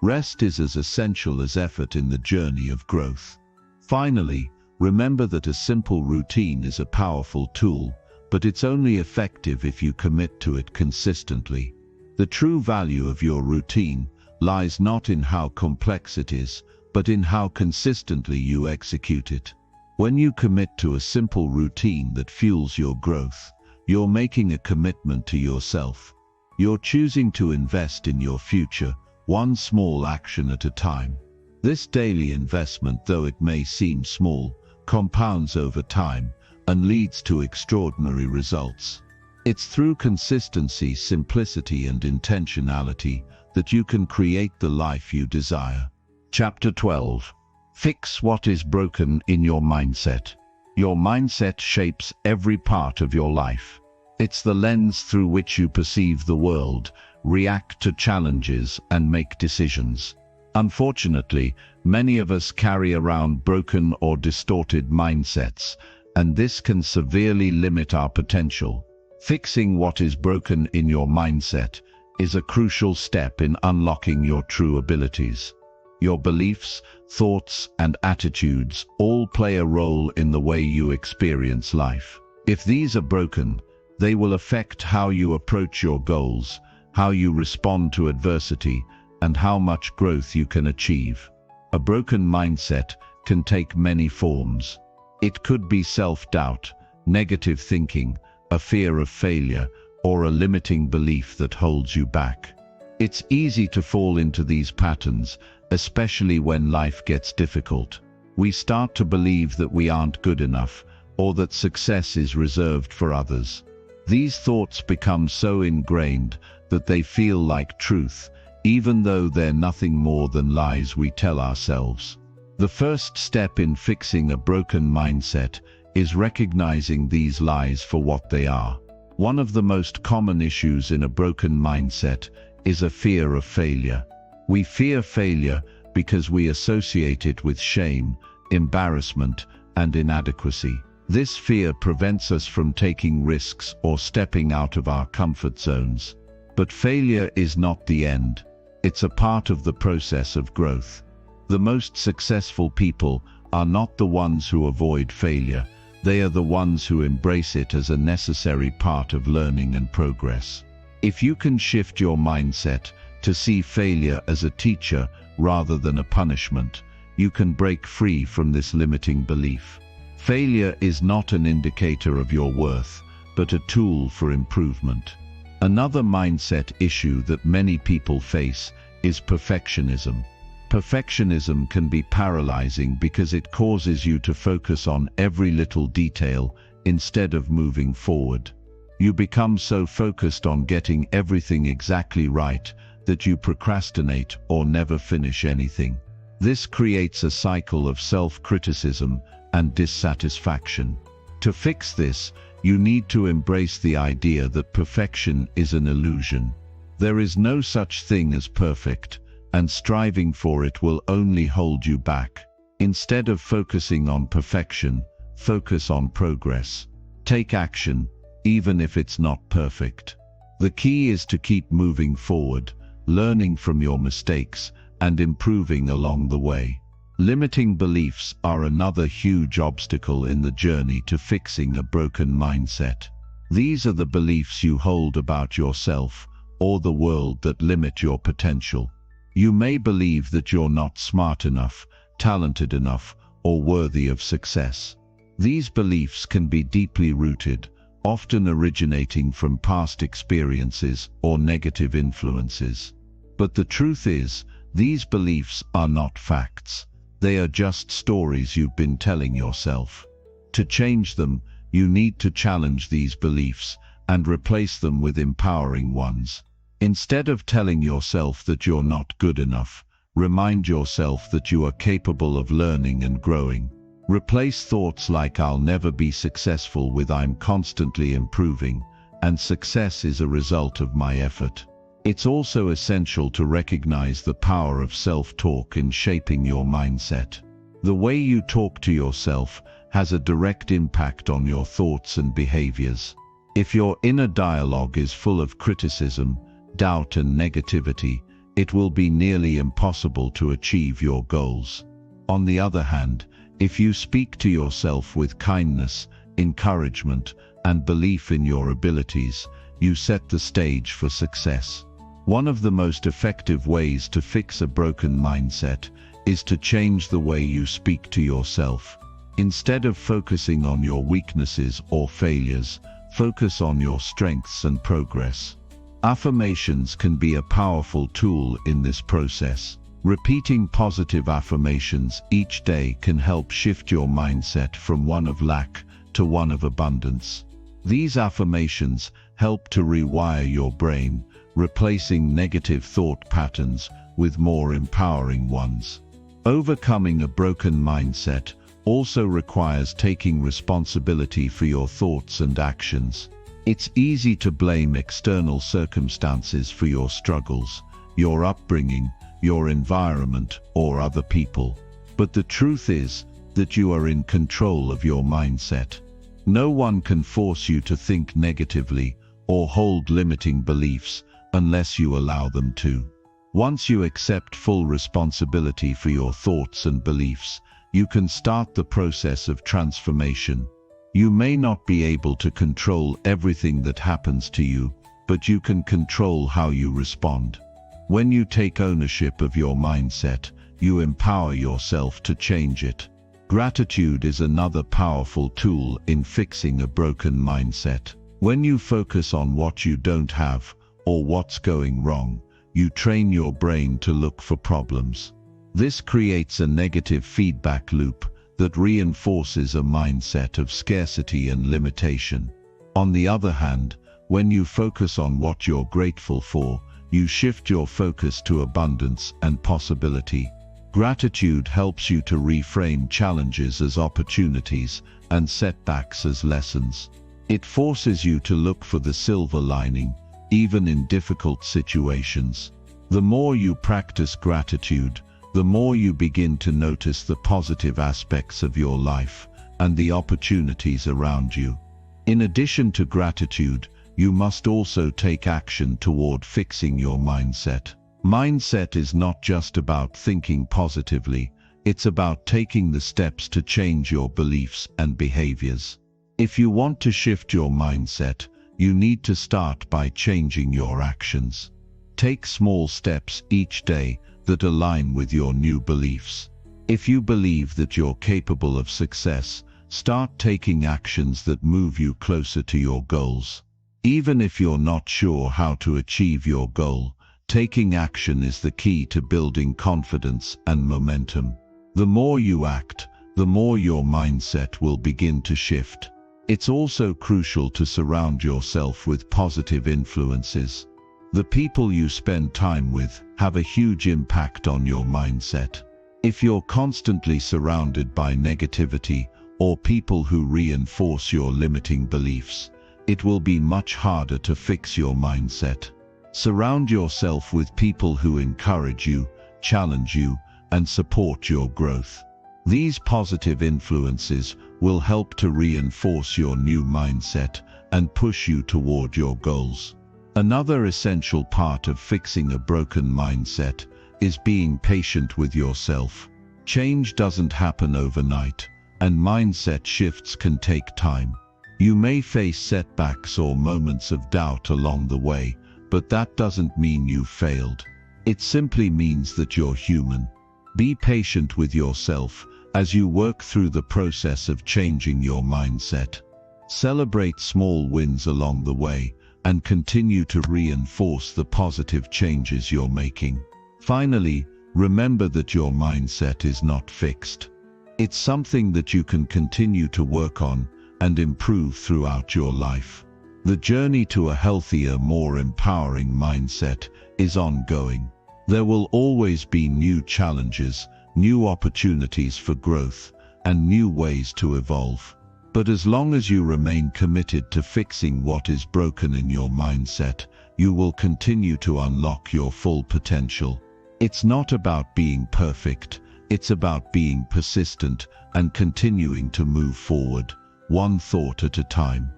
Rest is as essential as effort in the journey of growth. Finally, remember that a simple routine is a powerful tool, but it's only effective if you commit to it consistently. The true value of your routine lies not in how complex it is, but in how consistently you execute it. When you commit to a simple routine that fuels your growth, you're making a commitment to yourself. You're choosing to invest in your future, one small action at a time. This daily investment, though it may seem small, compounds over time and leads to extraordinary results. It's through consistency, simplicity, and intentionality that you can create the life you desire. Chapter 12. Fix what is broken in your mindset. Your mindset shapes every part of your life. It's the lens through which you perceive the world, react to challenges, and make decisions. Unfortunately, many of us carry around broken or distorted mindsets, and this can severely limit our potential. Fixing what is broken in your mindset is a crucial step in unlocking your true abilities. Your beliefs, thoughts, and attitudes all play a role in the way you experience life. If these are broken, they will affect how you approach your goals, how you respond to adversity, and how much growth you can achieve. A broken mindset can take many forms. It could be self-doubt, negative thinking, a fear of failure, or a limiting belief that holds you back. It's easy to fall into these patterns, especially when life gets difficult. We start to believe that we aren't good enough, or that success is reserved for others. These thoughts become so ingrained that they feel like truth, even though they're nothing more than lies we tell ourselves. The first step in fixing a broken mindset is recognizing these lies for what they are. One of the most common issues in a broken mindset is a fear of failure. We fear failure because we associate it with shame, embarrassment, and inadequacy. This fear prevents us from taking risks or stepping out of our comfort zones. But failure is not the end. It's a part of the process of growth. The most successful people are not the ones who avoid failure. They are the ones who embrace it as a necessary part of learning and progress. If you can shift your mindset to see failure as a teacher rather than a punishment, you can break free from this limiting belief. Failure is not an indicator of your worth, but a tool for improvement. Another mindset issue that many people face is perfectionism. Perfectionism can be paralyzing because it causes you to focus on every little detail instead of moving forward. You become so focused on getting everything exactly right that you procrastinate or never finish anything. This creates a cycle of self-criticism and dissatisfaction. To fix this, you need to embrace the idea that perfection is an illusion. There is no such thing as perfect, and striving for it will only hold you back. Instead of focusing on perfection, focus on progress. Take action, even if it's not perfect. The key is to keep moving forward, learning from your mistakes, and improving along the way. Limiting beliefs are another huge obstacle in the journey to fixing a broken mindset. These are the beliefs you hold about yourself or the world that limit your potential. You may believe that you're not smart enough, talented enough, or worthy of success. These beliefs can be deeply rooted, often originating from past experiences or negative influences. But the truth is, these beliefs are not facts. They are just stories you've been telling yourself. To change them, you need to challenge these beliefs and replace them with empowering ones. Instead of telling yourself that you're not good enough, remind yourself that you are capable of learning and growing. Replace thoughts like "I'll never be successful" with "I'm constantly improving, and success is a result of my effort." It's also essential to recognize the power of self-talk in shaping your mindset. The way you talk to yourself has a direct impact on your thoughts and behaviors. If your inner dialogue is full of criticism, doubt, and negativity, it will be nearly impossible to achieve your goals. On the other hand, if you speak to yourself with kindness, encouragement, and belief in your abilities, you set the stage for success. One of the most effective ways to fix a broken mindset is to change the way you speak to yourself. Instead of focusing on your weaknesses or failures, focus on your strengths and progress. Affirmations can be a powerful tool in this process. Repeating positive affirmations each day can help shift your mindset from one of lack to one of abundance. These affirmations help to rewire your brain, replacing negative thought patterns with more empowering ones. Overcoming a broken mindset also requires taking responsibility for your thoughts and actions. It's easy to blame external circumstances for your struggles, your upbringing, your environment, or other people. But the truth is that you are in control of your mindset. No one can force you to think negatively or hold limiting beliefs unless you allow them to. Once you accept full responsibility for your thoughts and beliefs, you can start the process of transformation. You may not be able to control everything that happens to you, but you can control how you respond. When you take ownership of your mindset, you empower yourself to change it. Gratitude is another powerful tool in fixing a broken mindset. When you focus on what you don't have or what's going wrong, you train your brain to look for problems. This creates a negative feedback loop that reinforces a mindset of scarcity and limitation. On the other hand, when you focus on what you're grateful for, you shift your focus to abundance and possibility. Gratitude helps you to reframe challenges as opportunities and setbacks as lessons. It forces you to look for the silver lining, even in difficult situations. The more you practice gratitude, the more you begin to notice the positive aspects of your life and the opportunities around you. In addition to gratitude, you must also take action toward fixing your mindset. Mindset is not just about thinking positively, it's about taking the steps to change your beliefs and behaviors. If you want to shift your mindset, you need to start by changing your actions. Take small steps each day that align with your new beliefs. If you believe that you're capable of success, start taking actions that move you closer to your goals. Even if you're not sure how to achieve your goal, taking action is the key to building confidence and momentum. The more you act, the more your mindset will begin to shift. It's also crucial to surround yourself with positive influences. The people you spend time with have a huge impact on your mindset. If you're constantly surrounded by negativity or people who reinforce your limiting beliefs, it will be much harder to fix your mindset. Surround yourself with people who encourage you, challenge you, and support your growth. These positive influences will help to reinforce your new mindset and push you toward your goals. Another essential part of fixing a broken mindset is being patient with yourself. Change doesn't happen overnight, and mindset shifts can take time. You may face setbacks or moments of doubt along the way, but that doesn't mean you've failed. It simply means that you're human. Be patient with yourself as you work through the process of changing your mindset. Celebrate small wins along the way and continue to reinforce the positive changes you're making. Finally, remember that your mindset is not fixed. It's something that you can continue to work on and improve throughout your life. The journey to a healthier, more empowering mindset is ongoing. There will always be new challenges, new opportunities for growth, and new ways to evolve. But as long as you remain committed to fixing what is broken in your mindset, you will continue to unlock your full potential. It's not about being perfect, it's about being persistent and continuing to move forward, one thought at a time.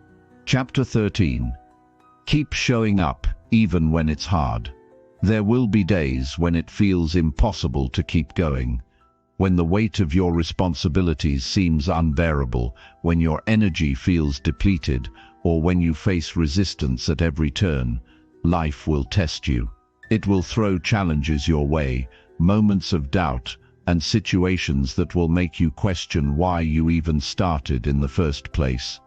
Chapter 13. Keep showing up, even when it's hard. There will be days when it feels impossible to keep going. When the weight of your responsibilities seems unbearable, when your energy feels depleted, or when you face resistance at every turn, life will test you. It will throw challenges your way, moments of doubt, and situations that will make you question why you even started in the first place.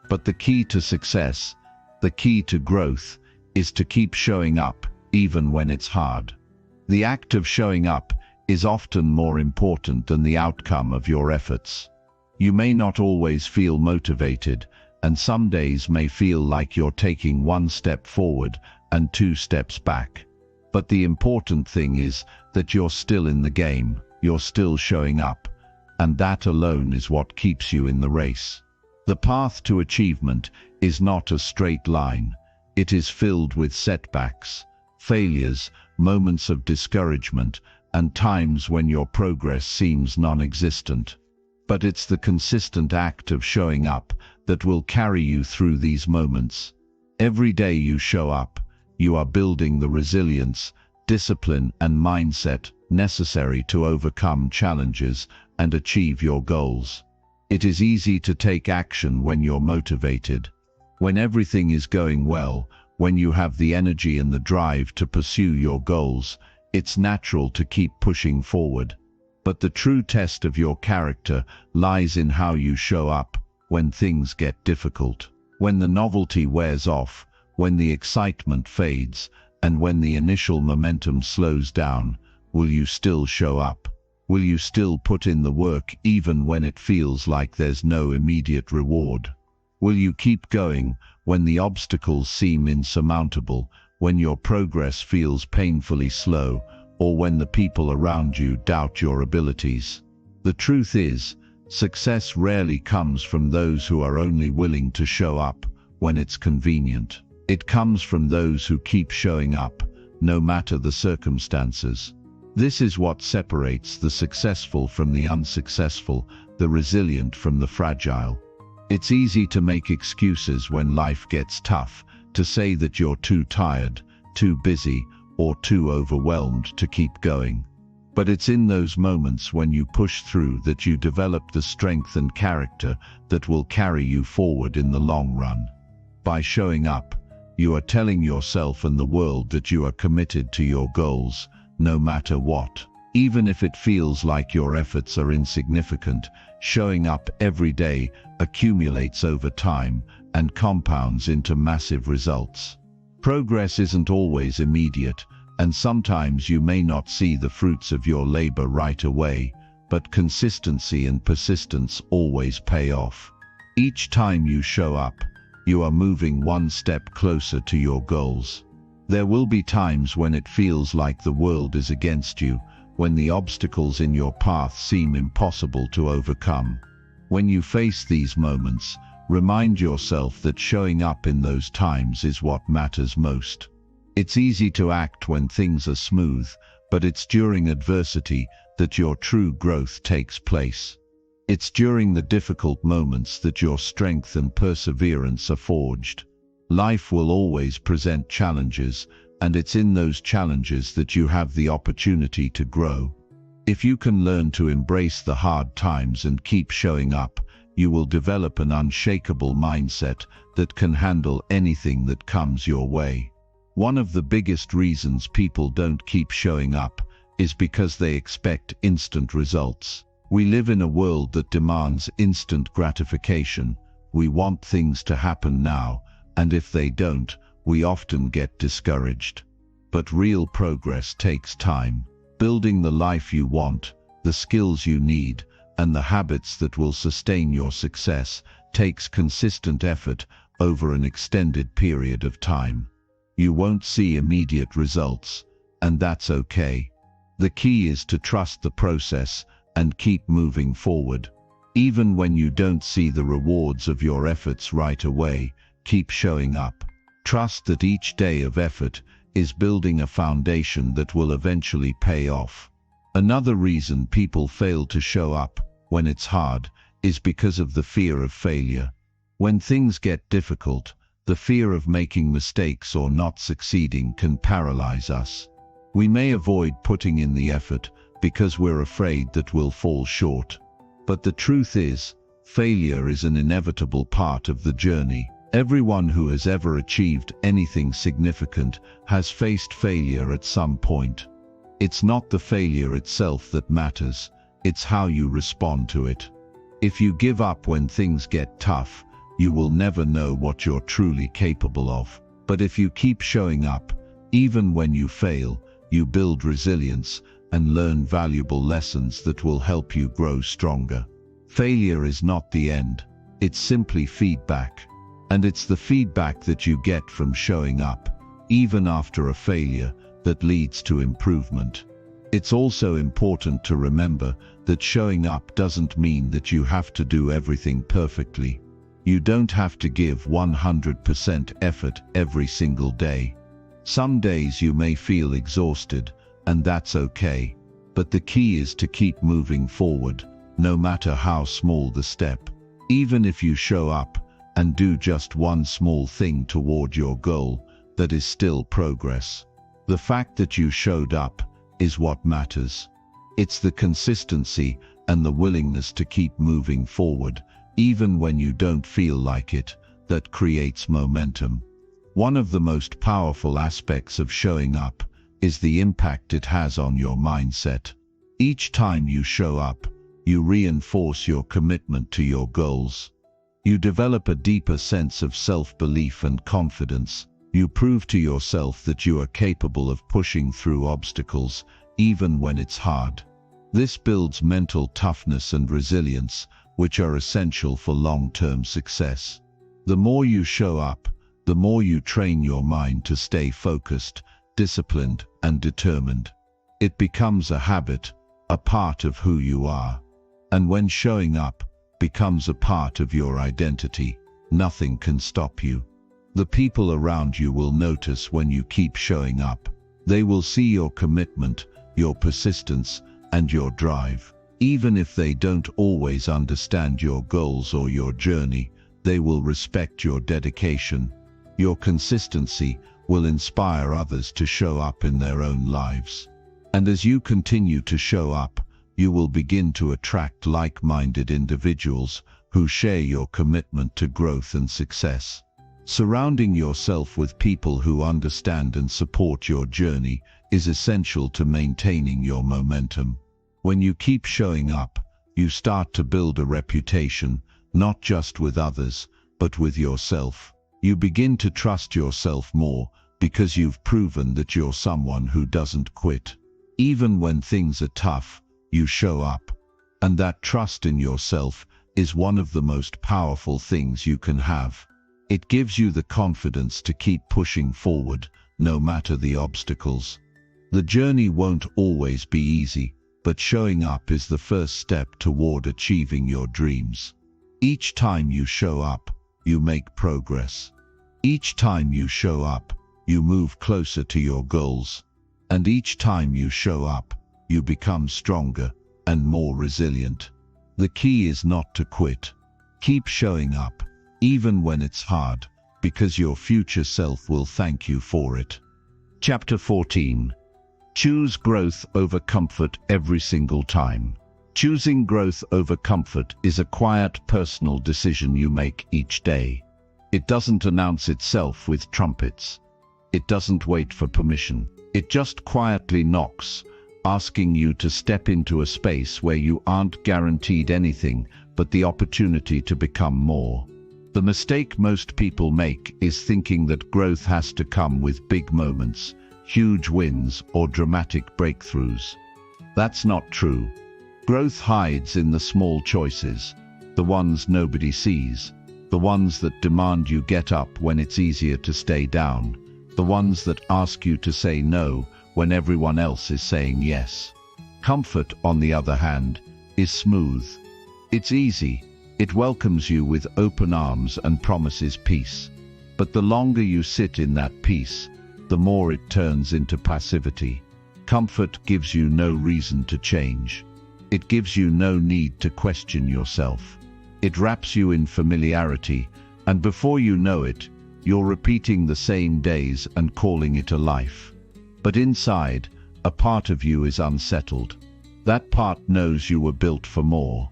But the key to success, the key to growth, is to keep showing up, even when it's hard. The act of showing up is often more important than the outcome of your efforts. You may not always feel motivated, and some days may feel like you're taking one step forward and two steps back. But the important thing is that you're still in the game, you're still showing up, and that alone is what keeps you in the race. The path to achievement is not a straight line. It is filled with setbacks, failures, moments of discouragement, and times when your progress seems non-existent. But it's the consistent act of showing up that will carry you through these moments. Every day you show up, you are building the resilience, discipline, and mindset necessary to overcome challenges and achieve your goals. It is easy to take action when you're motivated. When everything is going well, when you have the energy and the drive to pursue your goals, it's natural to keep pushing forward. But the true test of your character lies in how you show up when things get difficult. When the novelty wears off, when the excitement fades, and when the initial momentum slows down, will you still show up? Will you still put in the work even when it feels like there's no immediate reward? Will you keep going when the obstacles seem insurmountable, when your progress feels painfully slow, or when the people around you doubt your abilities? The truth is, success rarely comes from those who are only willing to show up when it's convenient. It comes from those who keep showing up, no matter the circumstances. This is what separates the successful from the unsuccessful, the resilient from the fragile. It's easy to make excuses when life gets tough, to say that you're too tired, too busy, or too overwhelmed to keep going. But it's in those moments when you push through that you develop the strength and character that will carry you forward in the long run. By showing up, you are telling yourself and the world that you are committed to your goals, no matter what. Even if it feels like your efforts are insignificant, showing up every day accumulates over time and compounds into massive results. Progress isn't always immediate, and sometimes you may not see the fruits of your labor right away, but consistency and persistence always pay off. Each time you show up, you are moving one step closer to your goals. There will be times when it feels like the world is against you, when the obstacles in your path seem impossible to overcome. When you face these moments, remind yourself that showing up in those times is what matters most. It's easy to act when things are smooth, but it's during adversity that your true growth takes place. It's during the difficult moments that your strength and perseverance are forged. Life will always present challenges, and it's in those challenges that you have the opportunity to grow. If you can learn to embrace the hard times and keep showing up, you will develop an unshakable mindset that can handle anything that comes your way. One of the biggest reasons people don't keep showing up is because they expect instant results. We live in a world that demands instant gratification. We want things to happen now, and if they don't, we often get discouraged. But real progress takes time. Building the life you want, the skills you need, and the habits that will sustain your success takes consistent effort over an extended period of time. You won't see immediate results, and that's okay. The key is to trust the process and keep moving forward. Even when you don't see the rewards of your efforts right away, keep showing up. Trust that each day of effort is building a foundation that will eventually pay off. Another reason people fail to show up when it's hard is because of the fear of failure. When things get difficult, the fear of making mistakes or not succeeding can paralyze us. We may avoid putting in the effort because we're afraid that we'll fall short. But the truth is, failure is an inevitable part of the journey. Everyone who has ever achieved anything significant has faced failure at some point. It's not the failure itself that matters, it's how you respond to it. If you give up when things get tough, you will never know what you're truly capable of. But if you keep showing up, even when you fail, you build resilience and learn valuable lessons that will help you grow stronger. Failure is not the end, it's simply feedback. And it's the feedback that you get from showing up, even after a failure, that leads to improvement. It's also important to remember that showing up doesn't mean that you have to do everything perfectly. You don't have to give 100% effort every single day. Some days you may feel exhausted, and that's okay. But the key is to keep moving forward, no matter how small the step. Even if you show up and do just one small thing toward your goal, that is still progress. The fact that you showed up is what matters. It's the consistency and the willingness to keep moving forward, even when you don't feel like it, that creates momentum. One of the most powerful aspects of showing up is the impact it has on your mindset. Each time you show up, you reinforce your commitment to your goals. You develop a deeper sense of self-belief and confidence. You prove to yourself that you are capable of pushing through obstacles, even when it's hard. This builds mental toughness and resilience, which are essential for long-term success. The more you show up, the more you train your mind to stay focused, disciplined, and determined. It becomes a habit, a part of who you are. And when showing up becomes a part of your identity, nothing can stop you. The people around you will notice when you keep showing up. They will see your commitment, your persistence, and your drive. Even if they don't always understand your goals or your journey, they will respect your dedication. Your consistency will inspire others to show up in their own lives. And as you continue to show up, you will begin to attract like-minded individuals who share your commitment to growth and success. Surrounding yourself with people who understand and support your journey is essential to maintaining your momentum. When you keep showing up, you start to build a reputation, not just with others, but with yourself. You begin to trust yourself more because you've proven that you're someone who doesn't quit. Even when things are tough, you show up. And that trust in yourself is one of the most powerful things you can have. It gives you the confidence to keep pushing forward, no matter the obstacles. The journey won't always be easy, but showing up is the first step toward achieving your dreams. Each time you show up, you make progress. Each time you show up, you move closer to your goals. And each time you show up, you become stronger and more resilient. The key is not to quit. Keep showing up, even when it's hard, because your future self will thank you for it. Chapter 14. Choose growth over comfort every single time. Choosing growth over comfort is a quiet personal decision you make each day. It doesn't announce itself with trumpets. It doesn't wait for permission. It just quietly knocks, asking you to step into a space where you aren't guaranteed anything but the opportunity to become more. The mistake most people make is thinking that growth has to come with big moments, huge wins, or dramatic breakthroughs. That's not true. Growth hides in the small choices, the ones nobody sees, the ones that demand you get up when it's easier to stay down, the ones that ask you to say no when everyone else is saying yes. Comfort, on the other hand, is smooth. It's easy. It welcomes you with open arms and promises peace. But the longer you sit in that peace, the more it turns into passivity. Comfort gives you no reason to change. It gives you no need to question yourself. It wraps you in familiarity, and before you know it, you're repeating the same days and calling it a life. But inside, a part of you is unsettled. That part knows you were built for more.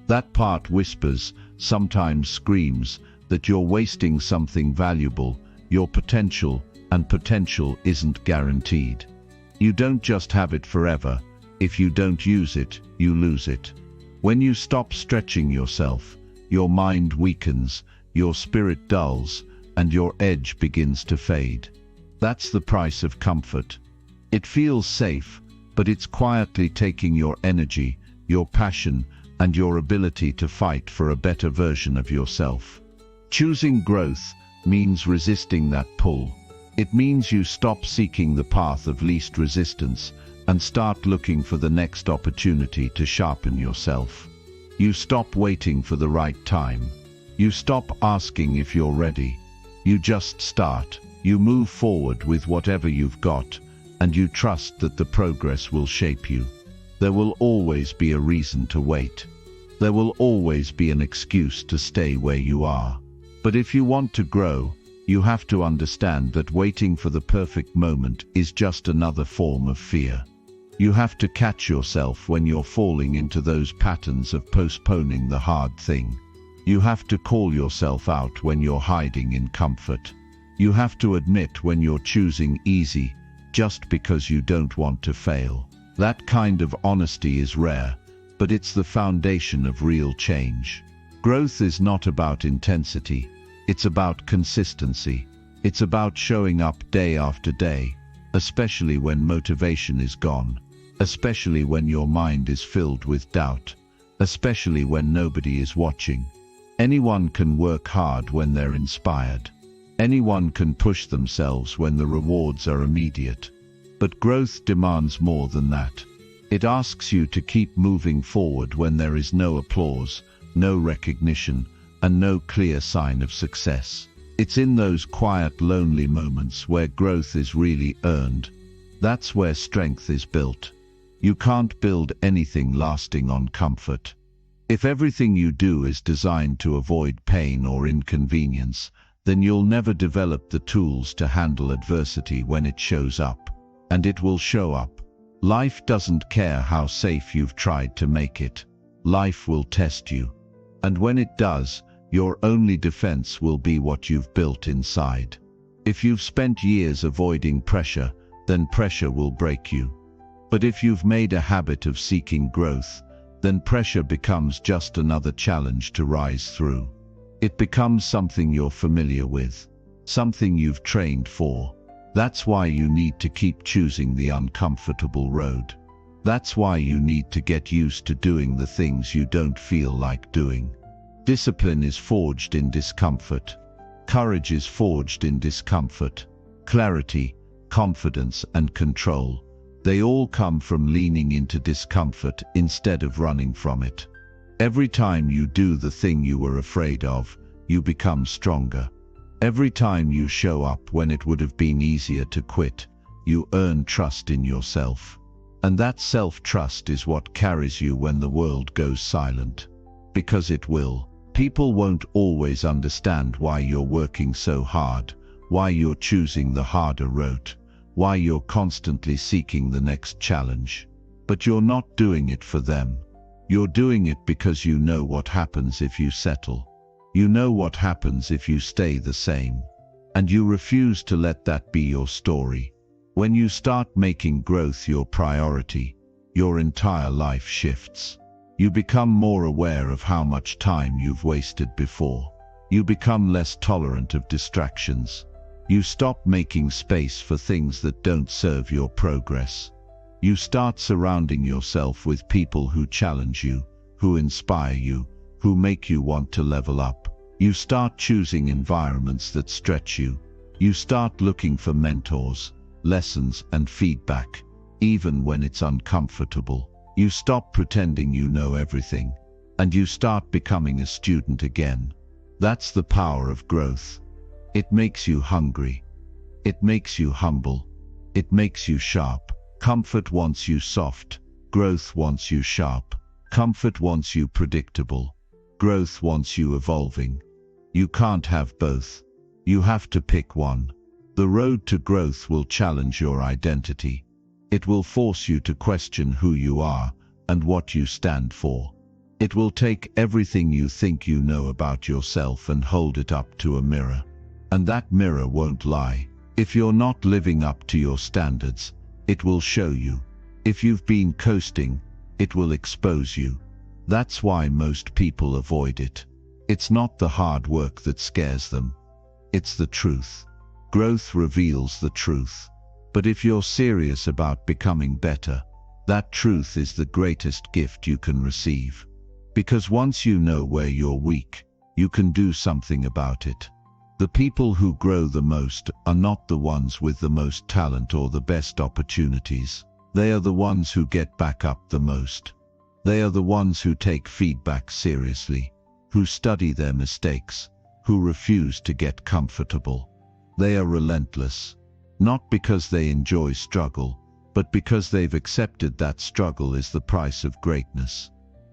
That part whispers, sometimes screams, that you're wasting something valuable, your potential, and potential isn't guaranteed. You don't just have it forever. If you don't use it, you lose it. When you stop stretching yourself, your mind weakens, your spirit dulls, and your edge begins to fade. That's the price of comfort. It feels safe, but it's quietly taking your energy, your passion, and your ability to fight for a better version of yourself. Choosing growth means resisting that pull. It means you stop seeking the path of least resistance and start looking for the next opportunity to sharpen yourself. You stop waiting for the right time. You stop asking if you're ready. You just start. You move forward with whatever you've got, and you trust that the progress will shape you. There will always be a reason to wait. There will always be an excuse to stay where you are. But if you want to grow, you have to understand that waiting for the perfect moment is just another form of fear. You have to catch yourself when you're falling into those patterns of postponing the hard thing. You have to call yourself out when you're hiding in comfort. You have to admit when you're choosing easy just because you don't want to fail. That kind of honesty is rare, but it's the foundation of real change. Growth is not about intensity. It's about consistency. It's about showing up day after day, especially when motivation is gone, especially when your mind is filled with doubt, especially when nobody is watching. Anyone can work hard when they're inspired. Anyone can push themselves when the rewards are immediate. But growth demands more than that. It asks you to keep moving forward when there is no applause, no recognition, and no clear sign of success. It's in those quiet, lonely moments where growth is really earned. That's where strength is built. You can't build anything lasting on comfort. If everything you do is designed to avoid pain or inconvenience, then you'll never develop the tools to handle adversity when it shows up. And it will show up. Life doesn't care how safe you've tried to make it. Life will test you. And when it does, your only defense will be what you've built inside. If you've spent years avoiding pressure, then pressure will break you. But if you've made a habit of seeking growth, then pressure becomes just another challenge to rise through. It becomes something you're familiar with, something you've trained for. That's why you need to keep choosing the uncomfortable road. That's why you need to get used to doing the things you don't feel like doing. Discipline is forged in discomfort. Courage is forged in discomfort. Clarity, confidence, and control, they all come from leaning into discomfort instead of running from it. Every time you do the thing you were afraid of, you become stronger. Every time you show up when it would have been easier to quit, you earn trust in yourself. And that self-trust is what carries you when the world goes silent. Because it will. People won't always understand why you're working so hard, why you're choosing the harder road, why you're constantly seeking the next challenge. But you're not doing it for them. You're doing it because you know what happens if you settle. You know what happens if you stay the same. And you refuse to let that be your story. When you start making growth your priority, your entire life shifts. You become more aware of how much time you've wasted before. You become less tolerant of distractions. You stop making space for things that don't serve your progress. You start surrounding yourself with people who challenge you, who inspire you, who make you want to level up. You start choosing environments that stretch you. You start looking for mentors, lessons, and feedback, even when it's uncomfortable. You stop pretending you know everything, and you start becoming a student again. That's the power of growth. It makes you hungry. It makes you humble. It makes you sharp. Comfort wants you soft. Growth wants you sharp. Comfort wants you predictable. Growth wants you evolving. You can't have both. You have to pick one. The road to growth will challenge your identity. It will force you to question who you are and what you stand for. It will take everything you think you know about yourself and hold it up to a mirror. And that mirror won't lie. If you're not living up to your standards, it will show you. If you've been coasting, it will expose you. That's why most people avoid it. It's not the hard work that scares them. It's the truth. Growth reveals the truth. But if you're serious about becoming better, that truth is the greatest gift you can receive. Because once you know where you're weak, you can do something about it. The people who grow the most are not the ones with the most talent or the best opportunities. They are the ones who get back up the most. They are the ones who take feedback seriously, who study their mistakes, who refuse to get comfortable. They are relentless, not because they enjoy struggle, but because they've accepted that struggle is the price of greatness.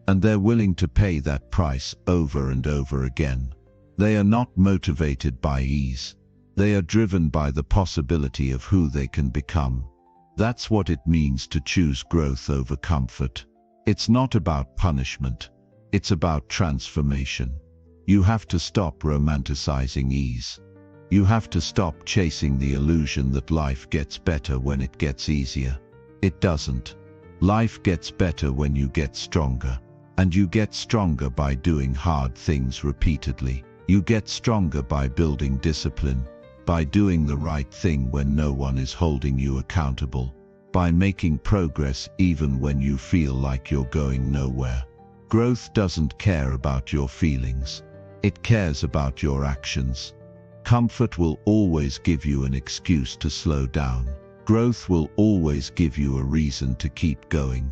And they're willing to pay that price over and over again. They are not motivated by ease. They are driven by the possibility of who they can become. That's what it means to choose growth over comfort. It's not about punishment. It's about transformation. You have to stop romanticizing ease. You have to stop chasing the illusion that life gets better when it gets easier. It doesn't. Life gets better when you get stronger. And you get stronger by doing hard things repeatedly. You get stronger by building discipline, by doing the right thing when no one is holding you accountable, by making progress even when you feel like you're going nowhere. Growth doesn't care about your feelings. It cares about your actions. Comfort will always give you an excuse to slow down. Growth will always give you a reason to keep going.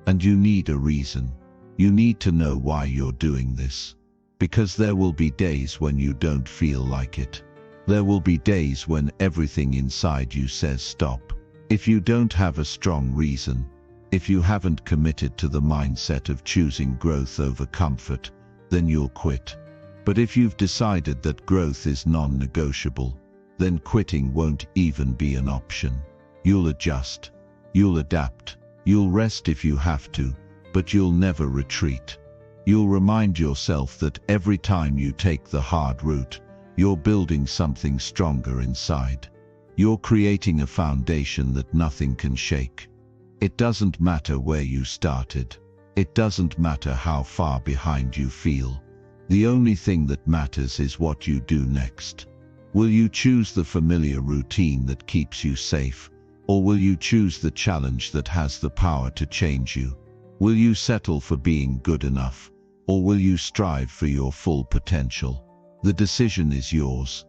And you need a reason. You need to know why you're doing this. Because there will be days when you don't feel like it. There will be days when everything inside you says stop. If you don't have a strong reason, if you haven't committed to the mindset of choosing growth over comfort, then you'll quit. But if you've decided that growth is non-negotiable, then quitting won't even be an option. You'll adjust. You'll adapt. You'll rest if you have to, but you'll never retreat. You'll remind yourself that every time you take the hard route, you're building something stronger inside. You're creating a foundation that nothing can shake. It doesn't matter where you started. It doesn't matter how far behind you feel. The only thing that matters is what you do next. Will you choose the familiar routine that keeps you safe, or will you choose the challenge that has the power to change you? Will you settle for being good enough, or will you strive for your full potential? The decision is yours.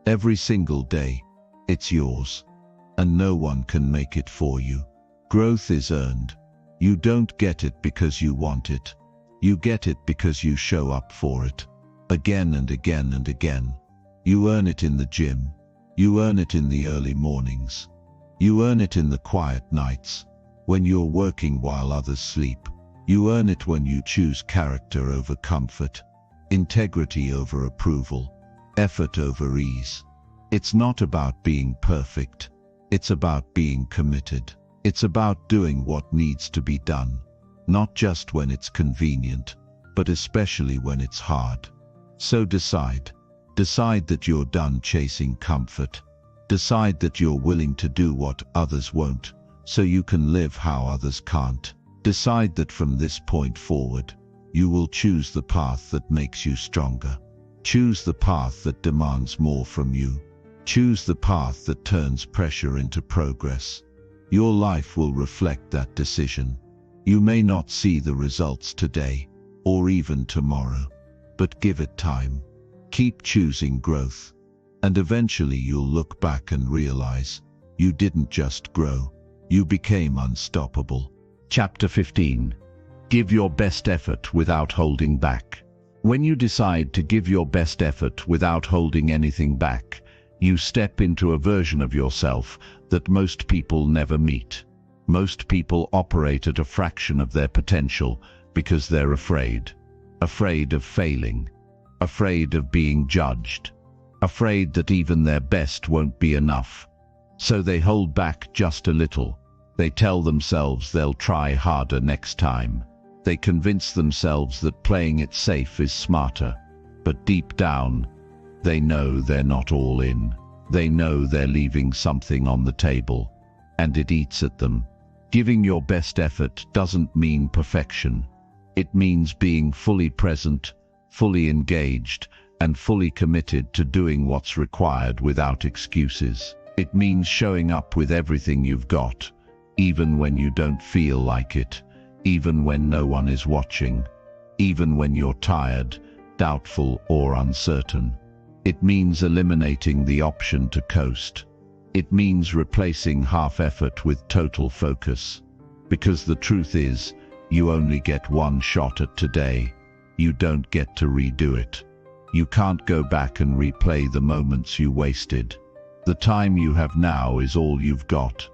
Every single day, it's yours. And no one can make it for you. Growth is earned. You don't get it because you want it. You get it because you show up for it. Again and again and again. You earn it in the gym. You earn it in the early mornings. You earn it in the quiet nights, when you're working while others sleep. You earn it when you choose character over comfort, integrity over approval, effort over ease. It's not about being perfect. It's about being committed. It's about doing what needs to be done, not just when it's convenient, but especially when it's hard. So decide. Decide that you're done chasing comfort. Decide that you're willing to do what others won't, so you can live how others can't. Decide that from this point forward, you will choose the path that makes you stronger. Choose the path that demands more from you. Choose the path that turns pressure into progress. Your life will reflect that decision. You may not see the results today, or even tomorrow, but give it time. Keep choosing growth, and eventually you'll look back and realize you didn't just grow, you became unstoppable. Chapter 15. Give your best effort without holding back. When you decide to give your best effort without holding anything back, you step into a version of yourself that most people never meet. Most people operate at a fraction of their potential because they're afraid. Afraid of failing. Afraid of being judged. Afraid that even their best won't be enough. So they hold back just a little. They tell themselves they'll try harder next time. They convince themselves that playing it safe is smarter. But deep down, they know they're not all in. They know they're leaving something on the table, and it eats at them. Giving your best effort doesn't mean perfection. It means being fully present, fully engaged, and fully committed to doing what's required without excuses. It means showing up with everything you've got, even when you don't feel like it, even when no one is watching, even when you're tired, doubtful, or uncertain. It means eliminating the option to coast. It means replacing half effort with total focus. Because the truth is, you only get one shot at today. You don't get to redo it. You can't go back and replay the moments you wasted. The time you have now is all you've got,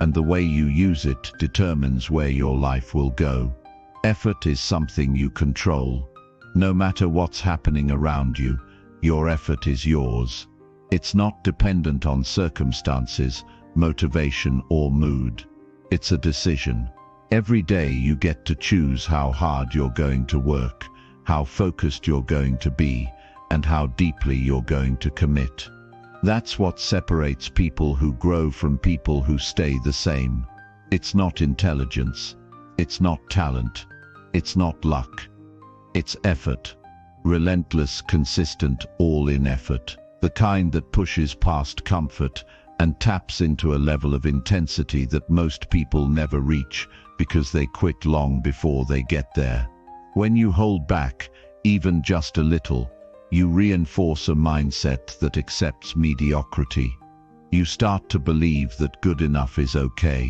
and the way you use it determines where your life will go. Effort is something you control. No matter what's happening around you, your effort is yours. It's not dependent on circumstances, motivation, or mood. It's a decision. Every day you get to choose how hard you're going to work, how focused you're going to be, and how deeply you're going to commit. That's what separates people who grow from people who stay the same. It's not intelligence. It's not talent. It's not luck. It's effort. Relentless, consistent, all-in effort. The kind that pushes past comfort and taps into a level of intensity that most people never reach because they quit long before they get there. When you hold back, even just a little, you reinforce a mindset that accepts mediocrity. You start to believe that good enough is okay.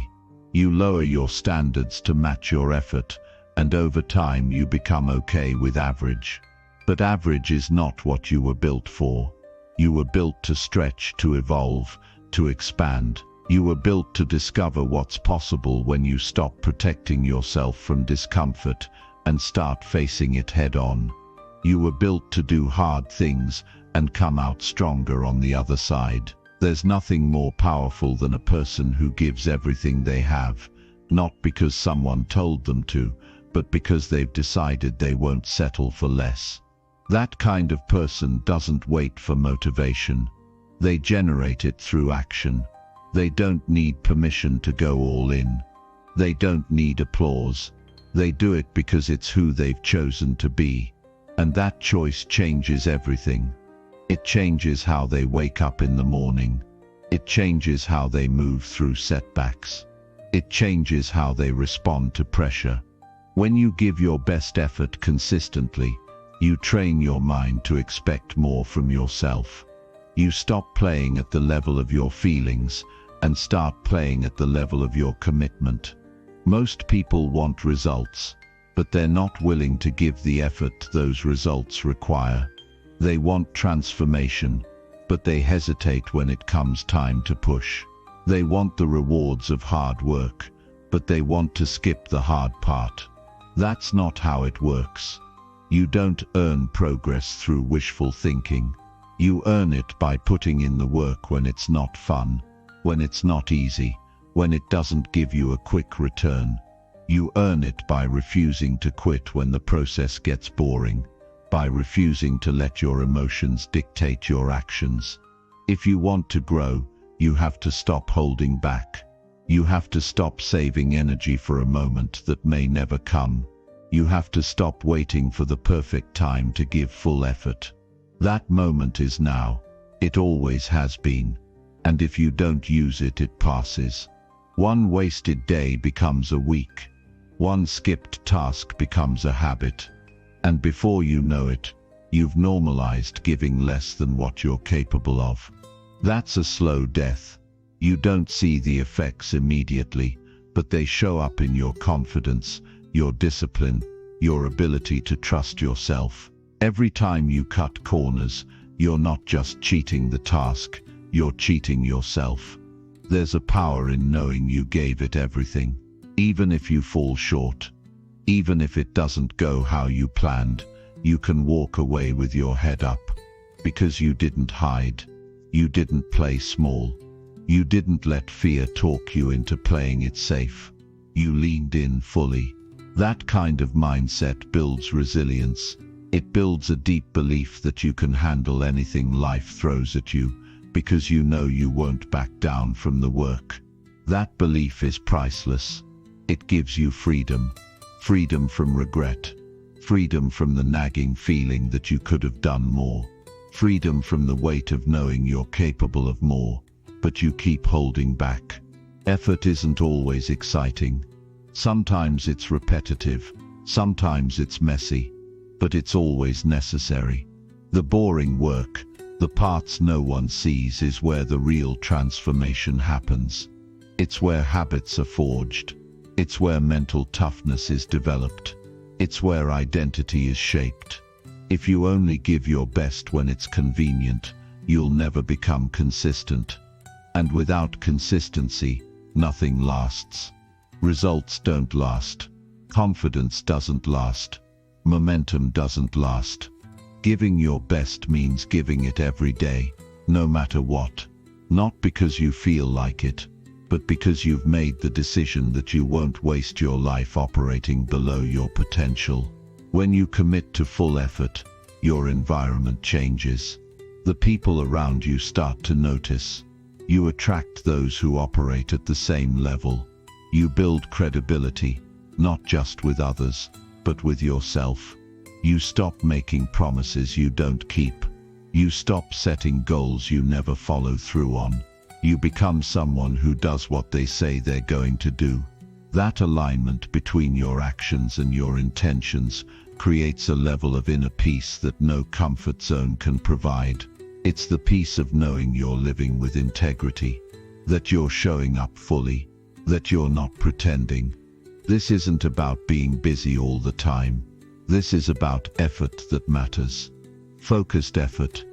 You lower your standards to match your effort, and over time you become okay with average. But average is not what you were built for. You were built to stretch, to evolve, to expand. You were built to discover what's possible when you stop protecting yourself from discomfort and start facing it head-on. You were built to do hard things and come out stronger on the other side. There's nothing more powerful than a person who gives everything they have, not because someone told them to, but because they've decided they won't settle for less. That kind of person doesn't wait for motivation. They generate it through action. They don't need permission to go all in. They don't need applause. They do it because it's who they've chosen to be. And that choice changes everything. It changes how they wake up in the morning. It changes how they move through setbacks. It changes how they respond to pressure. When you give your best effort consistently, you train your mind to expect more from yourself. You stop playing at the level of your feelings and start playing at the level of your commitment. Most people want results, but they're not willing to give the effort those results require. They want transformation, but they hesitate when it comes time to push. They want the rewards of hard work, but they want to skip the hard part. That's not how it works. You don't earn progress through wishful thinking. You earn it by putting in the work when it's not fun, when it's not easy, when it doesn't give you a quick return. You earn it by refusing to quit when the process gets boring, by refusing to let your emotions dictate your actions. If you want to grow, you have to stop holding back. You have to stop saving energy for a moment that may never come. You have to stop waiting for the perfect time to give full effort. That moment is now. It always has been. And if you don't use it, it passes. One wasted day becomes a week. One skipped task becomes a habit. And before you know it, you've normalized giving less than what you're capable of. That's a slow death. You don't see the effects immediately, but they show up in your confidence, your discipline, your ability to trust yourself. Every time you cut corners, you're not just cheating the task, you're cheating yourself. There's a power in knowing you gave it everything. Even if you fall short, even if it doesn't go how you planned, you can walk away with your head up. Because you didn't hide. You didn't play small. You didn't let fear talk you into playing it safe. You leaned in fully. That kind of mindset builds resilience. It builds a deep belief that you can handle anything life throws at you, because you know you won't back down from the work. That belief is priceless. It gives you freedom. Freedom from regret. Freedom from the nagging feeling that you could have done more. Freedom from the weight of knowing you're capable of more, but you keep holding back. Effort isn't always exciting. Sometimes it's repetitive. Sometimes it's messy. But it's always necessary. The boring work, the parts no one sees, is where the real transformation happens. It's where habits are forged. It's where mental toughness is developed. It's where identity is shaped. If you only give your best when it's convenient, you'll never become consistent. And without consistency, nothing lasts. Results don't last. Confidence doesn't last. Momentum doesn't last. Giving your best means giving it every day, no matter what. Not because you feel like it, but because you've made the decision that you won't waste your life operating below your potential. When you commit to full effort, your environment changes. The people around you start to notice. You attract those who operate at the same level. You build credibility, not just with others, but with yourself. You stop making promises you don't keep. You stop setting goals you never follow through on. You become someone who does what they say they're going to do. That alignment between your actions and your intentions creates a level of inner peace that no comfort zone can provide. It's the peace of knowing you're living with integrity, that you're showing up fully, that you're not pretending. This isn't about being busy all the time. This is about effort that matters. Focused effort,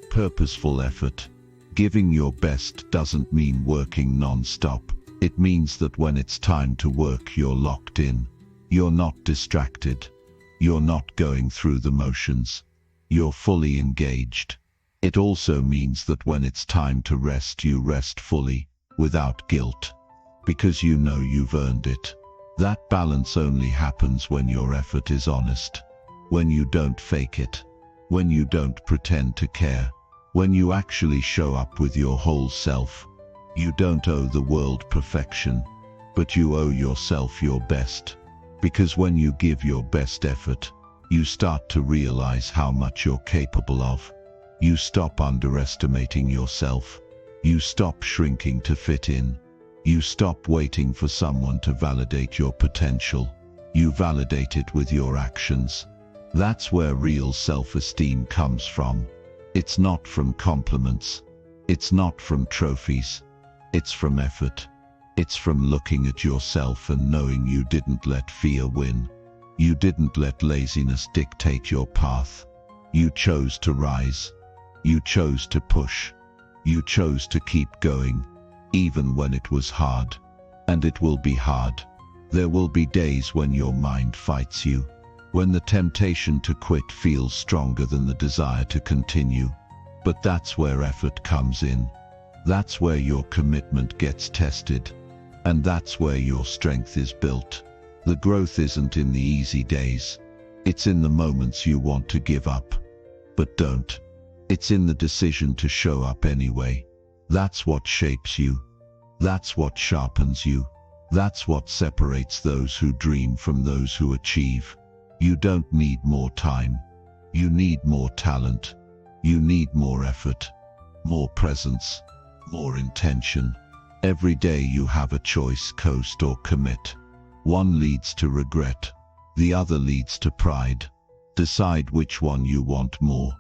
purposeful effort. Giving your best doesn't mean working non-stop. It means that when it's time to work, you're locked in. You're not distracted. You're not going through the motions. You're fully engaged. It also means that when it's time to rest, you rest fully, without guilt. Because you know you've earned it. That balance only happens when your effort is honest. When you don't fake it. When you don't pretend to care. When you actually show up with your whole self. You don't owe the world perfection, but you owe yourself your best. Because when you give your best effort, you start to realize how much you're capable of. You stop underestimating yourself. You stop shrinking to fit in. You stop waiting for someone to validate your potential. You validate it with your actions. That's where real self-esteem comes from. It's not from compliments. It's not from trophies. It's from effort. It's from looking at yourself and knowing you didn't let fear win. You didn't let laziness dictate your path. You chose to rise. You chose to push. You chose to keep going. Even when it was hard. And it will be hard. There will be days when your mind fights you. When the temptation to quit feels stronger than the desire to continue. But that's where effort comes in. That's where your commitment gets tested. And that's where your strength is built. The growth isn't in the easy days. It's in the moments you want to give up, but don't. It's in the decision to show up anyway. That's what shapes you. That's what sharpens you. That's what separates those who dream from those who achieve. You don't need more time. You need more talent. You need more effort, more presence, more intention. Every day you have a choice: coast or commit. One leads to regret. The other leads to pride. Decide which one you want more.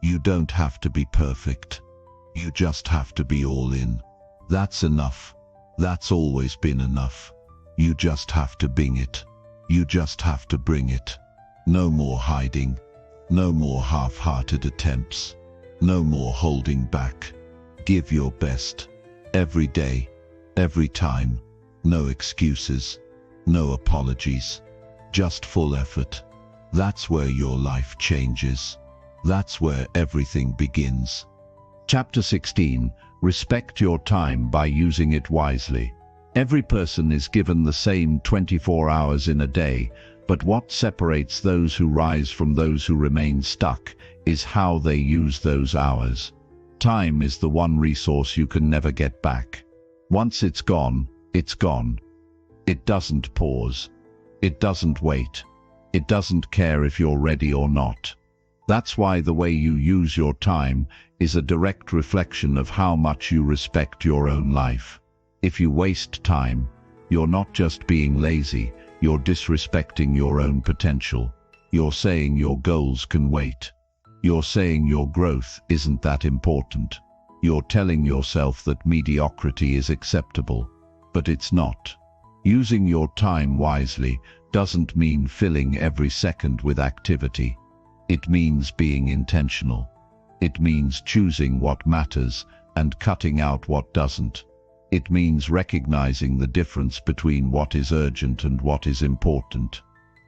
You don't have to be perfect. You just have to be all in. That's enough. That's always been enough. You just have to bring it. You just have to bring it. No more hiding. No more half-hearted attempts. No more holding back. Give your best. Every day. Every time. No excuses. No apologies. Just full effort. That's where your life changes. That's where everything begins. Chapter 16. Respect your time by using it wisely. Every person is given the same 24 hours in a day, but what separates those who rise from those who remain stuck is how they use those hours. Time is the one resource you can never get back. Once it's gone, it's gone. It doesn't pause. It doesn't wait. It doesn't care if you're ready or not. That's why the way you use your time is a direct reflection of how much you respect your own life. If you waste time, you're not just being lazy, you're disrespecting your own potential. You're saying your goals can wait. You're saying your growth isn't that important. You're telling yourself that mediocrity is acceptable, but it's not. Using your time wisely doesn't mean filling every second with activity. It means being intentional. It means choosing what matters and cutting out what doesn't. It means recognizing the difference between what is urgent and what is important.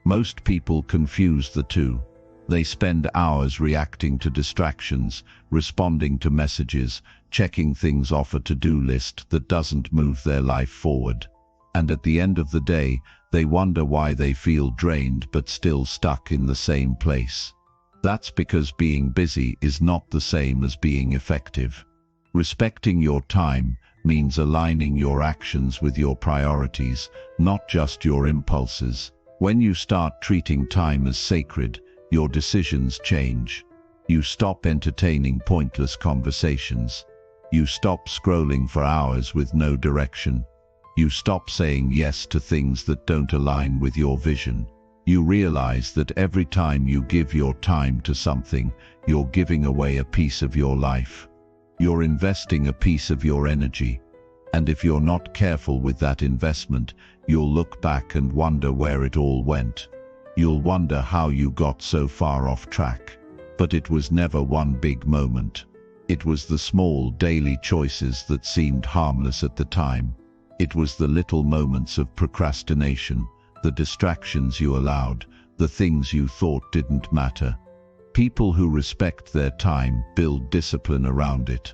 Most people confuse the two. They spend hours reacting to distractions, responding to messages, checking things off a to-do list that doesn't move their life forward. And at the end of the day, they wonder why they feel drained but still stuck in the same place. That's because being busy is not the same as being effective. Respecting your time means aligning your actions with your priorities, not just your impulses. When you start treating time as sacred, your decisions change. You stop entertaining pointless conversations. You stop scrolling for hours with no direction. You stop saying yes to things that don't align with your vision. You realize that every time you give your time to something, you're giving away a piece of your life. You're investing a piece of your energy. And if you're not careful with that investment, you'll look back and wonder where it all went. You'll wonder how you got so far off track. But it was never one big moment. It was the small daily choices that seemed harmless at the time. It was the little moments of procrastination, the distractions you allowed, the things you thought didn't matter. People who respect their time build discipline around it.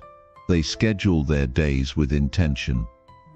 They schedule their days with intention.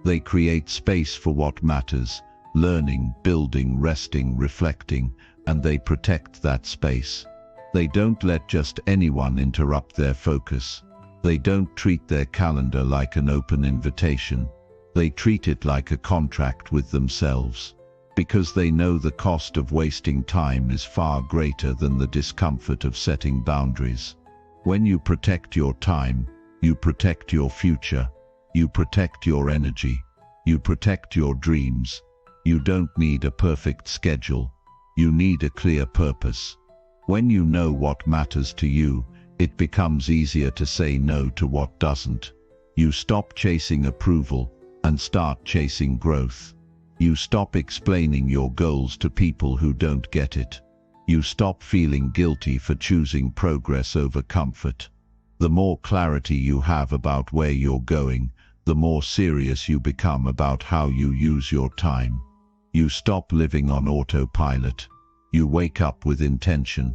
They create space for what matters, learning, building, resting, reflecting, and they protect that space. They don't let just anyone interrupt their focus. They don't treat their calendar like an open invitation. They treat it like a contract with themselves. Because they know the cost of wasting time is far greater than the discomfort of setting boundaries. When you protect your time, you protect your future. You protect your energy. You protect your dreams. You don't need a perfect schedule. You need a clear purpose. When you know what matters to you, it becomes easier to say no to what doesn't. You stop chasing approval and start chasing growth. You stop explaining your goals to people who don't get it. You stop feeling guilty for choosing progress over comfort. The more clarity you have about where you're going, the more serious you become about how you use your time. You stop living on autopilot. You wake up with intention.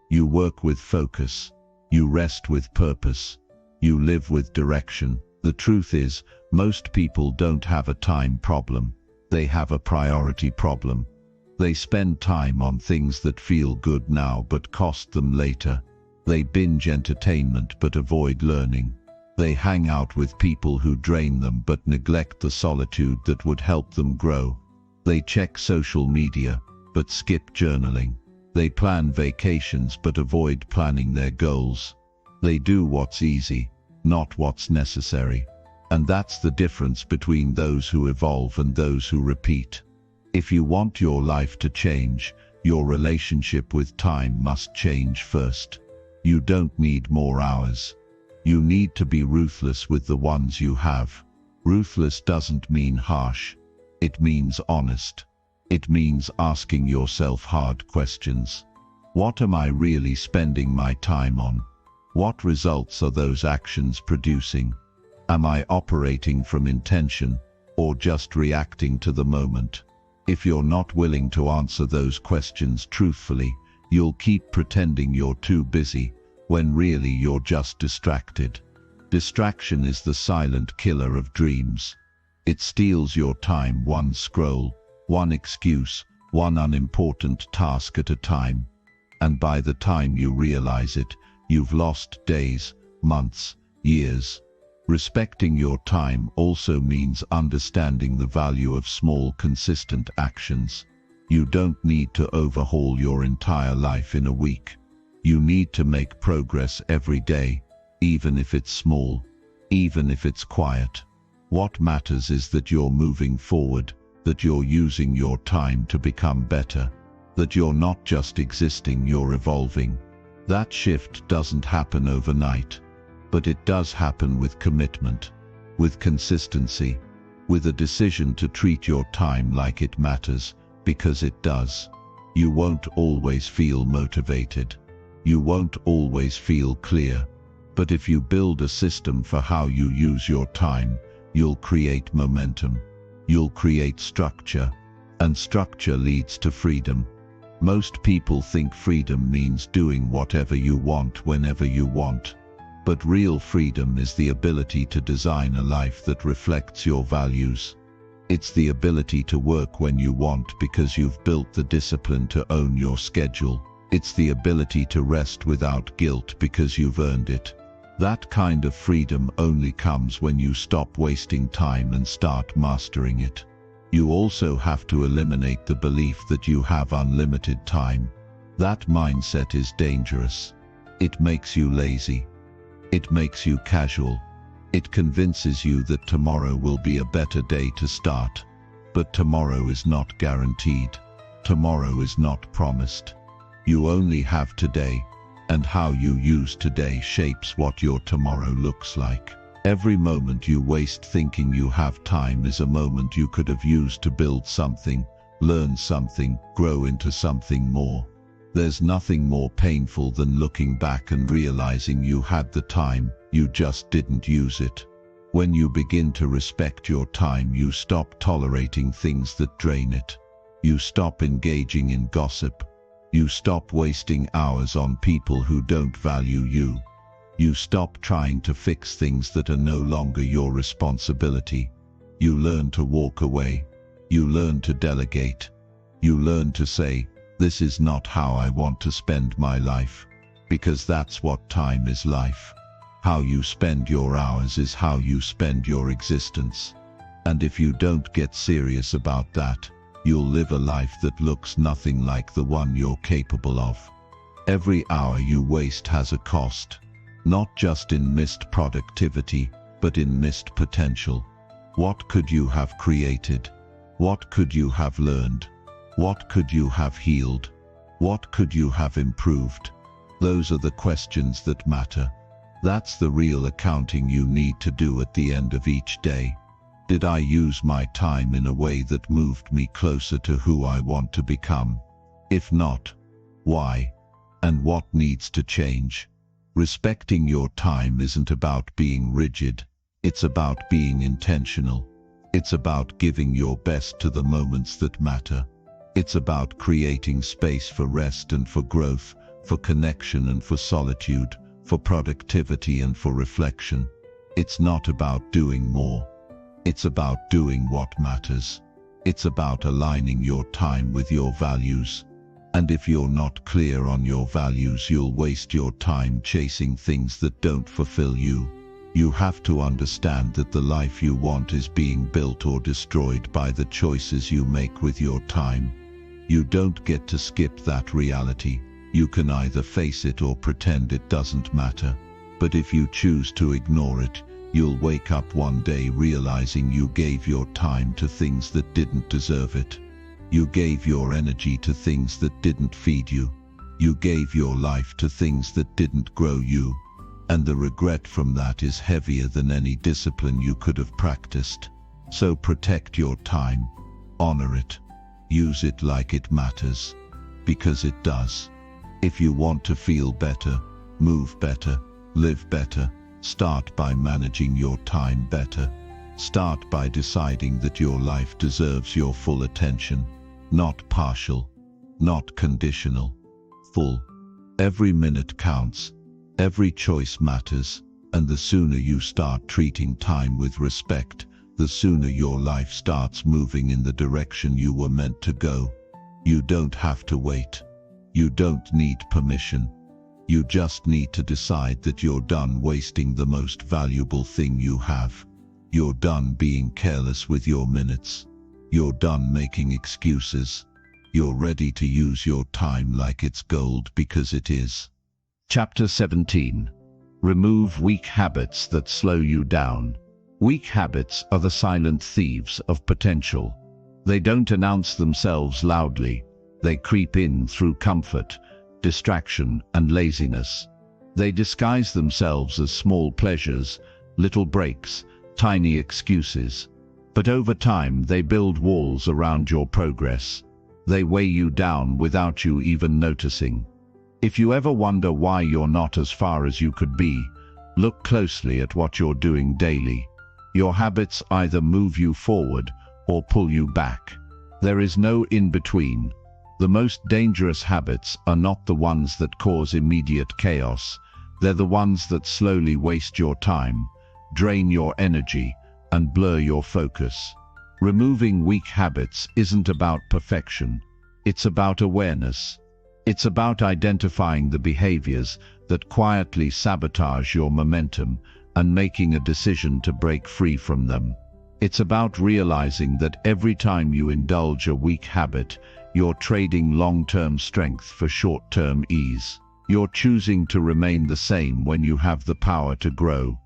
You work with focus. You rest with purpose. You live with direction. The truth is, most people don't have a time problem. They have a priority problem. They spend time on things that feel good now but cost them later. They binge entertainment but avoid learning. They hang out with people who drain them but neglect the solitude that would help them grow. They check social media but skip journaling. They plan vacations but avoid planning their goals. They do what's easy, not what's necessary. And that's the difference between those who evolve and those who repeat. If you want your life to change, your relationship with time must change first. You don't need more hours. You need to be ruthless with the ones you have. Ruthless doesn't mean harsh. It means honest. It means asking yourself hard questions. What am I really spending my time on? What results are those actions producing? Am I operating from intention, or just reacting to the moment? If you're not willing to answer those questions truthfully, you'll keep pretending you're too busy, when really you're just distracted. Distraction is the silent killer of dreams. It steals your time one scroll, one excuse, one unimportant task at a time. And by the time you realize it, you've lost days, months, years. Respecting your time also means understanding the value of small, consistent actions. You don't need to overhaul your entire life in a week. You need to make progress every day, even if it's small, even if it's quiet. What matters is that you're moving forward, that you're using your time to become better, that you're not just existing, you're evolving. That shift doesn't happen overnight, but it does happen with commitment, with consistency, with a decision to treat your time like it matters, because it does. You won't always feel motivated. You won't always feel clear. But if you build a system for how you use your time, you'll create momentum. You'll create structure, and structure leads to freedom. Most people think freedom means doing whatever you want whenever you want. But real freedom is the ability to design a life that reflects your values. It's the ability to work when you want because you've built the discipline to own your schedule. It's the ability to rest without guilt because you've earned it. That kind of freedom only comes when you stop wasting time and start mastering it. You also have to eliminate the belief that you have unlimited time. That mindset is dangerous. It makes you lazy. It makes you casual. It convinces you that tomorrow will be a better day to start. But tomorrow is not guaranteed. Tomorrow is not promised. You only have today, and how you use today shapes what your tomorrow looks like. Every moment you waste thinking you have time is a moment you could have used to build something, learn something, grow into something more. There's nothing more painful than looking back and realizing you had the time, you just didn't use it. When you begin to respect your time, you stop tolerating things that drain it. You stop engaging in gossip. You stop wasting hours on people who don't value you. You stop trying to fix things that are no longer your responsibility. You learn to walk away. You learn to delegate. You learn to say, this is not how I want to spend my life. Because that's what time is life. How you spend your hours is how you spend your existence. And if you don't get serious about that, you'll live a life that looks nothing like the one you're capable of. Every hour you waste has a cost, not just in missed productivity, but in missed potential. What could you have created? What could you have learned? What could you have healed? What could you have improved? Those are the questions that matter. That's the real accounting you need to do at the end of each day. Did I use my time in a way that moved me closer to who I want to become? If not, why? And what needs to change? Respecting your time isn't about being rigid. It's about being intentional. It's about giving your best to the moments that matter. It's about creating space for rest and for growth, for connection and for solitude, for productivity and for reflection. It's not about doing more. It's about doing what matters. It's about aligning your time with your values. And if you're not clear on your values, you'll waste your time chasing things that don't fulfill you. You have to understand that the life you want is being built or destroyed by the choices you make with your time. You don't get to skip that reality. You can either face it or pretend it doesn't matter. But if you choose to ignore it, you'll wake up one day realizing you gave your time to things that didn't deserve it. You gave your energy to things that didn't feed you. You gave your life to things that didn't grow you. And the regret from that is heavier than any discipline you could have practiced. So protect your time. Honor it. Use it like it matters. Because it does. If you want to feel better, move better, live better, start by managing your time better. Start by deciding that your life deserves your full attention. Not partial, not conditional, full. Every minute counts, every choice matters, and the sooner you start treating time with respect, the sooner your life starts moving in the direction you were meant to go. You don't have to wait. You don't need permission. You just need to decide that you're done wasting the most valuable thing you have. You're done being careless with your minutes. You're done making excuses. You're ready to use your time like it's gold, because it is. Chapter 17. Remove weak habits that slow you down. Weak habits are the silent thieves of potential. They don't announce themselves loudly. They creep in through comfort, distraction, and laziness. They disguise themselves as small pleasures, little breaks, tiny excuses. But over time, they build walls around your progress. They weigh you down without you even noticing. If you ever wonder why you're not as far as you could be, look closely at what you're doing daily. Your habits either move you forward or pull you back. There is no in-between. The most dangerous habits are not the ones that cause immediate chaos. They're the ones that slowly waste your time, drain your energy, and blur your focus. Removing weak habits isn't about perfection. It's about awareness. It's about identifying the behaviors that quietly sabotage your momentum and making a decision to break free from them. It's about realizing that every time you indulge a weak habit, you're trading long-term strength for short-term ease. You're choosing to remain the same when you have the power to grow.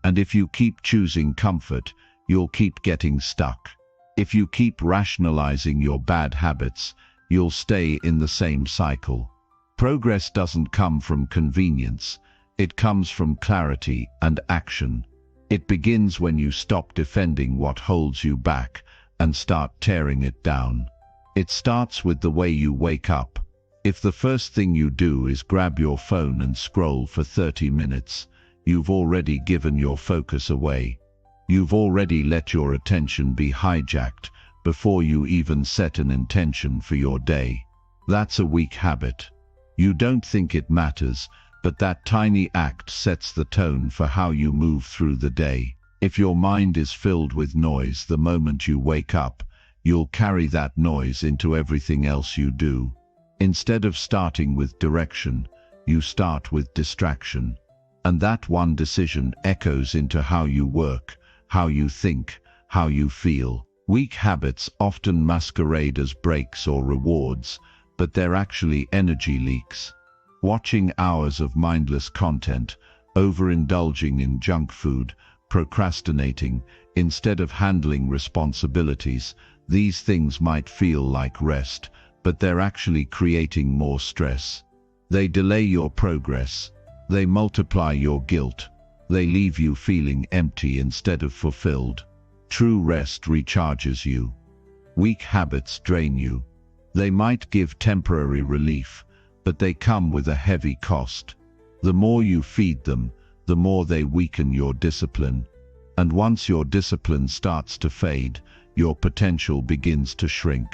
And if you keep choosing comfort, you'll keep getting stuck. If you keep rationalizing your bad habits, you'll stay in the same cycle. Progress doesn't come from convenience. It comes from clarity and action. It begins when you stop defending what holds you back and start tearing it down. It starts with the way you wake up. If the first thing you do is grab your phone and scroll for 30 minutes, you've already given your focus away. You've already let your attention be hijacked before you even set an intention for your day. That's a weak habit. You don't think it matters, but that tiny act sets the tone for how you move through the day. If your mind is filled with noise the moment you wake up, you'll carry that noise into everything else you do. Instead of starting with direction, you start with distraction. And that one decision echoes into how you work, how you think, how you feel. Weak habits often masquerade as breaks or rewards, but they're actually energy leaks. Watching hours of mindless content, overindulging in junk food, procrastinating, instead of handling responsibilities, these things might feel like rest, but they're actually creating more stress. They delay your progress. They multiply your guilt. They leave you feeling empty instead of fulfilled. True rest recharges you. Weak habits drain you. They might give temporary relief, but they come with a heavy cost. The more you feed them, the more they weaken your discipline. And once your discipline starts to fade, your potential begins to shrink.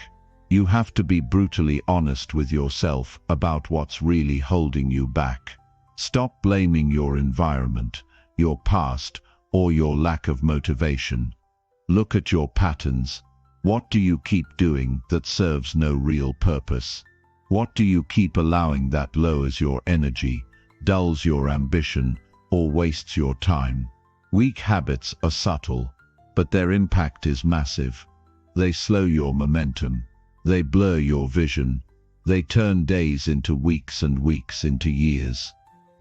You have to be brutally honest with yourself about what's really holding you back. Stop blaming your environment, your past, or your lack of motivation. Look at your patterns. What do you keep doing that serves no real purpose? What do you keep allowing that lowers your energy, dulls your ambition, or wastes your time? Weak habits are subtle, but their impact is massive. They slow your momentum. They blur your vision. They turn days into weeks and weeks into years.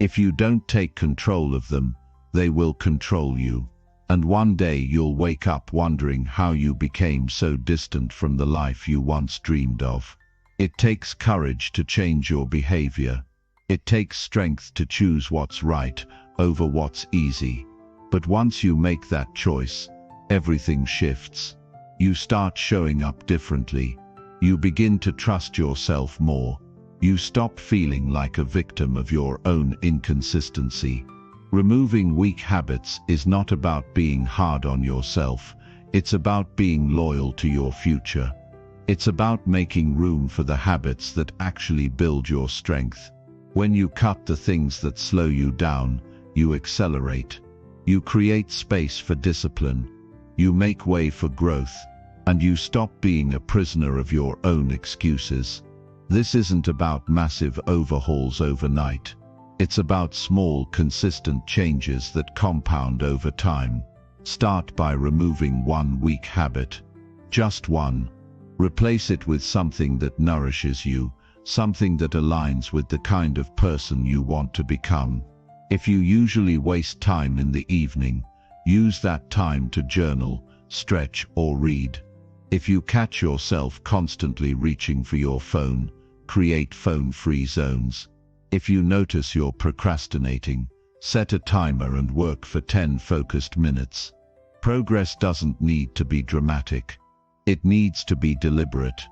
If you don't take control of them, they will control you. And one day you'll wake up wondering how you became so distant from the life you once dreamed of. It takes courage to change your behavior. It takes strength to choose what's right over what's easy. But once you make that choice, everything shifts. You start showing up differently. You begin to trust yourself more. You stop feeling like a victim of your own inconsistency. Removing weak habits is not about being hard on yourself. It's about being loyal to your future. It's about making room for the habits that actually build your strength. When you cut the things that slow you down, you accelerate. You create space for discipline. You make way for growth. And you stop being a prisoner of your own excuses. This isn't about massive overhauls overnight. It's about small, consistent changes that compound over time. Start by removing one weak habit. Just one. Replace it with something that nourishes you, something that aligns with the kind of person you want to become. If you usually waste time in the evening, use that time to journal, stretch, or read. If you catch yourself constantly reaching for your phone, create phone-free zones. If you notice you're procrastinating, set a timer and work for 10 focused minutes. Progress doesn't need to be dramatic. It needs to be deliberate.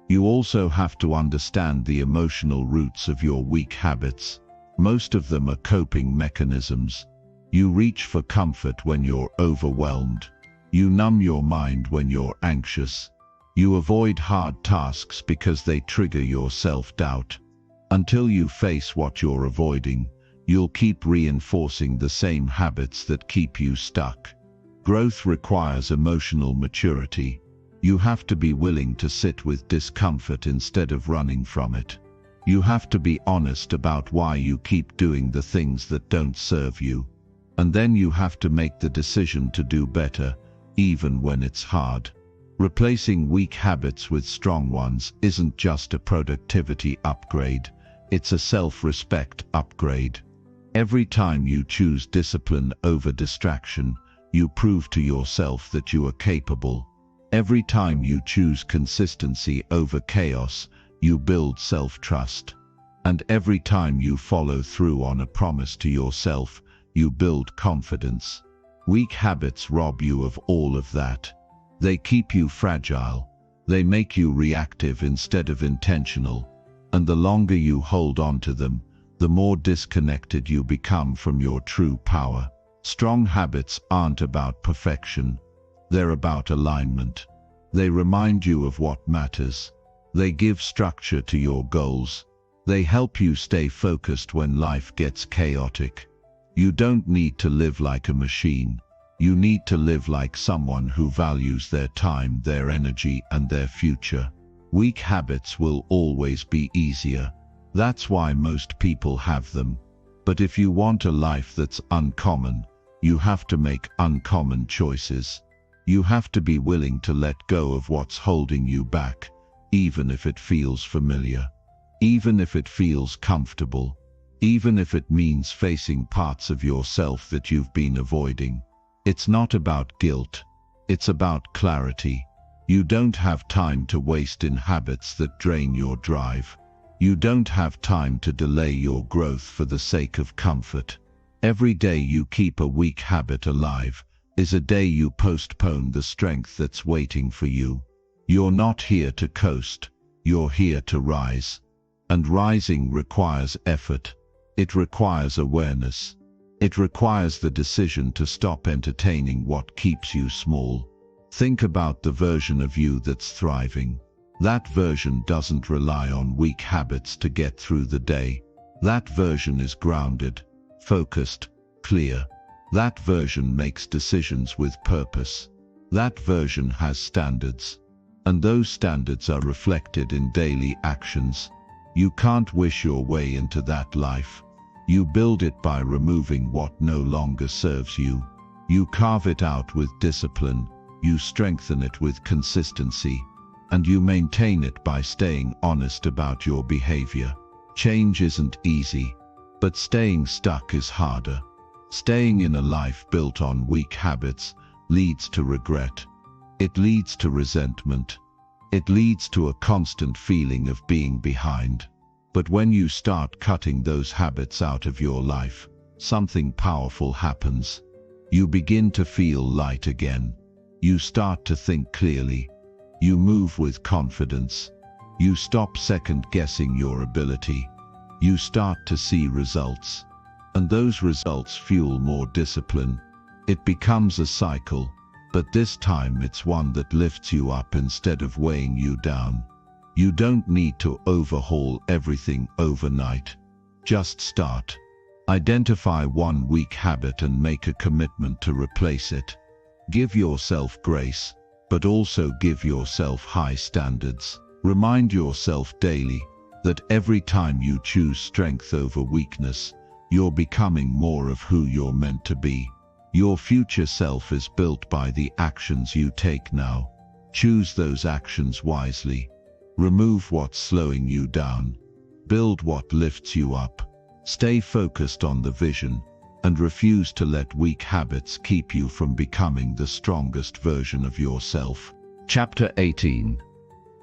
You also have to understand the emotional roots of your weak habits. Most of them are coping mechanisms. You reach for comfort when you're overwhelmed. You numb your mind when you're anxious. You avoid hard tasks because they trigger your self-doubt. Until you face what you're avoiding, you'll keep reinforcing the same habits that keep you stuck. Growth requires emotional maturity. You have to be willing to sit with discomfort instead of running from it. You have to be honest about why you keep doing the things that don't serve you. And then you have to make the decision to do better, even when it's hard. Replacing weak habits with strong ones isn't just a productivity upgrade. It's a self-respect upgrade. Every time you choose discipline over distraction, you prove to yourself that you are capable. Every time you choose consistency over chaos, you build self-trust. And every time you follow through on a promise to yourself, you build confidence. Weak habits rob you of all of that. They keep you fragile. They make you reactive instead of intentional. And the longer you hold on to them, the more disconnected you become from your true power. Strong habits aren't about perfection. They're about alignment. They remind you of what matters. They give structure to your goals. They help you stay focused when life gets chaotic. You don't need to live like a machine. You need to live like someone who values their time, their energy, and their future. Weak habits will always be easier. That's why most people have them. But if you want a life that's uncommon, you have to make uncommon choices. You have to be willing to let go of what's holding you back, even if it feels familiar, even if it feels comfortable, even if it means facing parts of yourself that you've been avoiding. It's not about guilt. It's about clarity. You don't have time to waste in habits that drain your drive. You don't have time to delay your growth for the sake of comfort. Every day you keep a weak habit alive is a day you postpone the strength that's waiting for you. You're not here to coast. You're here to rise. And rising requires effort. It requires awareness. It requires the decision to stop entertaining what keeps you small. Think about the version of you that's thriving. That version doesn't rely on weak habits to get through the day. That version is grounded, focused, clear. That version makes decisions with purpose. That version has standards. And those standards are reflected in daily actions. You can't wish your way into that life. You build it by removing what no longer serves you. You carve it out with discipline, you strengthen it with consistency, and you maintain it by staying honest about your behavior. Change isn't easy, but staying stuck is harder. Staying in a life built on weak habits leads to regret. It leads to resentment. It leads to a constant feeling of being behind. But when you start cutting those habits out of your life, something powerful happens. You begin to feel light again. You start to think clearly. You move with confidence. You stop second-guessing your ability. You start to see results. And those results fuel more discipline. It becomes a cycle, but this time it's one that lifts you up instead of weighing you down. You don't need to overhaul everything overnight. Just start. Identify one weak habit and make a commitment to replace it. Give yourself grace, but also give yourself high standards. Remind yourself daily that every time you choose strength over weakness, you're becoming more of who you're meant to be. Your future self is built by the actions you take now. Choose those actions wisely. Remove what's slowing you down. Build what lifts you up. Stay focused on the vision, and refuse to let weak habits keep you from becoming the strongest version of yourself. Chapter 18.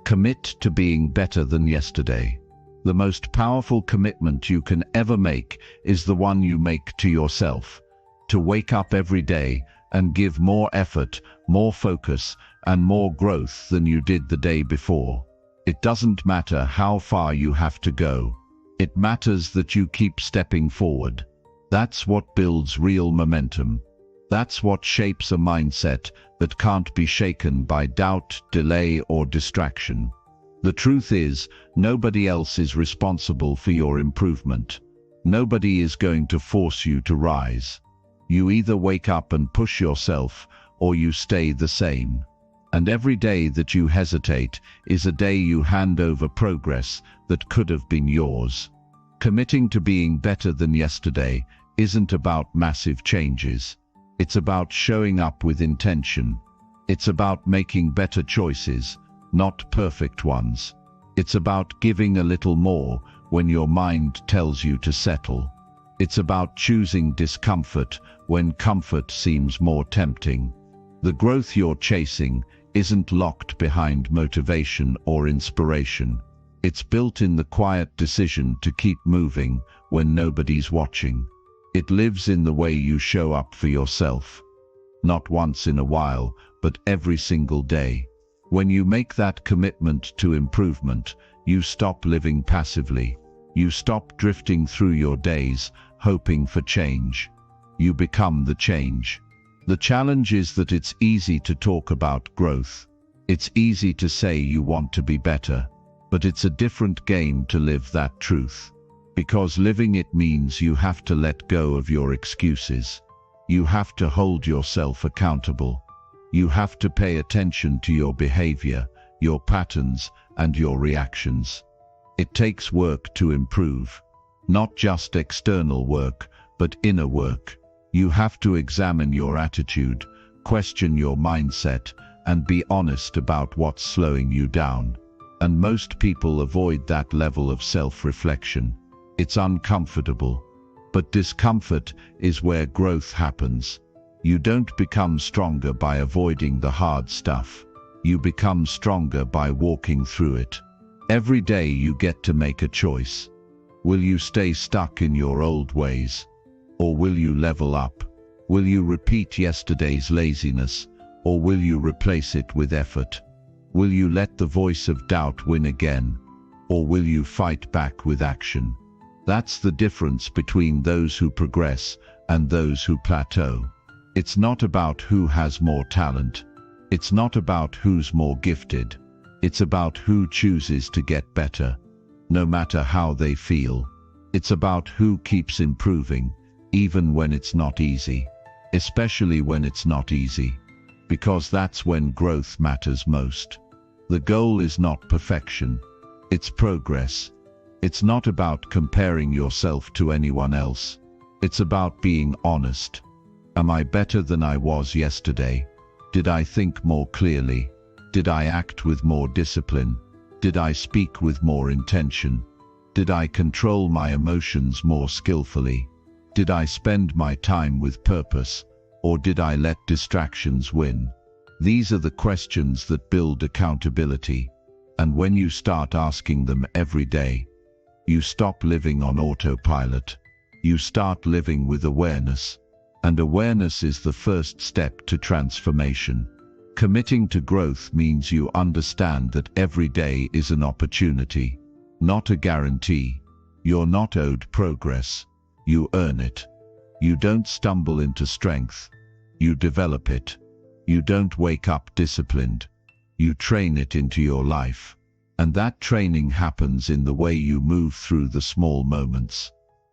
Commit to being better than yesterday. The most powerful commitment you can ever make is the one you make to yourself. To wake up every day and give more effort, more focus, and more growth than you did the day before. It doesn't matter how far you have to go. It matters that you keep stepping forward. That's what builds real momentum. That's what shapes a mindset that can't be shaken by doubt, delay, or distraction. The truth is, nobody else is responsible for your improvement. Nobody is going to force you to rise. You either wake up and push yourself, or you stay the same. And every day that you hesitate is a day you hand over progress that could have been yours. Committing to being better than yesterday isn't about massive changes. It's about showing up with intention. It's about making better choices, not perfect ones. It's about giving a little more when your mind tells you to settle. It's about choosing discomfort when comfort seems more tempting. The growth you're chasing isn't locked behind motivation or inspiration. It's built in the quiet decision to keep moving when nobody's watching. It lives in the way you show up for yourself. Not once in a while, but every single day. When you make that commitment to improvement, you stop living passively. You stop drifting through your days, hoping for change. You become the change. The challenge is that it's easy to talk about growth. It's easy to say you want to be better, but it's a different game to live that truth. Because living it means you have to let go of your excuses. You have to hold yourself accountable. You have to pay attention to your behavior, your patterns, and your reactions. It takes work to improve. Not just external work, but inner work. You have to examine your attitude, question your mindset, and be honest about what's slowing you down. And most people avoid that level of self-reflection. It's uncomfortable. But discomfort is where growth happens. You don't become stronger by avoiding the hard stuff. You become stronger by walking through it. Every day you get to make a choice. Will you stay stuck in your old ways? Or will you level up? Will you repeat yesterday's laziness? Or will you replace it with effort? Will you let the voice of doubt win again? Or will you fight back with action? That's the difference between those who progress and those who plateau. It's not about who has more talent. It's not about who's more gifted. It's about who chooses to get better, no matter how they feel. It's about who keeps improving, even when it's not easy. Especially when it's not easy. Because that's when growth matters most. The goal is not perfection. It's progress. It's not about comparing yourself to anyone else. It's about being honest. Am I better than I was yesterday? Did I think more clearly? Did I act with more discipline? Did I speak with more intention? Did I control my emotions more skillfully? Did I spend my time with purpose, or did I let distractions win? These are the questions that build accountability, and when you start asking them every day, you stop living on autopilot. You start living with awareness, and awareness is the first step to transformation. Committing to growth means you understand that every day is an opportunity, not a guarantee. You're not owed progress. You earn it. You don't stumble into strength. You develop it. You don't wake up disciplined. You train it into your life. And that training happens in the way you move through the small moments,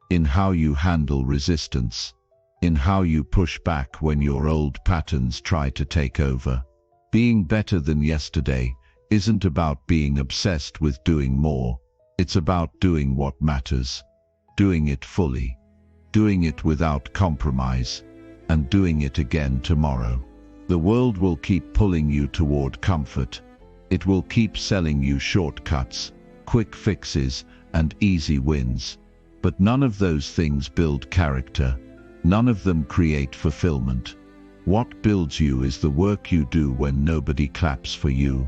in how you handle resistance, in how you push back when your old patterns try to take over. Being better than yesterday isn't about being obsessed with doing more. It's about doing what matters, doing it fully, doing it without compromise, and doing it again tomorrow. The world will keep pulling you toward comfort. It will keep selling you shortcuts, quick fixes, and easy wins. But none of those things build character. None of them create fulfillment. What builds you is the work you do when nobody claps for you.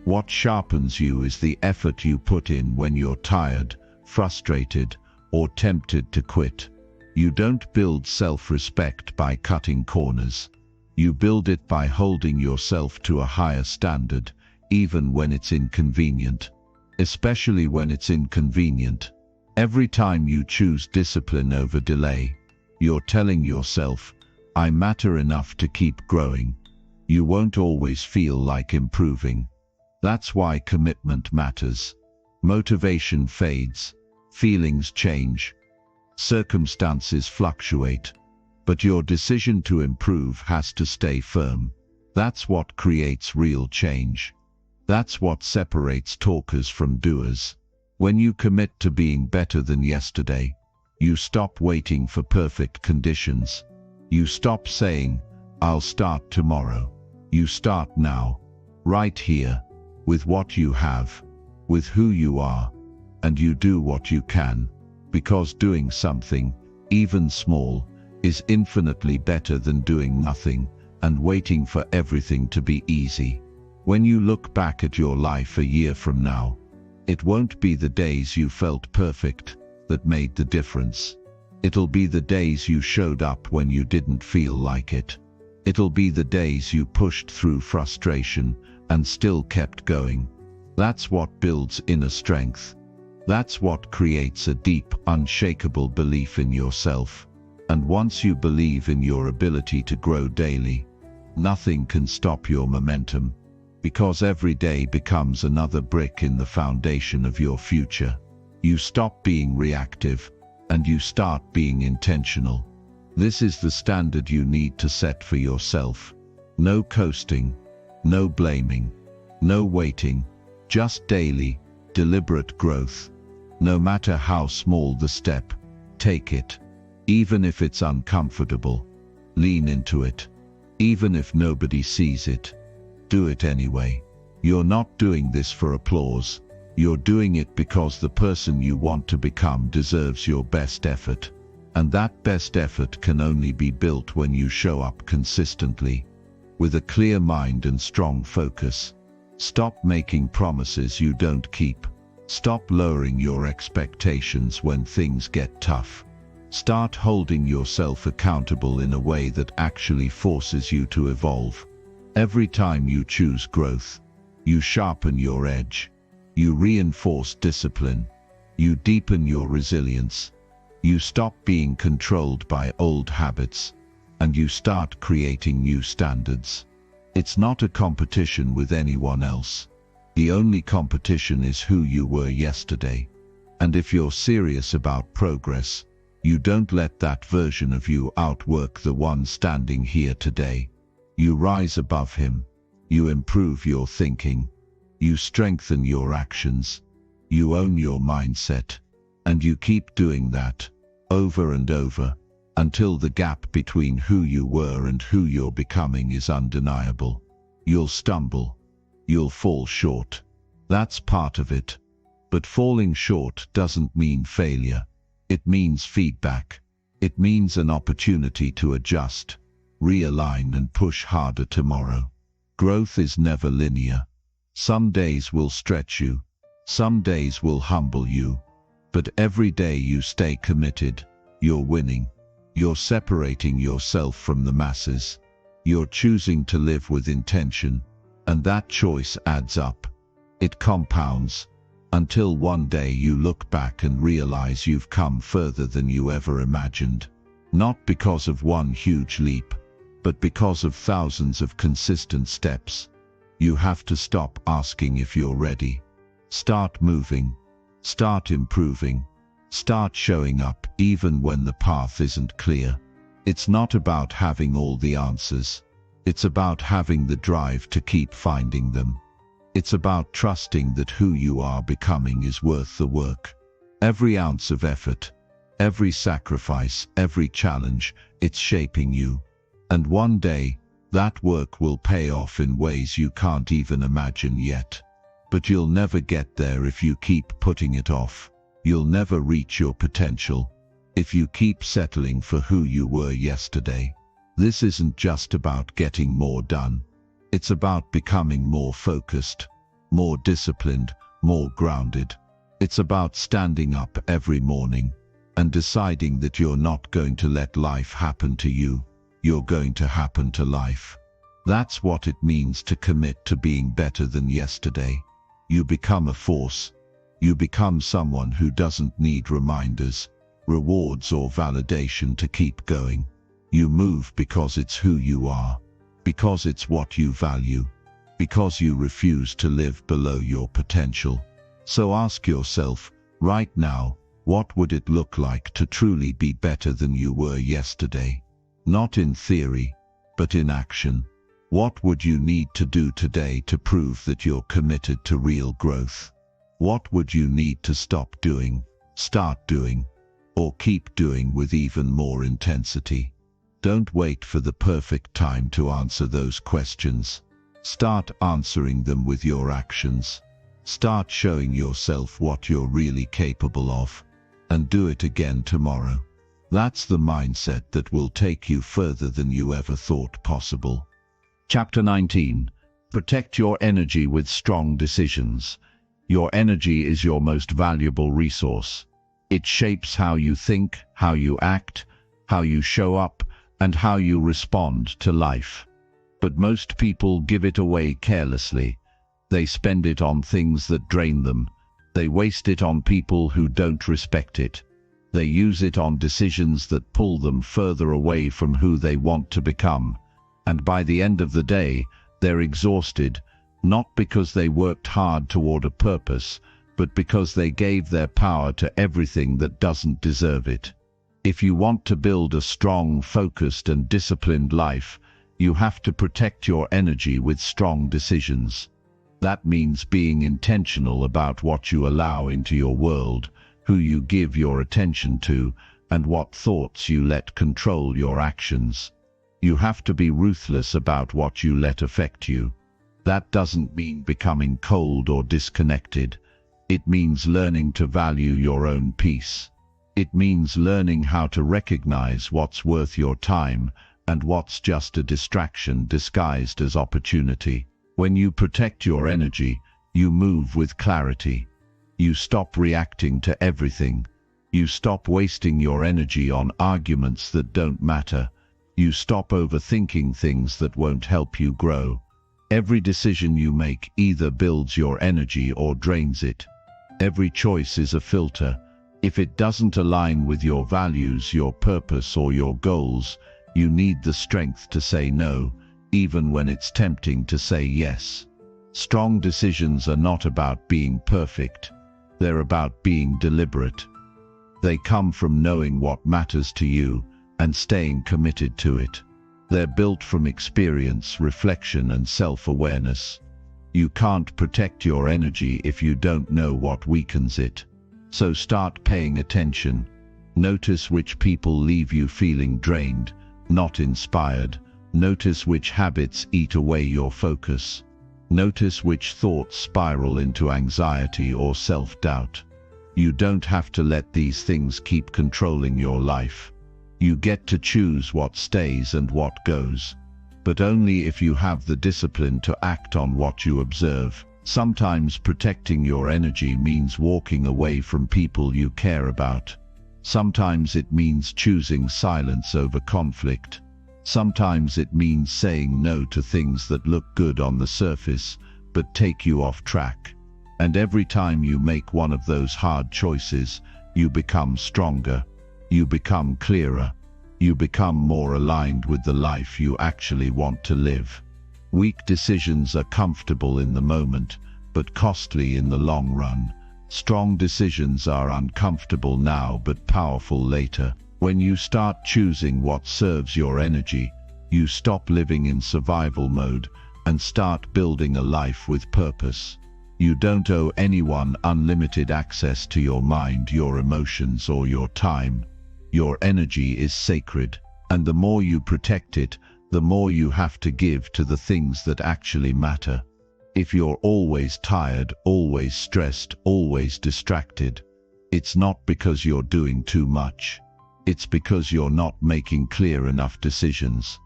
What sharpens you is the effort you put in when you're tired, frustrated, or tempted to quit. You don't build self-respect by cutting corners. You build it by holding yourself to a higher standard, even when it's inconvenient. Especially when it's inconvenient. Every time you choose discipline over delay, you're telling yourself, I matter enough to keep growing. You won't always feel like improving. That's why commitment matters. Motivation fades, feelings change, circumstances fluctuate, but your decision to improve has to stay firm. That's what creates real change. That's what separates talkers from doers. When you commit to being better than yesterday, you stop waiting for perfect conditions. You stop saying, I'll start tomorrow. You start now, right here, with what you have, with who you are, and you do what you can, because doing something, even small, is infinitely better than doing nothing and waiting for everything to be easy. When you look back at your life a year from now, it won't be the days you felt perfect that made the difference. It'll be the days you showed up when you didn't feel like it. It'll be the days you pushed through frustration and still kept going. That's what builds inner strength. That's what creates a deep, unshakable belief in yourself. And once you believe in your ability to grow daily, nothing can stop your momentum, because every day becomes another brick in the foundation of your future. You stop being reactive, and you start being intentional. This is the standard you need to set for yourself. No coasting, no blaming, no waiting, just daily, deliberate growth. No matter how small the step, take it. Even if it's uncomfortable, lean into it. Even if nobody sees it, do it anyway. You're not doing this for applause. You're doing it because the person you want to become deserves your best effort. And that best effort can only be built when you show up consistently, with a clear mind and strong focus. Stop making promises you don't keep. Stop lowering your expectations when things get tough. Start holding yourself accountable in a way that actually forces you to evolve. Every time you choose growth, you sharpen your edge. You reinforce discipline. You deepen your resilience. You stop being controlled by old habits, and you start creating new standards. It's not a competition with anyone else. The only competition is who you were yesterday. And if you're serious about progress, you don't let that version of you outwork the one standing here today. You rise above him. You improve your thinking. You strengthen your actions. You own your mindset. And you keep doing that, over and over, until the gap between who you were and who you're becoming is undeniable. You'll stumble. You'll fall short. That's part of it. But falling short doesn't mean failure. It means feedback. It means an opportunity to adjust, realign and push harder tomorrow. Growth is never linear. Some days will stretch you. Some days will humble you. But every day you stay committed, you're winning. You're separating yourself from the masses. You're choosing to live with intention. And that choice adds up. It compounds, until one day you look back and realize you've come further than you ever imagined. Not because of one huge leap, but because of thousands of consistent steps. You have to stop asking if you're ready. Start moving. Start improving. Start showing up even when the path isn't clear. It's not about having all the answers. It's about having the drive to keep finding them. It's about trusting that who you are becoming is worth the work. Every ounce of effort, every sacrifice, every challenge, it's shaping you. And one day, that work will pay off in ways you can't even imagine yet. But you'll never get there if you keep putting it off. You'll never reach your potential if you keep settling for who you were yesterday. This isn't just about getting more done. It's about becoming more focused, more disciplined, more grounded. It's about standing up every morning and deciding that you're not going to let life happen to you. You're going to happen to life. That's what it means to commit to being better than yesterday. You become a force. You become someone who doesn't need reminders, rewards or validation to keep going. You move because it's who you are, because it's what you value, because you refuse to live below your potential. So ask yourself, right now, what would it look like to truly be better than you were yesterday? Not in theory, but in action. What would you need to do today to prove that you're committed to real growth? What would you need to stop doing, start doing, or keep doing with even more intensity? Don't wait for the perfect time to answer those questions. Start answering them with your actions. Start showing yourself what you're really capable of, and do it again tomorrow. That's the mindset that will take you further than you ever thought possible. Chapter 19. Protect your energy with strong decisions. Your energy is your most valuable resource. It shapes how you think, how you act, how you show up, and how you respond to life. But most people give it away carelessly. They spend it on things that drain them. They waste it on people who don't respect it. They use it on decisions that pull them further away from who they want to become. And by the end of the day, they're exhausted, not because they worked hard toward a purpose, but because they gave their power to everything that doesn't deserve it. If you want to build a strong, focused and disciplined life, you have to protect your energy with strong decisions. That means being intentional about what you allow into your world, who you give your attention to, and what thoughts you let control your actions. You have to be ruthless about what you let affect you. That doesn't mean becoming cold or disconnected. It means learning to value your own peace. It means learning how to recognize what's worth your time and what's just a distraction disguised as opportunity. When you protect your energy, you move with clarity. You stop reacting to everything. You stop wasting your energy on arguments that don't matter. You stop overthinking things that won't help you grow. Every decision you make either builds your energy or drains it. Every choice is a filter. If it doesn't align with your values, your purpose, or your goals, you need the strength to say no, even when it's tempting to say yes. Strong decisions are not about being perfect. They're about being deliberate. They come from knowing what matters to you and staying committed to it. They're built from experience, reflection, and self-awareness. You can't protect your energy if you don't know what weakens it. So start paying attention. Notice which people leave you feeling drained, not inspired. Notice which habits eat away your focus. Notice which thoughts spiral into anxiety or self-doubt. You don't have to let these things keep controlling your life. You get to choose what stays and what goes. But only if you have the discipline to act on what you observe. Sometimes protecting your energy means walking away from people you care about. Sometimes it means choosing silence over conflict. Sometimes it means saying no to things that look good on the surface, but take you off track. And every time you make one of those hard choices, you become stronger. You become clearer. You become more aligned with the life you actually want to live. Weak decisions are comfortable in the moment, but costly in the long run. Strong decisions are uncomfortable now but powerful later. When you start choosing what serves your energy, you stop living in survival mode and start building a life with purpose. You don't owe anyone unlimited access to your mind, your emotions, or your time. Your energy is sacred, and the more you protect it, the more you have to give to the things that actually matter. If you're always tired, always stressed, always distracted, it's not because you're doing too much. It's because you're not making clear enough decisions.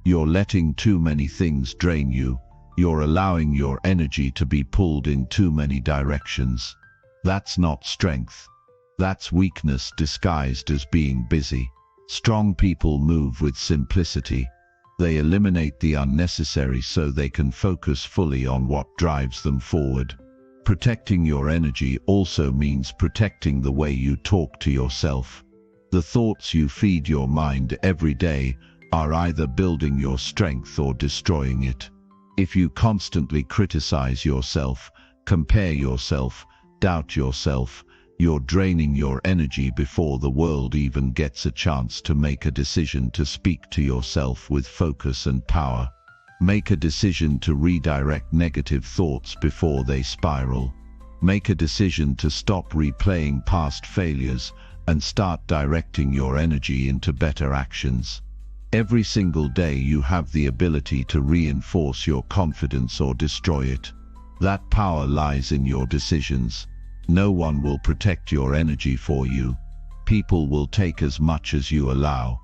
You're letting too many things drain you. You're allowing your energy to be pulled in too many directions. That's not strength. That's weakness disguised as being busy. Strong people move with simplicity. They eliminate the unnecessary so they can focus fully on what drives them forward. Protecting your energy also means protecting the way you talk to yourself. The thoughts you feed your mind every day are either building your strength or destroying it. If you constantly criticize yourself, compare yourself, doubt yourself, you're draining your energy before the world even gets a chance to make a decision to speak to yourself with focus and power. Make a decision to redirect negative thoughts before they spiral. Make a decision to stop replaying past failures and start directing your energy into better actions. Every single day you have the ability to reinforce your confidence or destroy it. That power lies in your decisions. No one will protect your energy for you. People will take as much as you allow.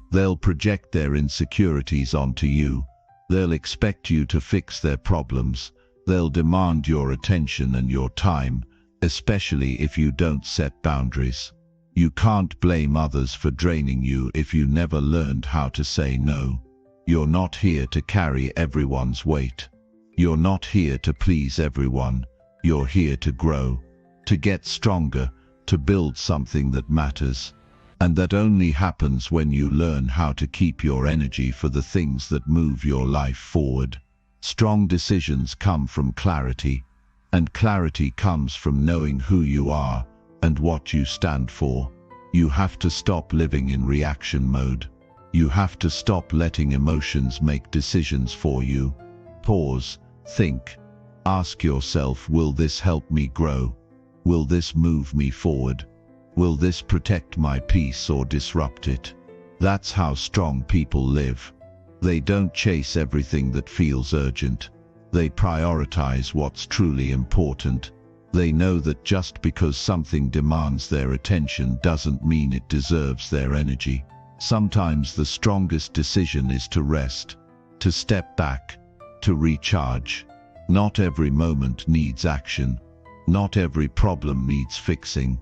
They'll project their insecurities onto you. They'll expect you to fix their problems. They'll demand your attention and your time, especially if you don't set boundaries. You can't blame others for draining you if you never learned how to say no. You're not here to carry everyone's weight. You're not here to please everyone. You're here to grow, to get stronger, to build something that matters. And that only happens when you learn how to keep your energy for the things that move your life forward. Strong decisions come from clarity, and clarity comes from knowing who you are and what you stand for. You have to stop living in reaction mode. You have to stop letting emotions make decisions for you. Pause, think, ask yourself, will this help me grow? Will this move me forward? Will this protect my peace or disrupt it? That's how strong people live. They don't chase everything that feels urgent. They prioritize what's truly important. They know that just because something demands their attention doesn't mean it deserves their energy. Sometimes the strongest decision is to rest, to step back, to recharge. Not every moment needs action. Not every problem needs fixing.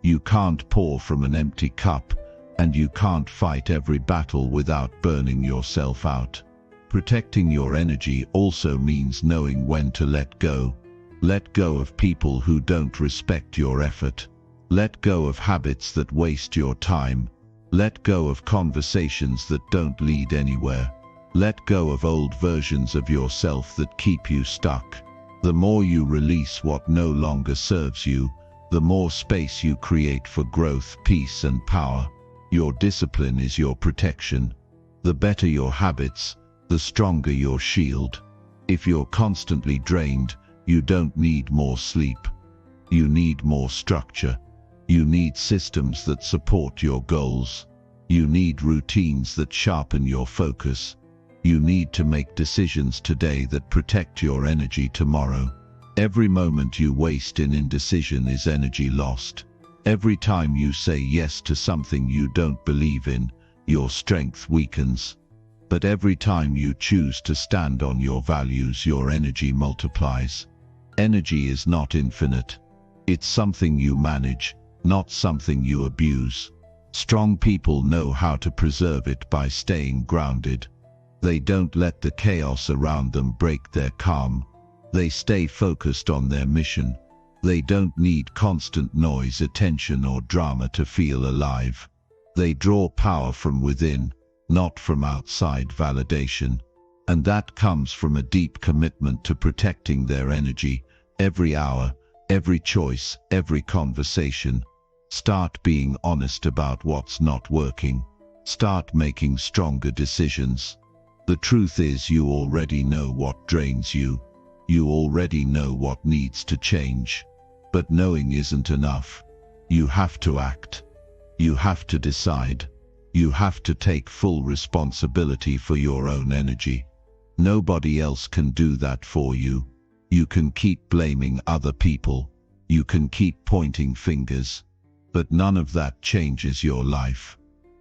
You can't pour from an empty cup, and you can't fight every battle without burning yourself out. Protecting your energy also means knowing when to let go. Let go of people who don't respect your effort. Let go of habits that waste your time. Let go of conversations that don't lead anywhere. Let go of old versions of yourself that keep you stuck. The more you release what no longer serves you, the more space you create for growth, peace, and power. Your discipline is your protection. The better your habits, the stronger your shield. If you're constantly drained, you don't need more sleep. You need more structure. You need systems that support your goals. You need routines that sharpen your focus. You need to make decisions today that protect your energy tomorrow. Every moment you waste in indecision is energy lost. Every time you say yes to something you don't believe in, your strength weakens. But every time you choose to stand on your values, your energy multiplies. Energy is not infinite. It's something you manage, not something you abuse. Strong people know how to preserve it by staying grounded. They don't let the chaos around them break their calm. They stay focused on their mission. They don't need constant noise, attention, or drama to feel alive. They draw power from within, not from outside validation. And that comes from a deep commitment to protecting their energy, every hour, every choice, every conversation. Start being honest about what's not working. Start making stronger decisions. The truth is, you already know what drains you. You already know what needs to change. But knowing isn't enough. You have to act. You have to decide. You have to take full responsibility for your own energy. Nobody else can do that for you. You can keep blaming other people. You can keep pointing fingers. But none of that changes your life.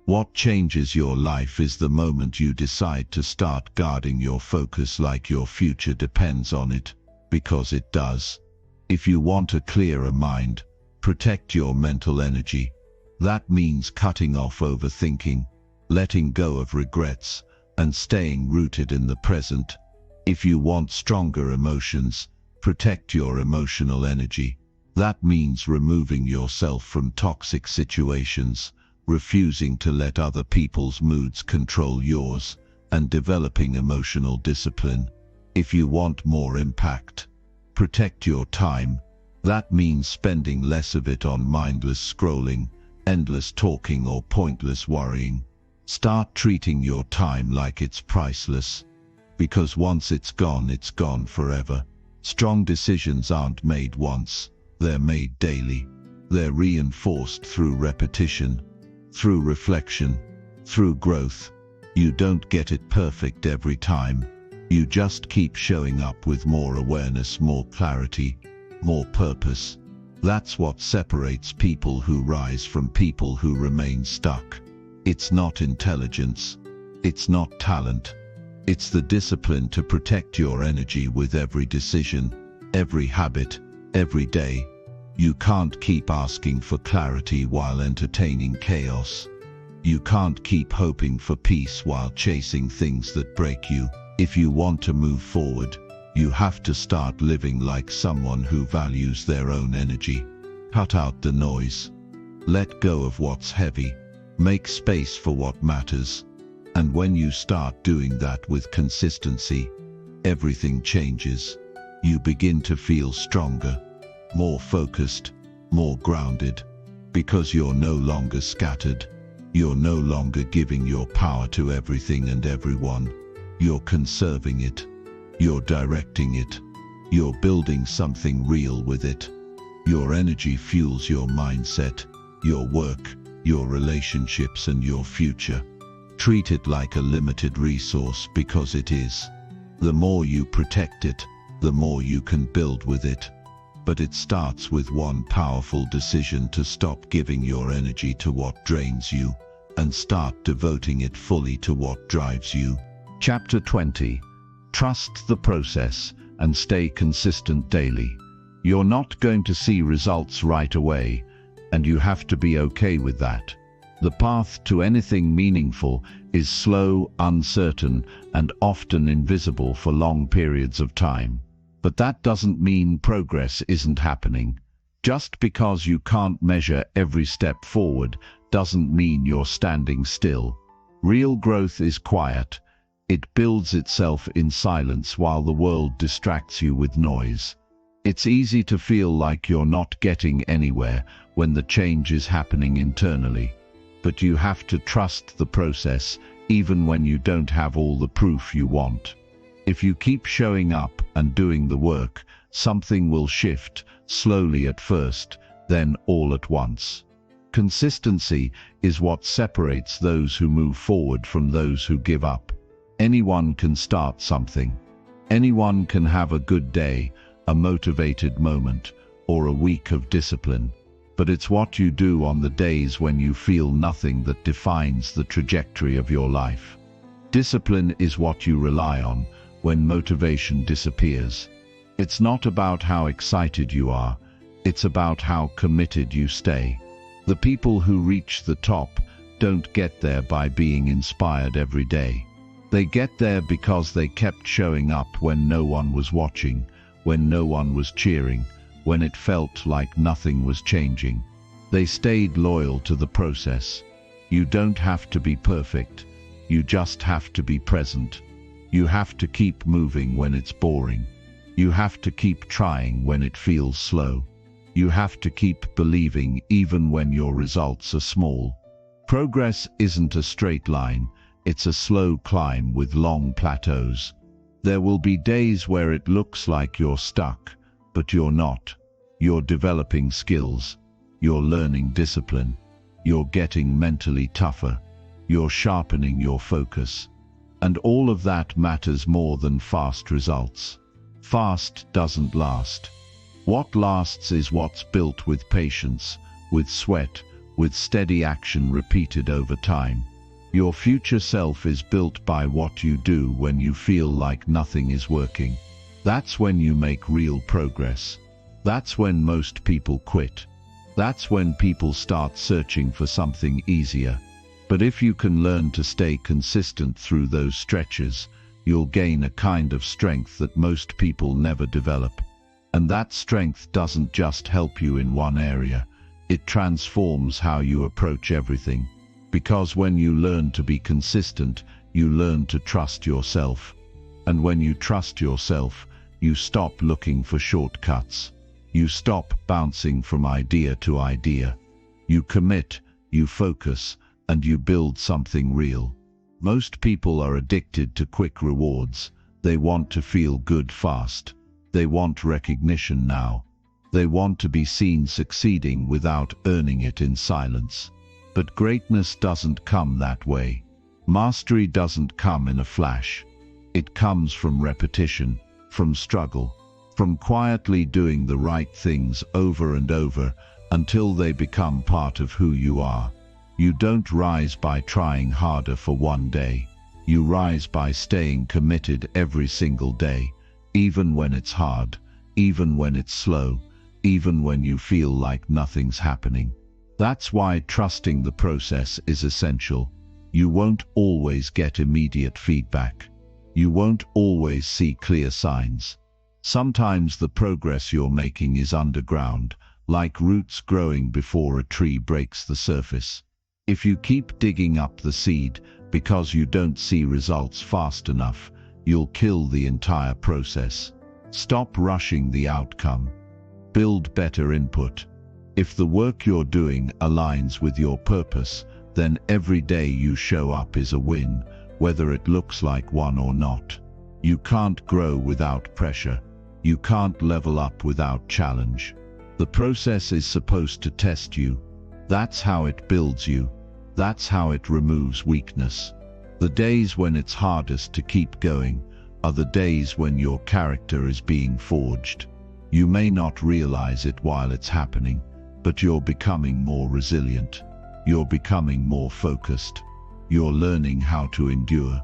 What changes your life is the moment you decide to start guarding your focus like your future depends on it, because it does. If you want a clearer mind, protect your mental energy. That means cutting off overthinking, letting go of regrets, and staying rooted in the present. If you want stronger emotions, protect your emotional energy. That means removing yourself from toxic situations, refusing to let other people's moods control yours, and developing emotional discipline. If you want more impact, protect your time. That means spending less of it on mindless scrolling, endless talking, or pointless worrying. Start treating your time like it's priceless, because once it's gone forever. Strong decisions aren't made once. They're made daily. They're reinforced through repetition, through reflection, through growth. You don't get it perfect every time. You just keep showing up with more awareness, more clarity, more purpose. That's what separates people who rise from people who remain stuck. It's not intelligence. It's not talent. It's the discipline to protect your energy with every decision, every habit, every day. You can't keep asking for clarity while entertaining chaos. You can't keep hoping for peace while chasing things that break you. If you want to move forward, you have to start living like someone who values their own energy. Cut out the noise. Let go of what's heavy. Make space for what matters. And when you start doing that with consistency, everything changes. You begin to feel stronger, more focused, more grounded, because you're no longer scattered. You're no longer giving your power to everything and everyone. You're conserving it. You're directing it. You're building something real with it. Your energy fuels your mindset, your work, your relationships, and your future. Treat it like a limited resource, because it is. The more you protect it, the more you can build with it. But it starts with one powerful decision to stop giving your energy to what drains you and start devoting it fully to what drives you. Chapter 20. Trust the process and stay consistent daily. You're not going to see results right away, and you have to be okay with that. The path to anything meaningful is slow, uncertain, and often invisible for long periods of time. But that doesn't mean progress isn't happening. Just because you can't measure every step forward doesn't mean you're standing still. Real growth is quiet. It builds itself in silence while the world distracts you with noise. It's easy to feel like you're not getting anywhere when the change is happening internally. But you have to trust the process, even when you don't have all the proof you want. If you keep showing up and doing the work, something will shift, slowly at first, then all at once. Consistency is what separates those who move forward from those who give up. Anyone can start something. Anyone can have a good day, a motivated moment, or a week of discipline. But it's what you do on the days when you feel nothing that defines the trajectory of your life. Discipline is what you rely on when motivation disappears. It's not about how excited you are, it's about how committed you stay. The people who reach the top don't get there by being inspired every day. They get there because they kept showing up when no one was watching, when no one was cheering, when it felt like nothing was changing. They stayed loyal to the process. You don't have to be perfect. You just have to be present. You have to keep moving when it's boring. You have to keep trying when it feels slow. You have to keep believing even when your results are small. Progress isn't a straight line, it's a slow climb with long plateaus. There will be days where it looks like you're stuck, but you're not. You're developing skills. You're learning discipline. You're getting mentally tougher. You're sharpening your focus. And all of that matters more than fast results. Fast doesn't last. What lasts is what's built with patience, with sweat, with steady action repeated over time. Your future self is built by what you do when you feel like nothing is working. That's when you make real progress. That's when most people quit. That's when people start searching for something easier. But if you can learn to stay consistent through those stretches, you'll gain a kind of strength that most people never develop. And that strength doesn't just help you in one area, it transforms how you approach everything. Because when you learn to be consistent, you learn to trust yourself. And when you trust yourself, you stop looking for shortcuts. You stop bouncing from idea to idea. You commit, you focus, and you build something real. Most people are addicted to quick rewards. They want to feel good fast. They want recognition now. They want to be seen succeeding without earning it in silence. But greatness doesn't come that way. Mastery doesn't come in a flash. It comes from repetition, from struggle, from quietly doing the right things over and over until they become part of who you are. You don't rise by trying harder for one day. You rise by staying committed every single day, even when it's hard, even when it's slow, even when you feel like nothing's happening. That's why trusting the process is essential. You won't always get immediate feedback. You won't always see clear signs. Sometimes the progress you're making is underground, like roots growing before a tree breaks the surface. If you keep digging up the seed because you don't see results fast enough, you'll kill the entire process. Stop rushing the outcome. Build better input. If the work you're doing aligns with your purpose, then every day you show up is a win, whether it looks like one or not. You can't grow without pressure. You can't level up without challenge. The process is supposed to test you. That's how it builds you. That's how it removes weakness. The days when it's hardest to keep going are the days when your character is being forged. You may not realize it while it's happening, but you're becoming more resilient. You're becoming more focused. You're learning how to endure.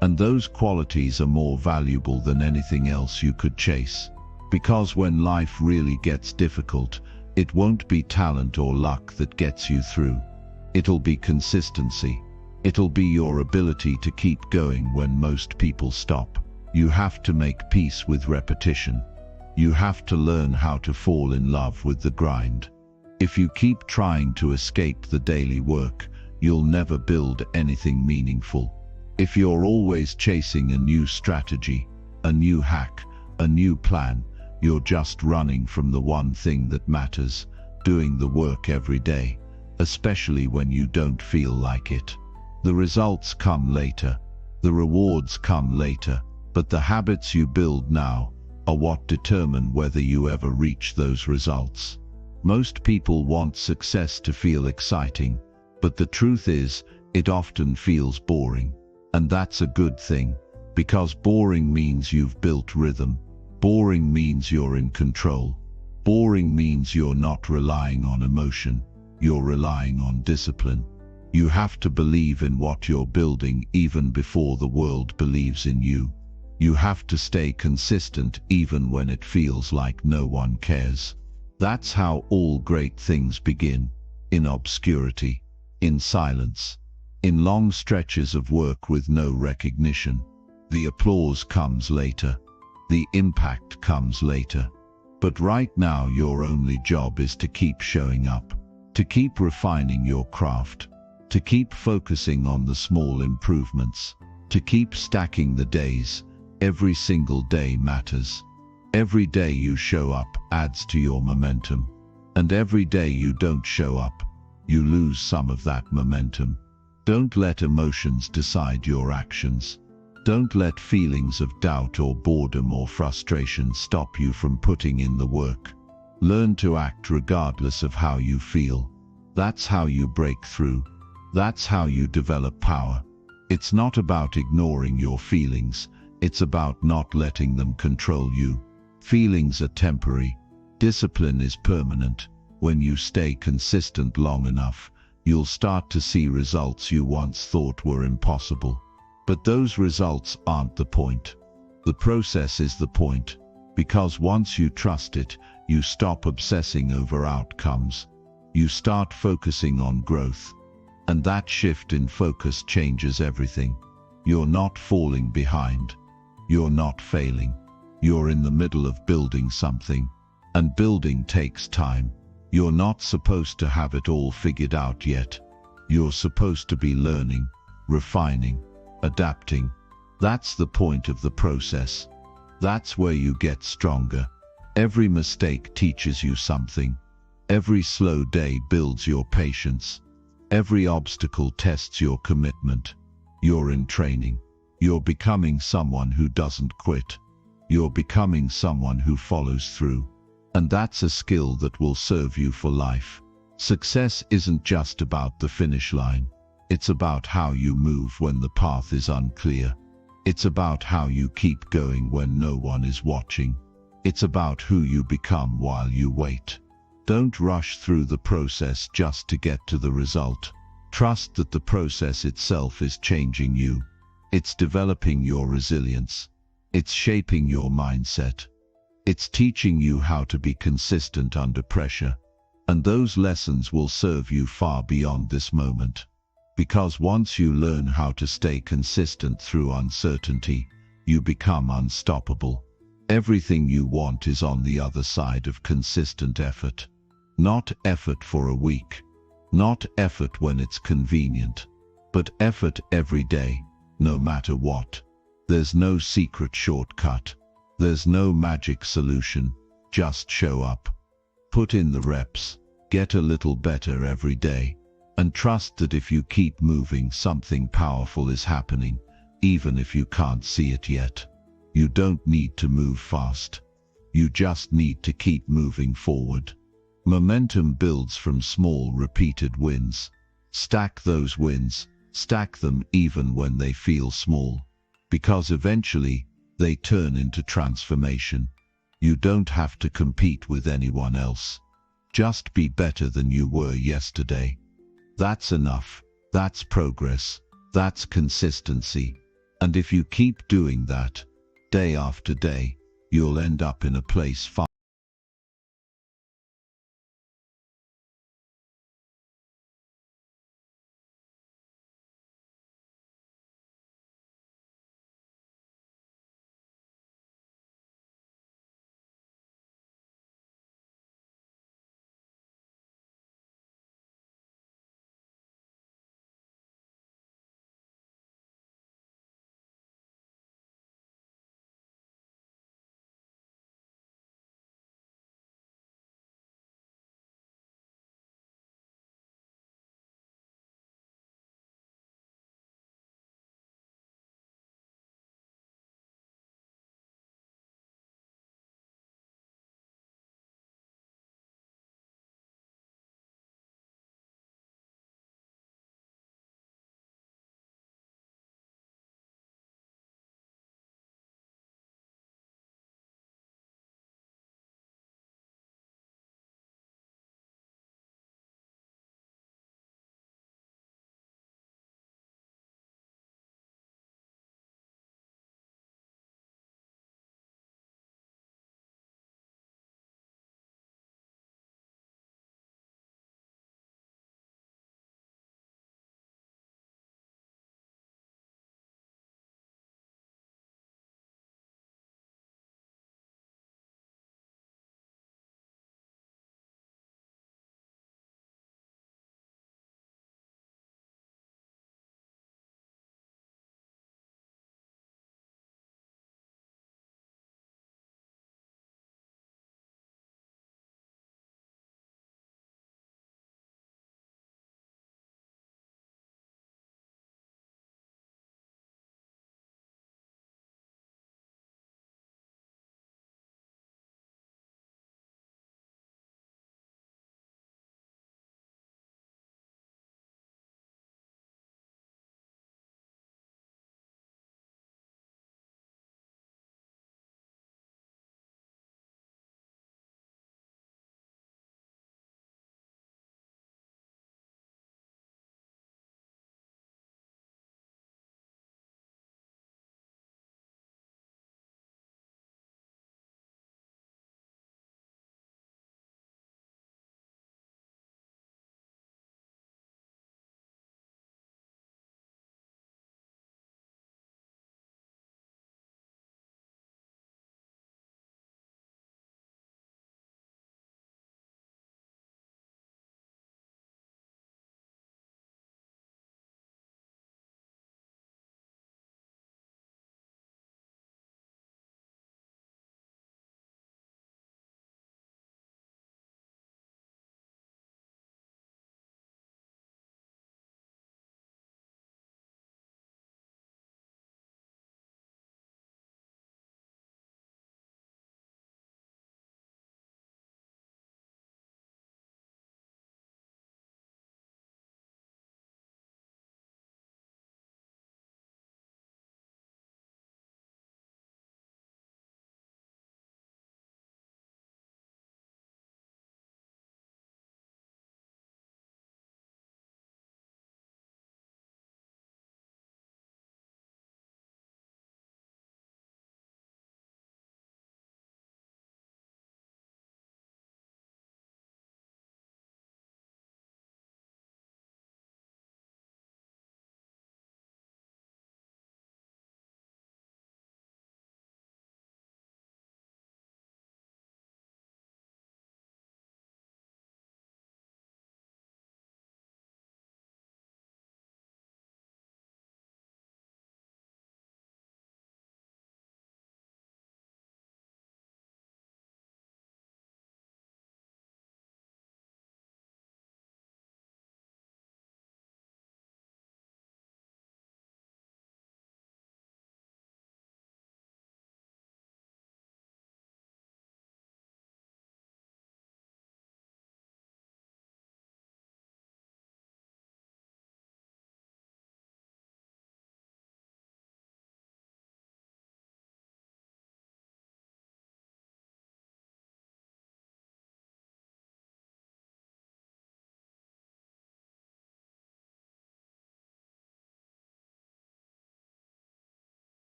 And those qualities are more valuable than anything else you could chase. Because when life really gets difficult, it won't be talent or luck that gets you through. It'll be consistency. It'll be your ability to keep going when most people stop. You have to make peace with repetition. You have to learn how to fall in love with the grind. If you keep trying to escape the daily work, you'll never build anything meaningful. If you're always chasing a new strategy, a new hack, a new plan, you're just running from the one thing that matters, doing the work every day, especially when you don't feel like it. The results come later. The rewards come later. But the habits you build now are what determine whether you ever reach those results. Most people want success to feel exciting, but the truth is, it often feels boring. And that's a good thing, because boring means you've built rhythm. Boring means you're in control. Boring means you're not relying on emotion, you're relying on discipline. You have to believe in what you're building even before the world believes in you. You have to stay consistent even when it feels like no one cares. That's how all great things begin, in obscurity, in silence, in long stretches of work with no recognition. The applause comes later. The impact comes later. But right now your only job is to keep showing up, to keep refining your craft, to keep focusing on the small improvements, to keep stacking the days. Every single day matters. Every day you show up adds to your momentum. And every day you don't show up, you lose some of that momentum. Don't let emotions decide your actions. Don't let feelings of doubt or boredom or frustration stop you from putting in the work. Learn to act regardless of how you feel. That's how you break through. That's how you develop power. It's not about ignoring your feelings. It's about not letting them control you. Feelings are temporary. Discipline is permanent. When you stay consistent long enough, you'll start to see results you once thought were impossible. But those results aren't the point. The process is the point. Because once you trust it, you stop obsessing over outcomes. You start focusing on growth. And that shift in focus changes everything. You're not falling behind. You're not failing. You're in the middle of building something. And building takes time. You're not supposed to have it all figured out yet. You're supposed to be learning, refining, adapting. That's the point of the process. That's where you get stronger. Every mistake teaches you something. Every slow day builds your patience. Every obstacle tests your commitment. You're in training. You're becoming someone who doesn't quit. You're becoming someone who follows through. And that's a skill that will serve you for life. Success isn't just about the finish line. It's about how you move when the path is unclear. It's about how you keep going when no one is watching. It's about who you become while you wait. Don't rush through the process just to get to the result. Trust that the process itself is changing you. It's developing your resilience. It's shaping your mindset. It's teaching you how to be consistent under pressure. And those lessons will serve you far beyond this moment. Because once you learn how to stay consistent through uncertainty, you become unstoppable. Everything you want is on the other side of consistent effort. Not effort for a week. Not effort when it's convenient. But effort every day, no matter what. There's no secret shortcut. There's no magic solution. Just show up. Put in the reps. Get a little better every day. And trust that if you keep moving, something powerful is happening, even if you can't see it yet. You don't need to move fast. You just need to keep moving forward. Momentum builds from small, repeated wins. Stack those wins. Stack them even when they feel small. Because eventually, they turn into transformation. You don't have to compete with anyone else. Just be better than you were yesterday. That's enough. That's progress. That's consistency. And if you keep doing that, day after day, you'll end up in a place far